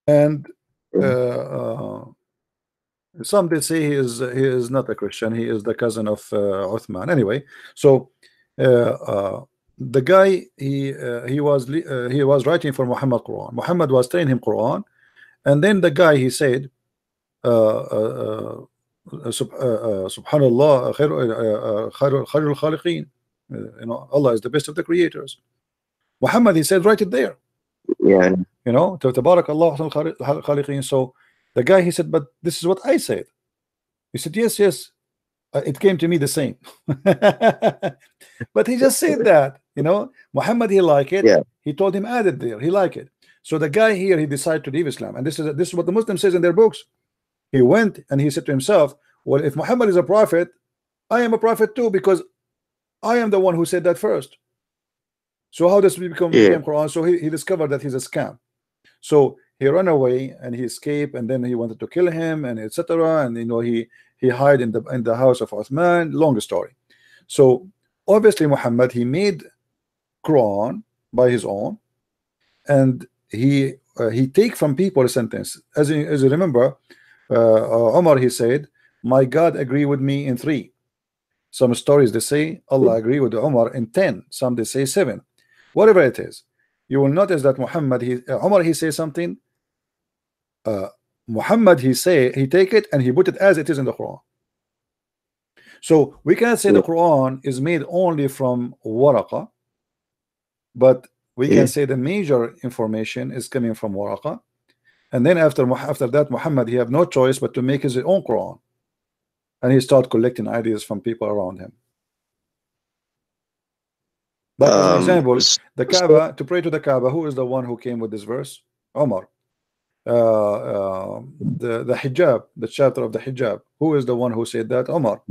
and some they say he is not a Christian. He is the cousin of Uthman. Anyway, so the guy he was writing for Muhammad Quran. Muhammad was telling him Quran, and then the guy he said, Subhanallah, khairul khaliqeen. Allah is the best of the creators. Muhammad he said, write it there. Yeah. Tabarakallah khaliqeen. So the guy he said, but this is what I said. He said, yes, it came to me the same. But he just said that, Muhammad he like it. He told him add it there. He like it. So the guy here he decided to leave Islam, and this is what the Muslim says in their books. He went and he said to himself, well, if Muhammad is a prophet, I am a prophet too, because I am the one who said that first. So how does it become Quran? So he discovered that he's a scam. So he ran away and he escaped, and then he wanted to kill him, and etc. And he hid in the house of Uthman. Long story. So obviously Muhammad he made Quran by his own, and he take from people a sentence. As you remember, Umar he said, my God agree with me in 3. Some stories they say Allah agree with Umar in 10. Some they say 7. Whatever it is, you will notice that Muhammad Umar he says something. Muhammad he take it and he put it as it is in the Quran. So we cannot say the Quran is made only from Waraqa, but we can say the major information is coming from Waraqa, and then after that Muhammad he have no choice but to make his own Quran, and he start collecting ideas from people around him. Like as an example, the Kaaba, to pray to the Kaaba, who is the one who came with this verse? Umar. The hijab, the chapter of the hijab, who is the one who said that? Umar.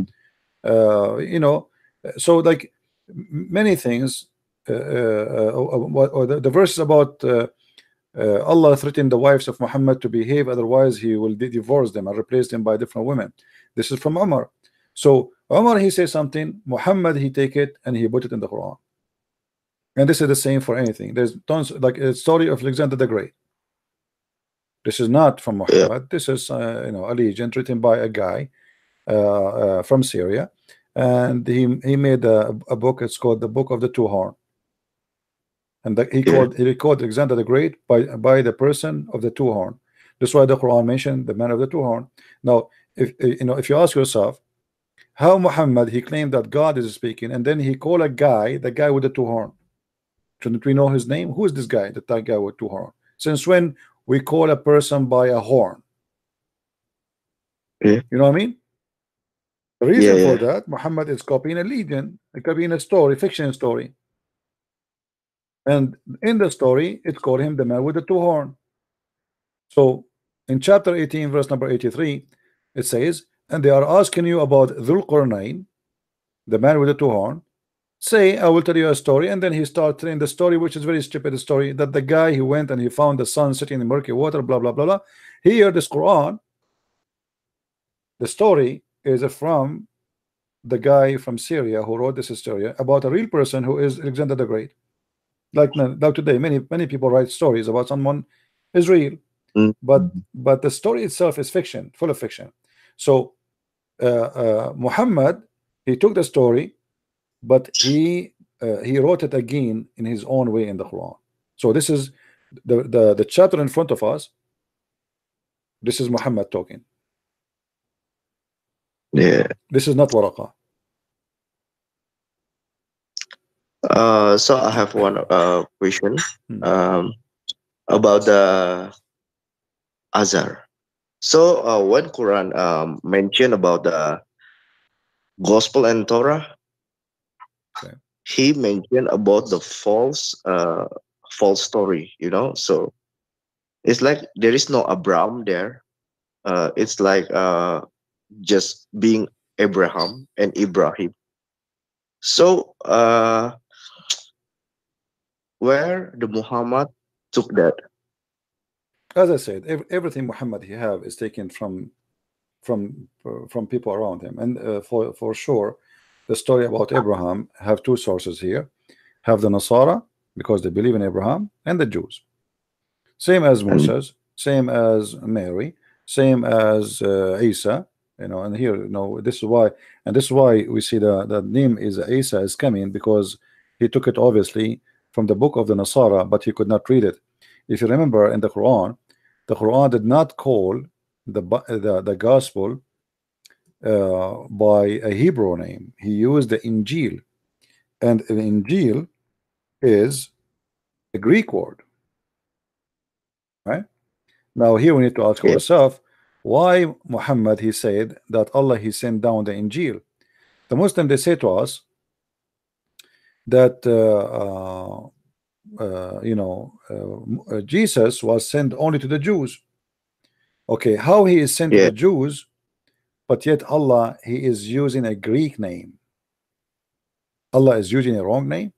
So like many things, the verse about Allah threatened the wives of Muhammad to behave, otherwise he will divorce them and replace them by different women. This is from Umar. So Umar he says something, Muhammad he take it and he put it in the Quran. And this is the same for anything. There's tons, like a story of Alexander the Great. This is not from Muhammad. This is a legend written by a guy from Syria, and he made a book. It's called the Book of the Two Horn, and he recorded Alexander the Great by the person of the two horn. That's why the Quran mentioned the man of the two horn. Now, if you ask yourself, how Muhammad, he claimed that God is speaking, and then he called the guy with the two horn. Shouldn't we know his name? Who is this guy? That guy with two horn. Since when we call a person by a horn? Yeah. You know what I mean? The reason for that, Muhammad is copying a legend, copying a story, fiction story. And in the story, it called him the man with the two horn. So in chapter 18, verse number 83, it says, and they are asking you about Dhul Qarnayn, the man with the two horn. Say, I will tell you a story, and then he starts telling the story, which is very stupid story, that the guy he went and he found the sun sitting in murky water, blah blah blah blah. Here, this Quran, the story is from the guy from Syria who wrote this story about a real person who is Alexander the Great. Like now today, many people write stories about someone is real, but the story itself is fiction, full of fiction. So Muhammad, he took the story, but he wrote it again in his own way in the Quran. So this is the chapter in front of us. This is Muhammad talking. Yeah. This is not Waraqa. So I have one question about the Azhar. So when Quran mentioned about the Gospel and Torah, he mentioned about the false story, so it's like there is no Abraham there. It's like just being Abraham and Ibrahim. So where the Muhammad took that? As I said, everything Muhammad he have is taken from people around him, and for sure the story about Abraham have two sources here. Have the Nasara, because they believe in Abraham, and the Jews, same as Moses, same as Mary, same as Isa, and here this is why we see the name is Isa is coming, because he took it obviously from the book of the Nasara, but he could not read it. If you remember in the Quran did not call the gospel by a Hebrew name. He used the Injil, and the Injil is a Greek word, right? Now here we need to ask ourselves, why Muhammad he said that Allah he sent down the Injil. The Muslim, they say to us that Jesus was sent only to the Jews. Okay, how he is sent to the Jews, but yet Allah he is using a Greek name? Allah is using a wrong name?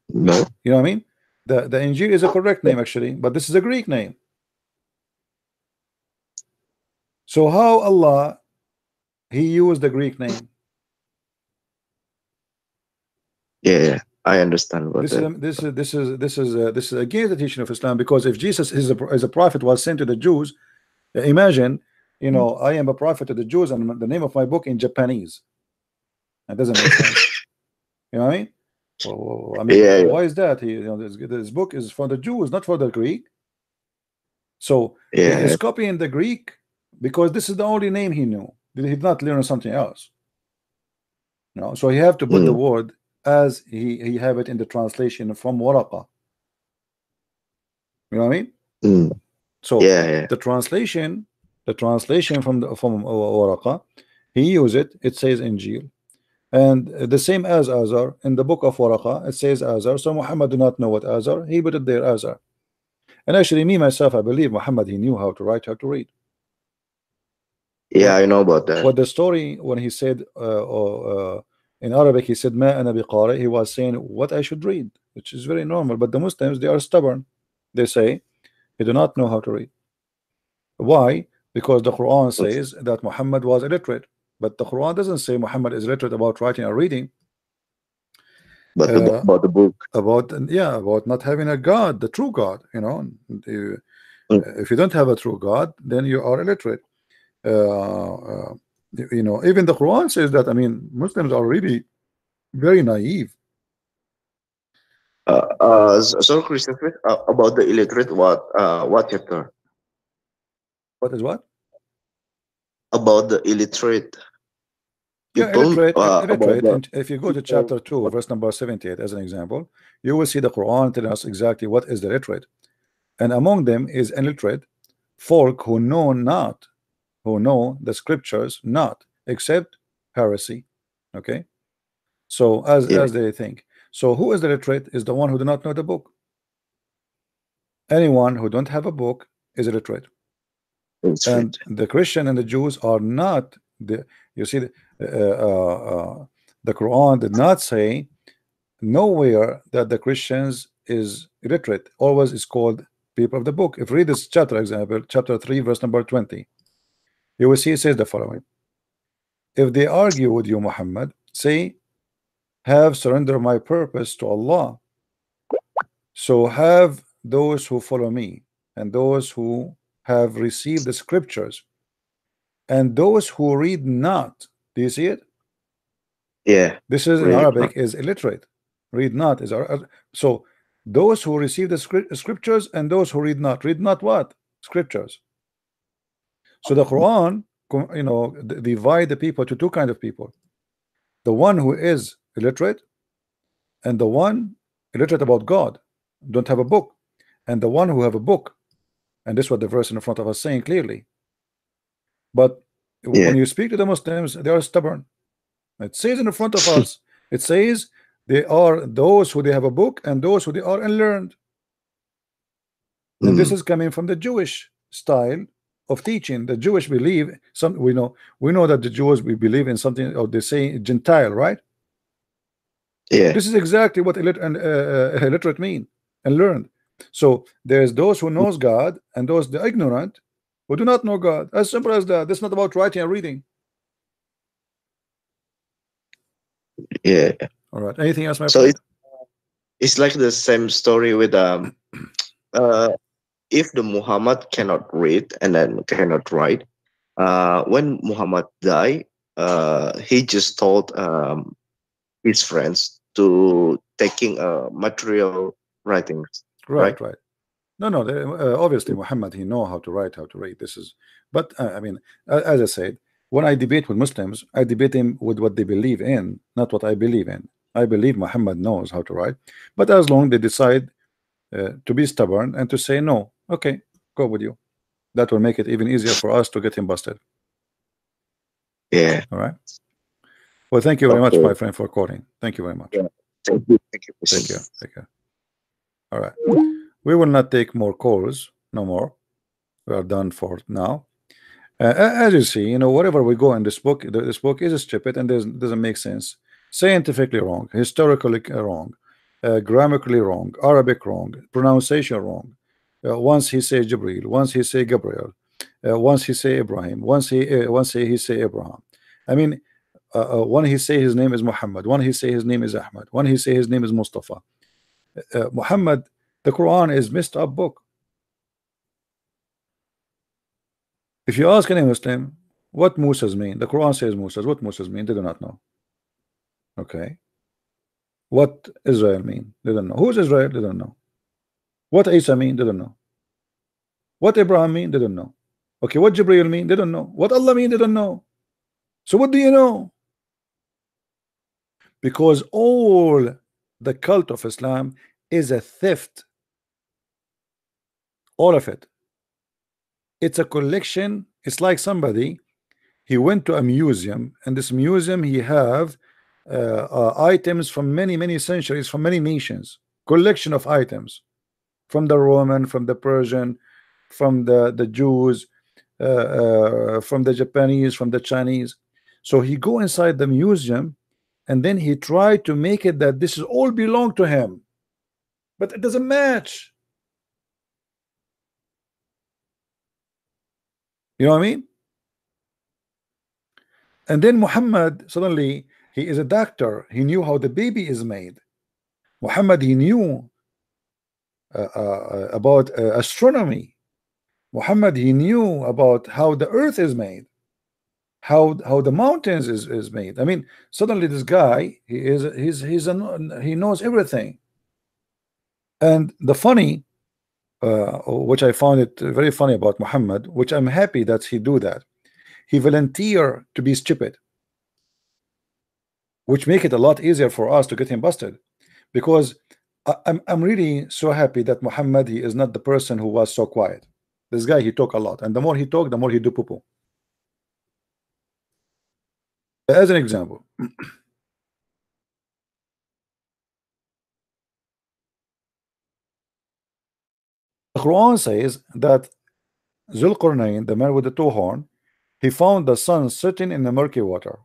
No. You know what I mean? The Injil is a correct name actually, but this is a Greek name. So how Allah he used the Greek name? Yeah, I understand what This is against the teaching of Islam, because if Jesus is a prophet was sent to the Jews, imagine, I am a prophet to the Jews and the name of my book in Japanese. That doesn't make sense. You know what I mean? Well, I mean, why is that? This book is for the Jews, not for the Greek. So he is copying the Greek because this is the only name he knew. He did not learn something else. So he have to put the word as he have it in the translation from Waraqa. You know what I mean? So the translation from Waraqa, he use it. It says Injil, and the same as Azhar in the book of Waraqa. It says Azhar. So Muhammad do not know what Azhar. He put it there Azhar. And actually, me myself, I believe Muhammad he knew how to write, how to read. Yeah, I know about that. What the story when he said in Arabic, he said, "Ma ana biqari," he was saying what I should read, which is very normal. But the Muslims, they are stubborn. They say they do not know how to read. Why? Because the Quran says that Muhammad was illiterate, but the Quran doesn't say Muhammad is illiterate about writing or reading. But about the book. About not having a God, the true God. You know, if you don't have a true God, then you are illiterate. You know, even the Quran says that. I mean, Muslims are really very naive. So Christopher, about the illiterate, what chapter? What is what? About the illiterate. Yeah, People, illiterate. about And if you go to chapter 2, verse number 78, as an example, you will see the Quran telling us exactly what is the illiterate. And among them is illiterate folk who know not, who know the scriptures not, except heresy. Okay? So as they think. So who is the illiterate? Is the one who do not know the book. Anyone who don't have a book is illiterate. And the Christian and the Jews are not the. You see, the Quran did not say nowhere that the Christians is illiterate. Always is called people of the book. If you read this chapter, example, chapter 3, verse number 20, you will see it says the following: if they argue with you, Muhammad, say, have surrendered my purpose to Allah. So have those who follow me, and those who have received the scriptures, and those who read not. Do you see it? Yeah. This is in Arabic is illiterate. Read not is so those who receive the scriptures and those who read not. Read not what? Scriptures. So the Quran, you know, divide the people to two kind of people: the one who is illiterate, and the one illiterate about God, don't have a book, and the one who have a book. And this is what the verse in front of us saying clearly. But when you speak to the Muslims, they are stubborn. It says in front of us, it says they are those who they have a book and those who they are unlearned. And this is coming from the Jewish style of teaching. The Jewish believe we know that the Jews we believe in something, or they say Gentile, right? Yeah. This is exactly what illiterate mean, and learned. So there's those who knows God and those the ignorant who do not know God. As simple as that. This is not about writing and reading. Yeah. All right. Anything else, my So friend? it's like the same story with if the Muhammad cannot read and then cannot write, when Muhammad died, he just told his friends to taking material writings. Right. No, obviously Muhammad, he know how to write, how to read. This is, but I mean, as I said, when I debate with Muslims, I debate them with what they believe in, not what I believe in. I believe Muhammad knows how to write, but as long they decide to be stubborn and to say no, okay, go with you. That will make it even easier for us to get him busted. Yeah. All right. Well, thank you very much, my friend, for calling. Thank you very much. Yeah. Thank you. Take care. Take care. All right. We will not take more calls. No more. We are done for now. As you see, you know, whatever we go in this book, this book is stupid and doesn't make sense. Scientifically wrong, historically wrong, grammatically wrong, Arabic wrong, pronunciation wrong. Once he say Jibril, once he say Gabriel, once he say Ibrahim, once he say Abraham. I mean, one he say his name is Muhammad, one he say his name is Ahmad, one he say his name is Mustafa. Muhammad, the Quran is messed up book. If you ask any Muslim what Musas mean, the Quran says Musas. What Musas mean? They do not know. Okay. What Israel mean? They don't know. Who's Israel? They don't know. What Isa mean? They don't know. What Abraham mean? They don't know. Okay, what Jibril mean? They don't know. What Allah mean? They don't know. So what do you know? Because all the cult of Islam is a theft. All of it. It's a collection. It's like somebody, he went to a museum, and this museum he have items from many centuries, from many nations, collection of items from the Roman, from the Persian, from the Jews, from the Japanese, from the Chinese. So he go inside the museum, and then he tried to make it that this is all belong to him, but it doesn't match. You know what I mean? And then Muhammad, suddenly he is a doctor. He knew how the baby is made. Muhammad, he knew about astronomy. Muhammad, he knew about how the earth is made, how the mountains is made. I mean, suddenly this guy, he knows everything. And the funny, which I found it very funny about Muhammad, which I'm happy that he do that, he volunteer to be stupid, which make it a lot easier for us to get him busted, because I'm really so happy that Muhammad, he is not the person who was so quiet. This guy, he talk a lot, and the more he talk, the more he do poo-poo. As an example, the Quran says that Zulqarnain, the man with the two horn, he found the sun sitting in the murky water.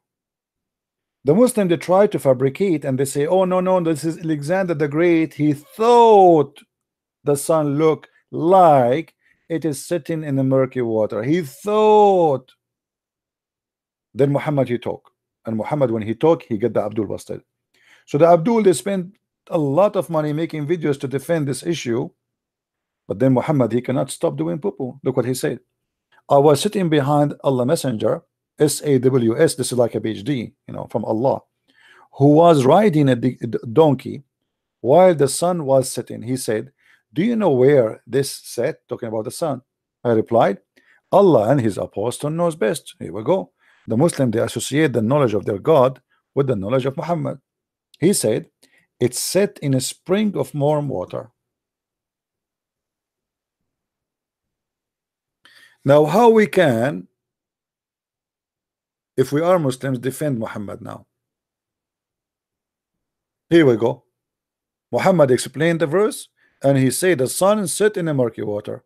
The Muslim, they try to fabricate and they say, oh no, this is Alexander the Great, he thought the sun looked like it is sitting in the murky water, he thought. Then Muhammad, he talk, and Muhammad, when he talk, he get the Abdul busted. So the Abdul, they spend a lot of money making videos to defend this issue, but then Muhammad, he cannot stop doing poo-poo. Look what he said: I was sitting behind Allah Messenger, SAWS, this is like a PhD, you know, from Allah, who was riding a donkey while the sun was setting. He said, do you know where this set? Talking about the sun. I replied, Allah and his apostle knows best. Here we go. The Muslim, they associate the knowledge of their God with the knowledge of Muhammad. He said, it's set in a spring of warm water. Now, how we can, if we are Muslims, defend Muhammad now? Here we go. Muhammad explained the verse, and he said the sun set in a murky water.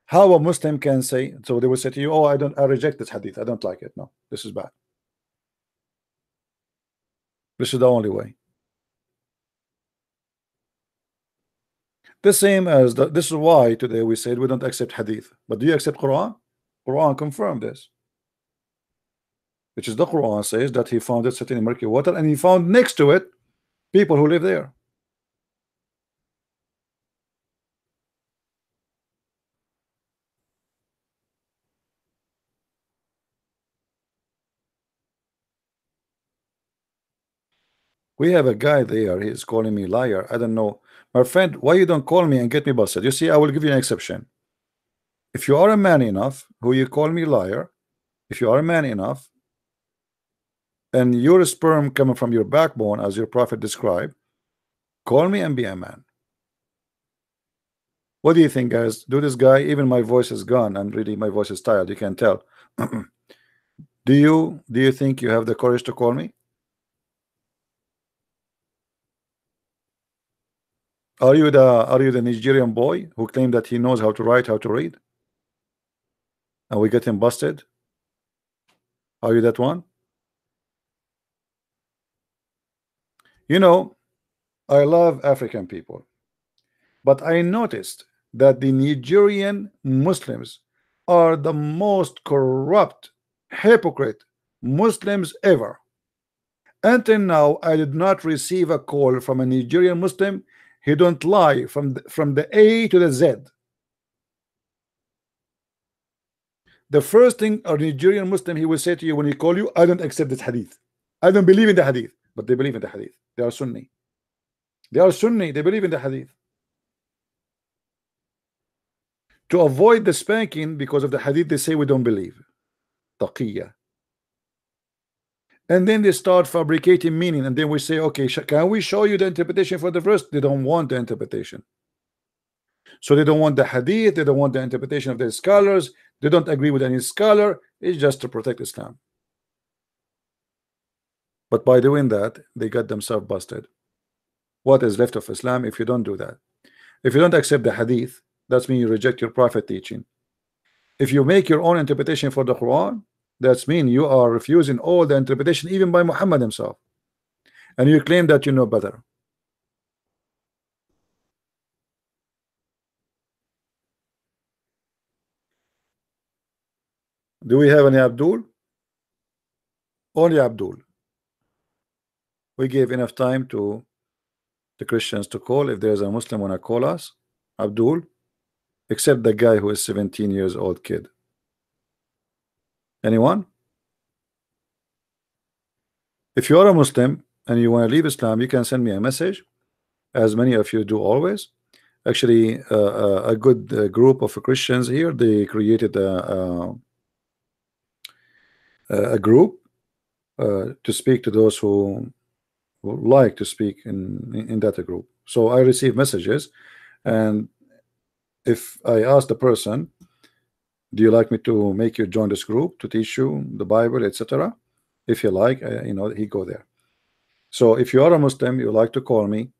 How a Muslim can say, so they will say to you, oh, I reject this hadith, I don't like it. No, this is bad. This is the only way. The same as this is why today we said we don't accept hadith. But do you accept Quran? Quran confirmed this, which is the Quran says that he found it sitting in murky water, and he found next to it people who live there. We have a guy there, he's calling me liar. I don't know, my friend, why you don't call me and get me busted? You see, I will give you an exception. If you are a man enough, who you call me liar, if you are a man enough, and your sperm coming from your backbone, as your prophet described, call me and be a man. What do you think, guys? Do this guy, even my voice is gone, and really my voice is tired, you can tell. Do you think you have the courage to call me? Are you the Nigerian boy who claimed that he knows how to write, how to read, and we get him busted? Are you that one? You know, I love African people, but I noticed that the Nigerian Muslims are the most corrupt, hypocrite Muslims ever. Until now, I did not receive a call from a Nigerian Muslim. He don't lie from the A to the Z. The first thing a Nigerian Muslim, he will say to you when he call you, I don't accept this hadith. I don't believe in the hadith. But they believe in the hadith. They are Sunni. They are Sunni. They believe in the hadith. To avoid the spanking because of the hadith, they say we don't believe. Taqiyya. And then they start fabricating meaning, and then we say, okay, can we show you the interpretation for the verse? They don't want the interpretation. So they don't want the hadith, they don't want the interpretation of the scholars, they don't agree with any scholar. It's just to protect Islam. But by doing that, they got themselves busted. What is left of Islam if you don't do that? If you don't accept the hadith, that means you reject your prophet teaching. If you make your own interpretation for the Quran, that means you are refusing all the interpretation, even by Muhammad himself, and you claim that you know better. Do we have any Abdul? Only Abdul. We gave enough time to the Christians to call if there's a Muslim wanna call us, Abdul, except the guy who is 17 years old kid. Anyone? If you are a Muslim and you want to leave Islam, you can send me a message, as many of you do always. Actually, a good group of Christians here, they created a group to speak to those who like to speak in that group. So I receive messages, and if I ask the person, do you like me to make you join this group to teach you the Bible, etc.? If you like, you know, he go there. So if you are a Muslim, you like to call me.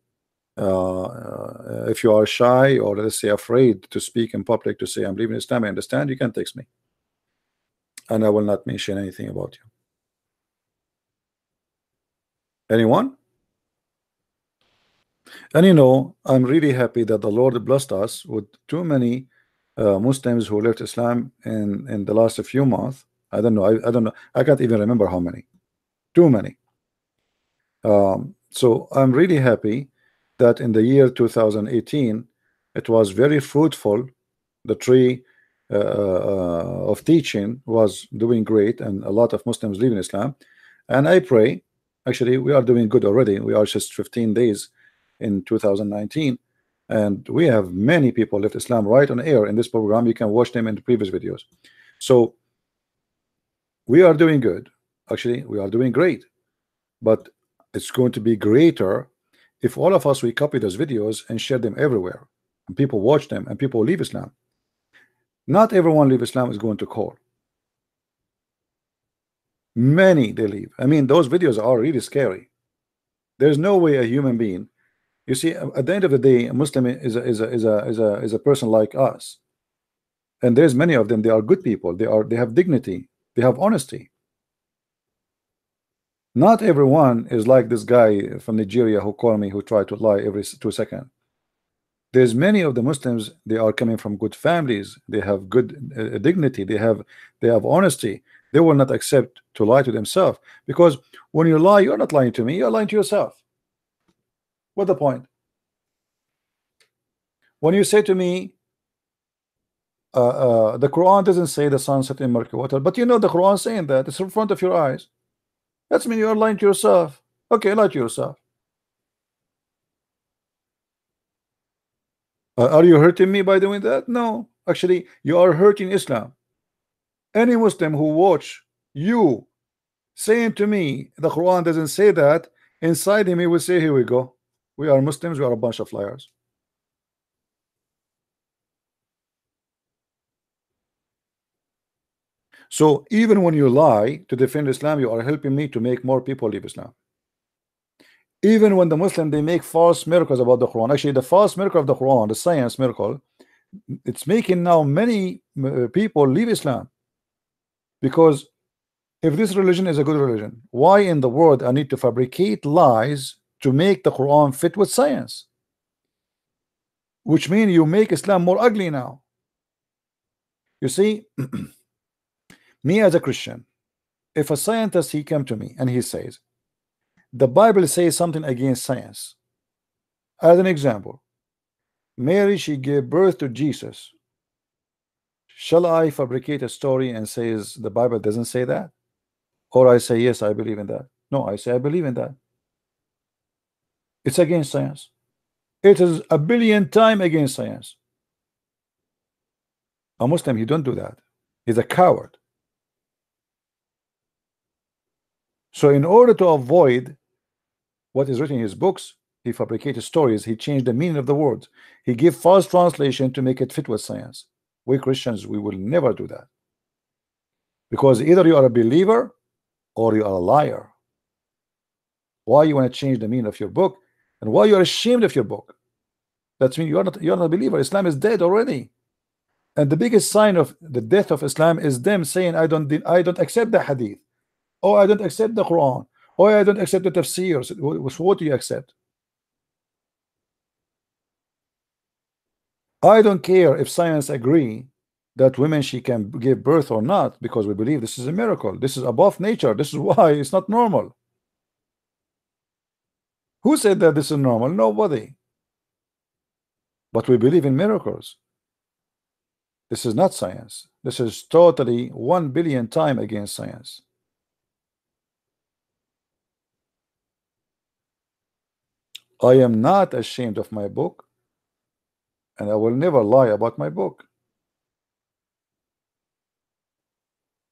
If you are shy or let's say afraid to speak in public to say I'm leaving Islam, I understand, you can text me, and I will not mention anything about you. Anyone? And you know, I'm really happy that the Lord blessed us with too many Muslims who left Islam in the last few months. I don't know. I don't know. I can't even remember how many. Too many. So I'm really happy that in the year 2018 it was very fruitful. The tree of teaching was doing great, and a lot of Muslims leaving Islam. And I pray, actually, we are doing good already. We are just 15 days in 2019, and we have many people left Islam right on air in this program. You can watch them in the previous videos. So we are doing good. Actually, we are doing great, but it's going to be greater if all of us we copy those videos and share them everywhere, and people watch them, and people leave Islam. Not everyone leave Islam is going to call. Many they leave. I mean, those videos are really scary. There's no way a human being, you see, at the end of the day, a Muslim is a person like us, and there's many of them. They are good people. They have dignity. They have honesty. Not everyone is like this guy from Nigeria who called me, who tried to lie every 2 seconds. There's many of the Muslims, they are coming from good families. They have good dignity. They have honesty. They will not accept to lie to themselves, because when you lie, you're not lying to me, you're lying to yourself. What's the point? When you say to me, the Quran doesn't say the sun set in murky water, but you know the Quran saying that, it's in front of your eyes. That's mean you're lying to yourself. Okay, lie to yourself. Are you hurting me by doing that? No, actually, you are hurting Islam. Any Muslim who watch you saying to me the Quran doesn't say that, inside him he will say, here we go, we are Muslims, we are a bunch of liars. So even when you lie to defend Islam, you are helping me to make more people leave Islam. Even when the Muslim they make false miracles about the Quran, actually the false miracle of the Quran, the science miracle, it's making now many people leave Islam. Because if this religion is a good religion, why in the world I need to fabricate lies to make the Quran fit with science? Which means you make Islam more ugly now. You see, me as a Christian, if a scientist he come to me and he says the Bible says something against science, as an example, Mary she gave birth to Jesus, shall I fabricate a story and says the Bible doesn't say that? Or I say yes, I believe in that? No, I say I believe in that. It's against science. It is 1 billion times against science. A Muslim, he don't do that. He's a coward. So in order to avoid what is written in his books, he fabricated stories. He changed the meaning of the words. He gave false translation to make it fit with science. We Christians, we will never do that, because either you are a believer or you are a liar. Why you want to change the meaning of your book, and why you are ashamed of your book? That means you're not a believer. Islam is dead already. And the biggest sign of the death of Islam is them saying I don't accept the Hadith, or I don't accept the Quran, or I don't accept the tafsir. So what do you accept? I don't care if science agree that women she can give birth or not, because we believe this is a miracle. This is above nature. This is why it's not normal. Who said that this is normal? Nobody. But we believe in miracles. This is not science. This is totally 1 billion times against science. I am not ashamed of my book, and I will never lie about my book.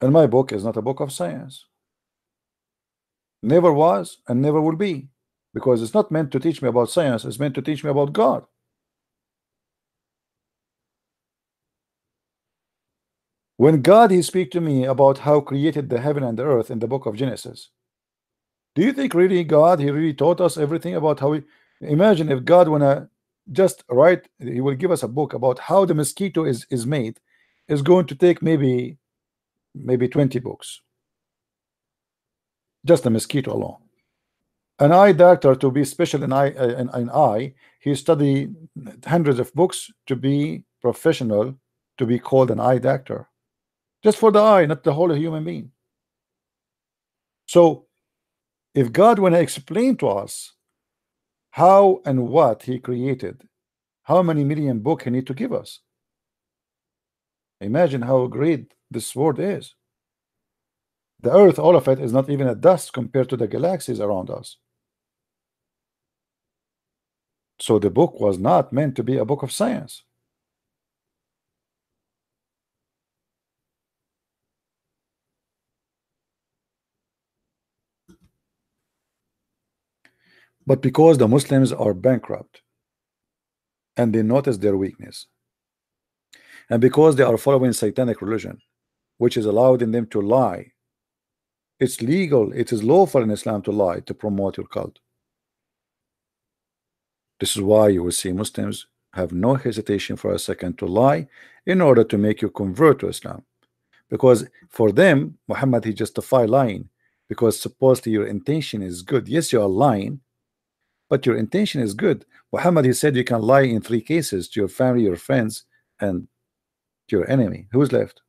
And my book is not a book of science. Never was and never will be, because it's not meant to teach me about science. It's meant to teach me about God. When God he speak to me about how created the heaven and the earth in the book of Genesis, do you think really God he really taught us everything about how we imagine if God wanna just write, he will give us a book about how the mosquito is made, is going to take maybe 20 books, just the mosquito alone. An eye doctor, to be special in eye, he studied hundreds of books to be professional, to be called an eye doctor, just for the eye, not the whole human being. So if God want to explain to us how and what he created, how many million books he need to give us? Imagine how great this word is. The earth, all of it, is not even a dust compared to the galaxies around us. So the book was not meant to be a book of science. But because the Muslims are bankrupt and they notice their weakness, and because they are following satanic religion, which is allowed in them to lie, it's legal, it is lawful in Islam to lie, to promote your cult. This is why you will see Muslims have no hesitation for a second to lie in order to make you convert to Islam, because for them Muhammad he justify lying because supposedly your intention is good. Yes, you are lying, but your intention is good. Muhammad he said you can lie in 3 cases: to your family, your friends, and to your enemy. Who's left?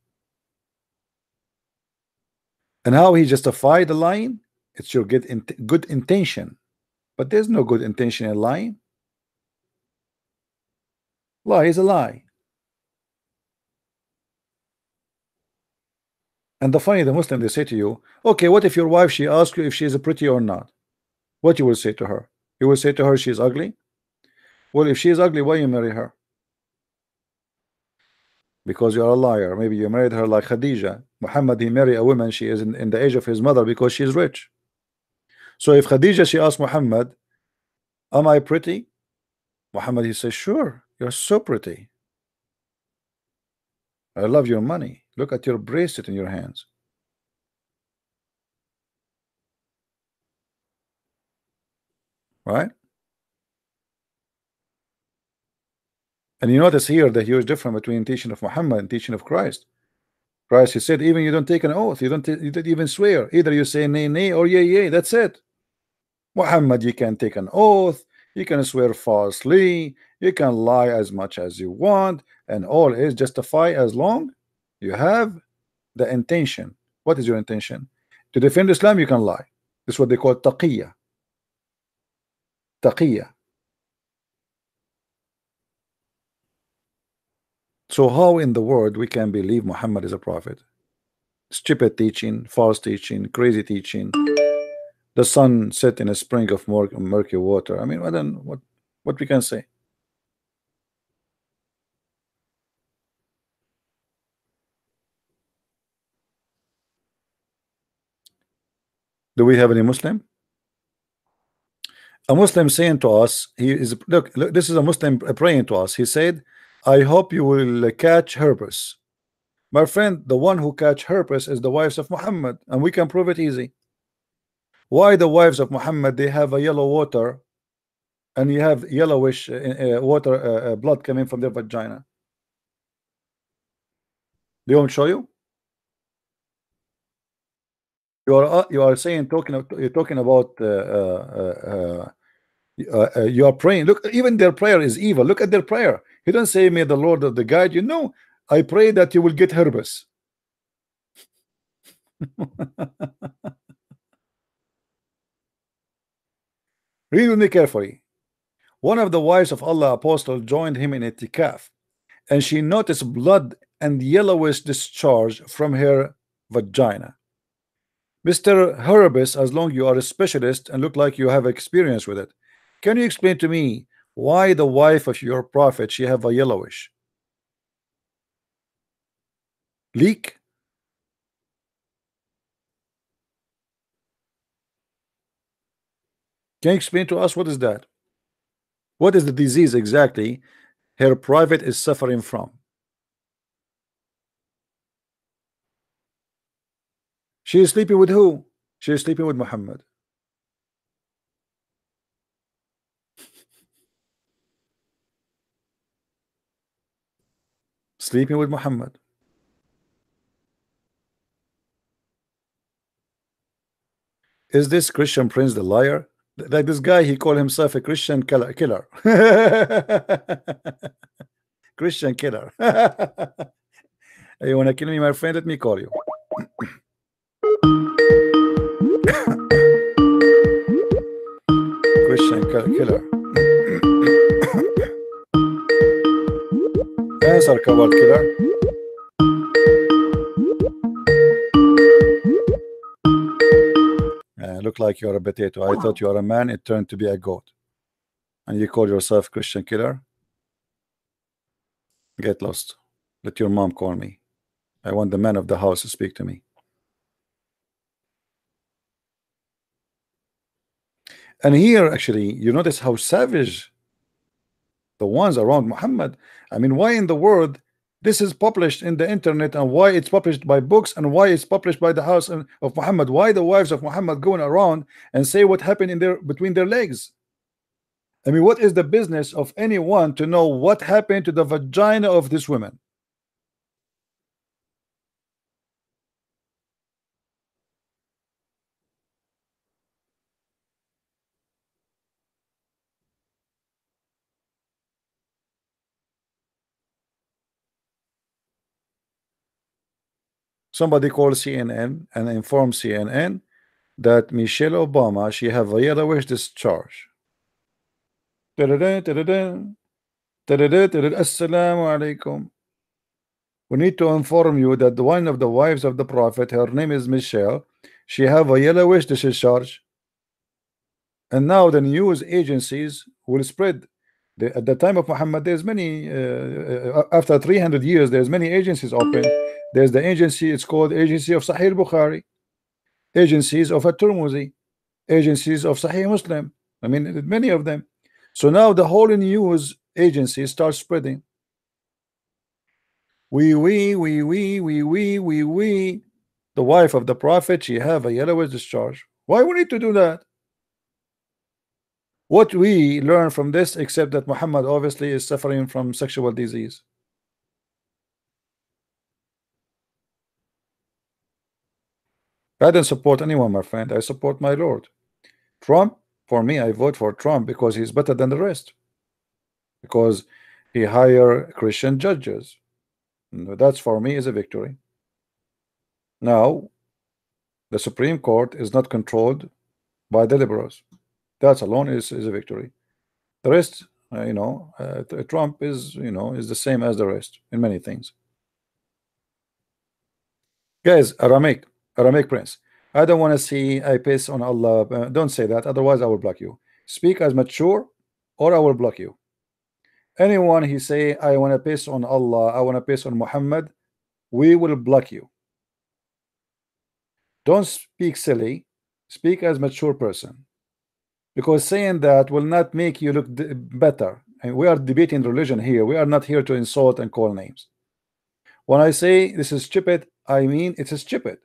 And how he justified the lying? It's your good intention, but there's no good intention in lying. Lie is a lie. And the Muslim, they say to you, okay, what if your wife she asks you if she is pretty or not? What you will say to her? You will say to her she is ugly. Well, if she is ugly, why you marry her? Because you are a liar. Maybe you married her like Khadija. Muhammad he married a woman, she is in the age of his mother because she is rich. So if Khadija she asked Muhammad, am I pretty? Muhammad he says, sure, you're so pretty. I love your money. Look at your bracelet in your hands. Right? And you notice here the huge difference between teaching of Muhammad and teaching of Christ. Christ he said even you don't take an oath, you don't even swear. Either you say nay nay or yea yea, that's it. Muhammad you can take an oath, you can swear falsely, you can lie as much as you want, and all is justified as long you have the intention. What is your intention? To defend Islam you can lie. This is what they call taqiyya. Taqiyya. So how in the world we can believe Muhammad is a prophet? Stupid teaching, false teaching, crazy teaching. The sun set in a spring of murky water. I mean, what we can say? Do we have any Muslim? A Muslim saying to us, he is look, this is a Muslim praying to us. He said, I hope you will catch herpes. My friend, the one who catch herpes is the wives of Muhammad, and we can prove it easy. Why the wives of Muhammad they have a yellow water, and you have yellowish water blood coming from their vagina? They won't show you. You are saying you're talking about you are praying. Look, even their prayer is evil. Look at their prayer. He don't say may the Lord of the guide you know. I pray that you will get herpes. Read with me carefully. One of the wives of Allah apostle joined him in itikaf, and she noticed blood and yellowish discharge from her vagina. Mr. Herabis, as long you are a specialist and look like you have experience with it, can you explain to me why the wife of your prophet she have a yellowish leak? Can you explain to us what is that? What is the disease exactly her prophet is suffering from? She is sleeping with who? She is sleeping with Muhammad. Sleeping with Muhammad. Is this Christian Prince the liar? Like this guy, he called himself a Christian killer. Christian killer. You wanna kill me, my friend? Let me call you. Christian killer. Answer, coward killer. Look like you're a potato. I thought you are a man, it turned to be a goat. And you call yourself Christian killer? Get lost. Let your mom call me. I want the man of the house to speak to me. And here, actually, you notice how savage the ones around Muhammad. I mean, why in the world this is published in the internet, and why it's published by books, and why it's published by the house of Muhammad? Why the wives of Muhammad going around and say what happened in their between their legs? I mean, what is the business of anyone to know what happened to the vagina of this woman? Somebody called CNN and informed CNN that Michelle Obama, she have a yellowish discharge. Assalamu alaikum. We need to inform you that one of the wives of the prophet, her name is Michelle, she have a yellowish discharge. And now the news agencies will spread. At the time of Muhammad, there's many, after 300 years, there's many agencies open. There's the agency, it's called Agency of Sahih Bukhari, agencies of At-Tirmidhi, agencies of Sahih Muslim. I mean, many of them. So now the whole news agency starts spreading. We, the wife of the prophet, she have a yellowish discharge. Why we need to do that? What we learn from this, except that Muhammad obviously is suffering from sexual disease. I don't support anyone, my friend. I support my Lord. Trump, for me, I vote for Trump because he's better than the rest. Because he hire Christian judges. That's for me is a victory. Now, the Supreme Court is not controlled by the liberals. That alone is a victory. The rest, Trump is, is the same as the rest in many things. Guys, Aramaic Prince, I don't want to see I piss on Allah. Don't say that, otherwise I will block you. Speak as mature, or I will block you. Anyone he say I want to piss on Allah, I want to piss on Muhammad, we will block you. Don't speak silly. Speak as mature person, because saying that will not make you look better. And we are debating religion here. We are not here to insult and call names. When I say this is stupid, I mean it's stupid.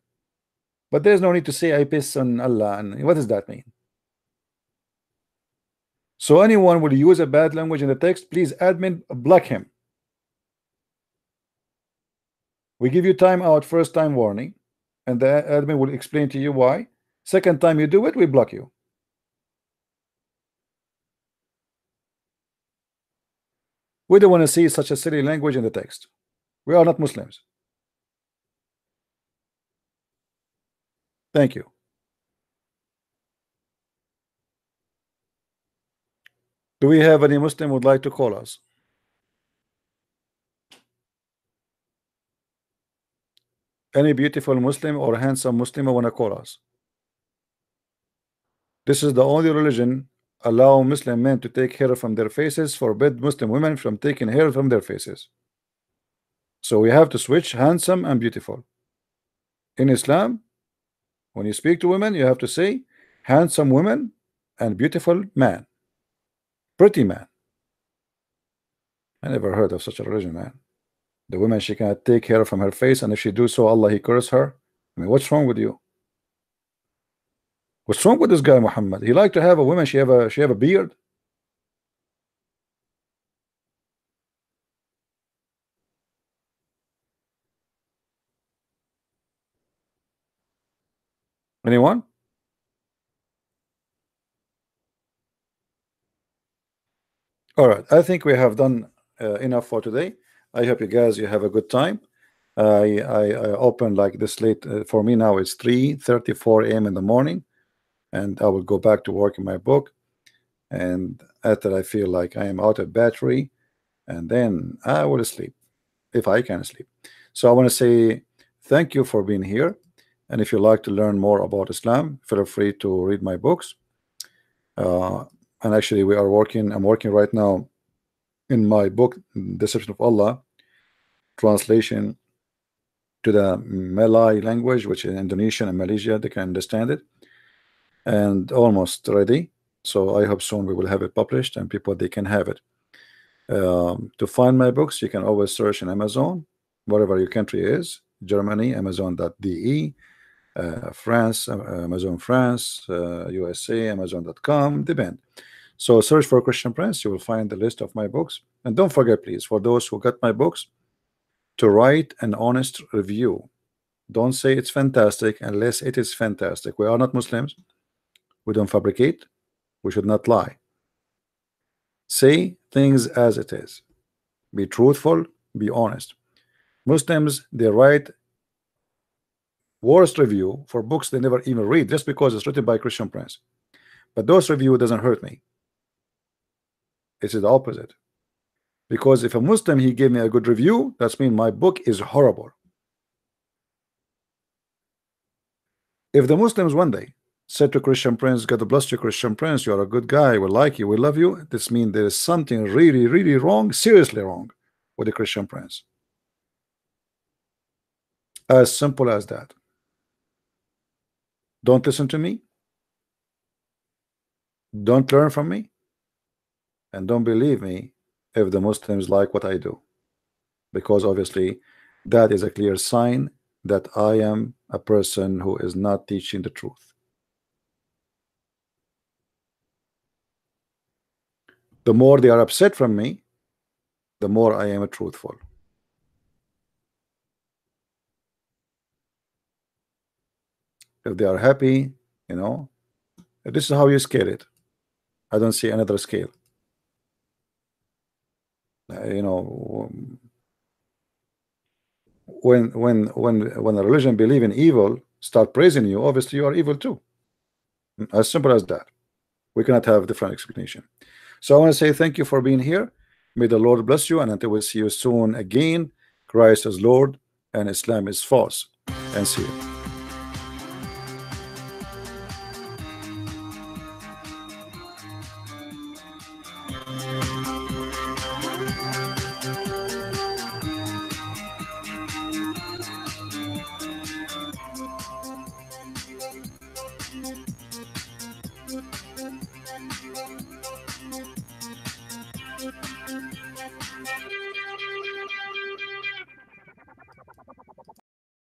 But there's no need to say I piss on Allah. And what does that mean? So anyone will use a bad language in the text, please admin block him. We give you time out, first time warning, and the admin will explain to you why. Second time you do it, we block you. We don't want to see such a silly language in the text. We are not Muslims. Thank you. Do we have any Muslim would like to call us? Any beautiful Muslim or handsome Muslim want to call us? This is the only religion allow Muslim men to take hair from their faces, forbid Muslim women from taking hair from their faces. So we have to switch handsome and beautiful. In Islam, when you speak to women, you have to say handsome women and beautiful man, pretty man. I never heard of such a religion, man. The woman, she cannot take hair from her face, and if she do so, Allah, he curse her. I mean, what's wrong with you? What's wrong with this guy, Muhammad? He like to have a woman, she have a beard. Anyone? All right, I think we have done enough for today. I hope you guys you have a good time. I opened like this late for me now. It's 3:34 a.m. in the morning, and I will go back to work in my book. And after I feel like I am out of battery, and then I will sleep if I can sleep. So I want to say thank you for being here. And if you like to learn more about Islam, feel free to read my books. And actually, I'm working right now in my book, Deception of Allah, translation to the Malay language, which is Indonesian and Malaysia, they can understand it, and almost ready. So I hope soon we will have it published and people they can have it. To find my books, you can always search in Amazon, whatever your country is, Germany, Amazon.de, France, Amazon France, USA, Amazon.com, depend. So search for Christian Prince, you will find the list of my books. And don't forget, please, for those who got my books, to write an honest review. Don't say it's fantastic unless it is fantastic. We are not Muslims. We don't fabricate. We should not lie. Say things as it is. Be truthful, be honest. Muslims, they write worst review for books they never even read just because it's written by Christian Prince. But those review doesn't hurt me. It's the opposite. Because if a Muslim he gave me a good review, that's mean my book is horrible. If the Muslims one day said to Christian Prince, God bless you, Christian Prince, you are a good guy, we like you, we love you, this means there is something really, really wrong, seriously wrong with the Christian Prince. As simple as that. Don't listen to me. Don't learn from me. And don't believe me if the Muslims like what I do. Because obviously that is a clear sign that I am a person who is not teaching the truth. The more they are upset from me, the more I am truthful. If they are happy, you know, this is how you scale it. I don't see another scale. You know, when a religion believe in evil, start praising you, obviously you are evil too. As simple as that. We cannot have different explanation. So I want to say thank you for being here. May the Lord bless you, and until we see you soon again. Christ is Lord and Islam is false. And see you.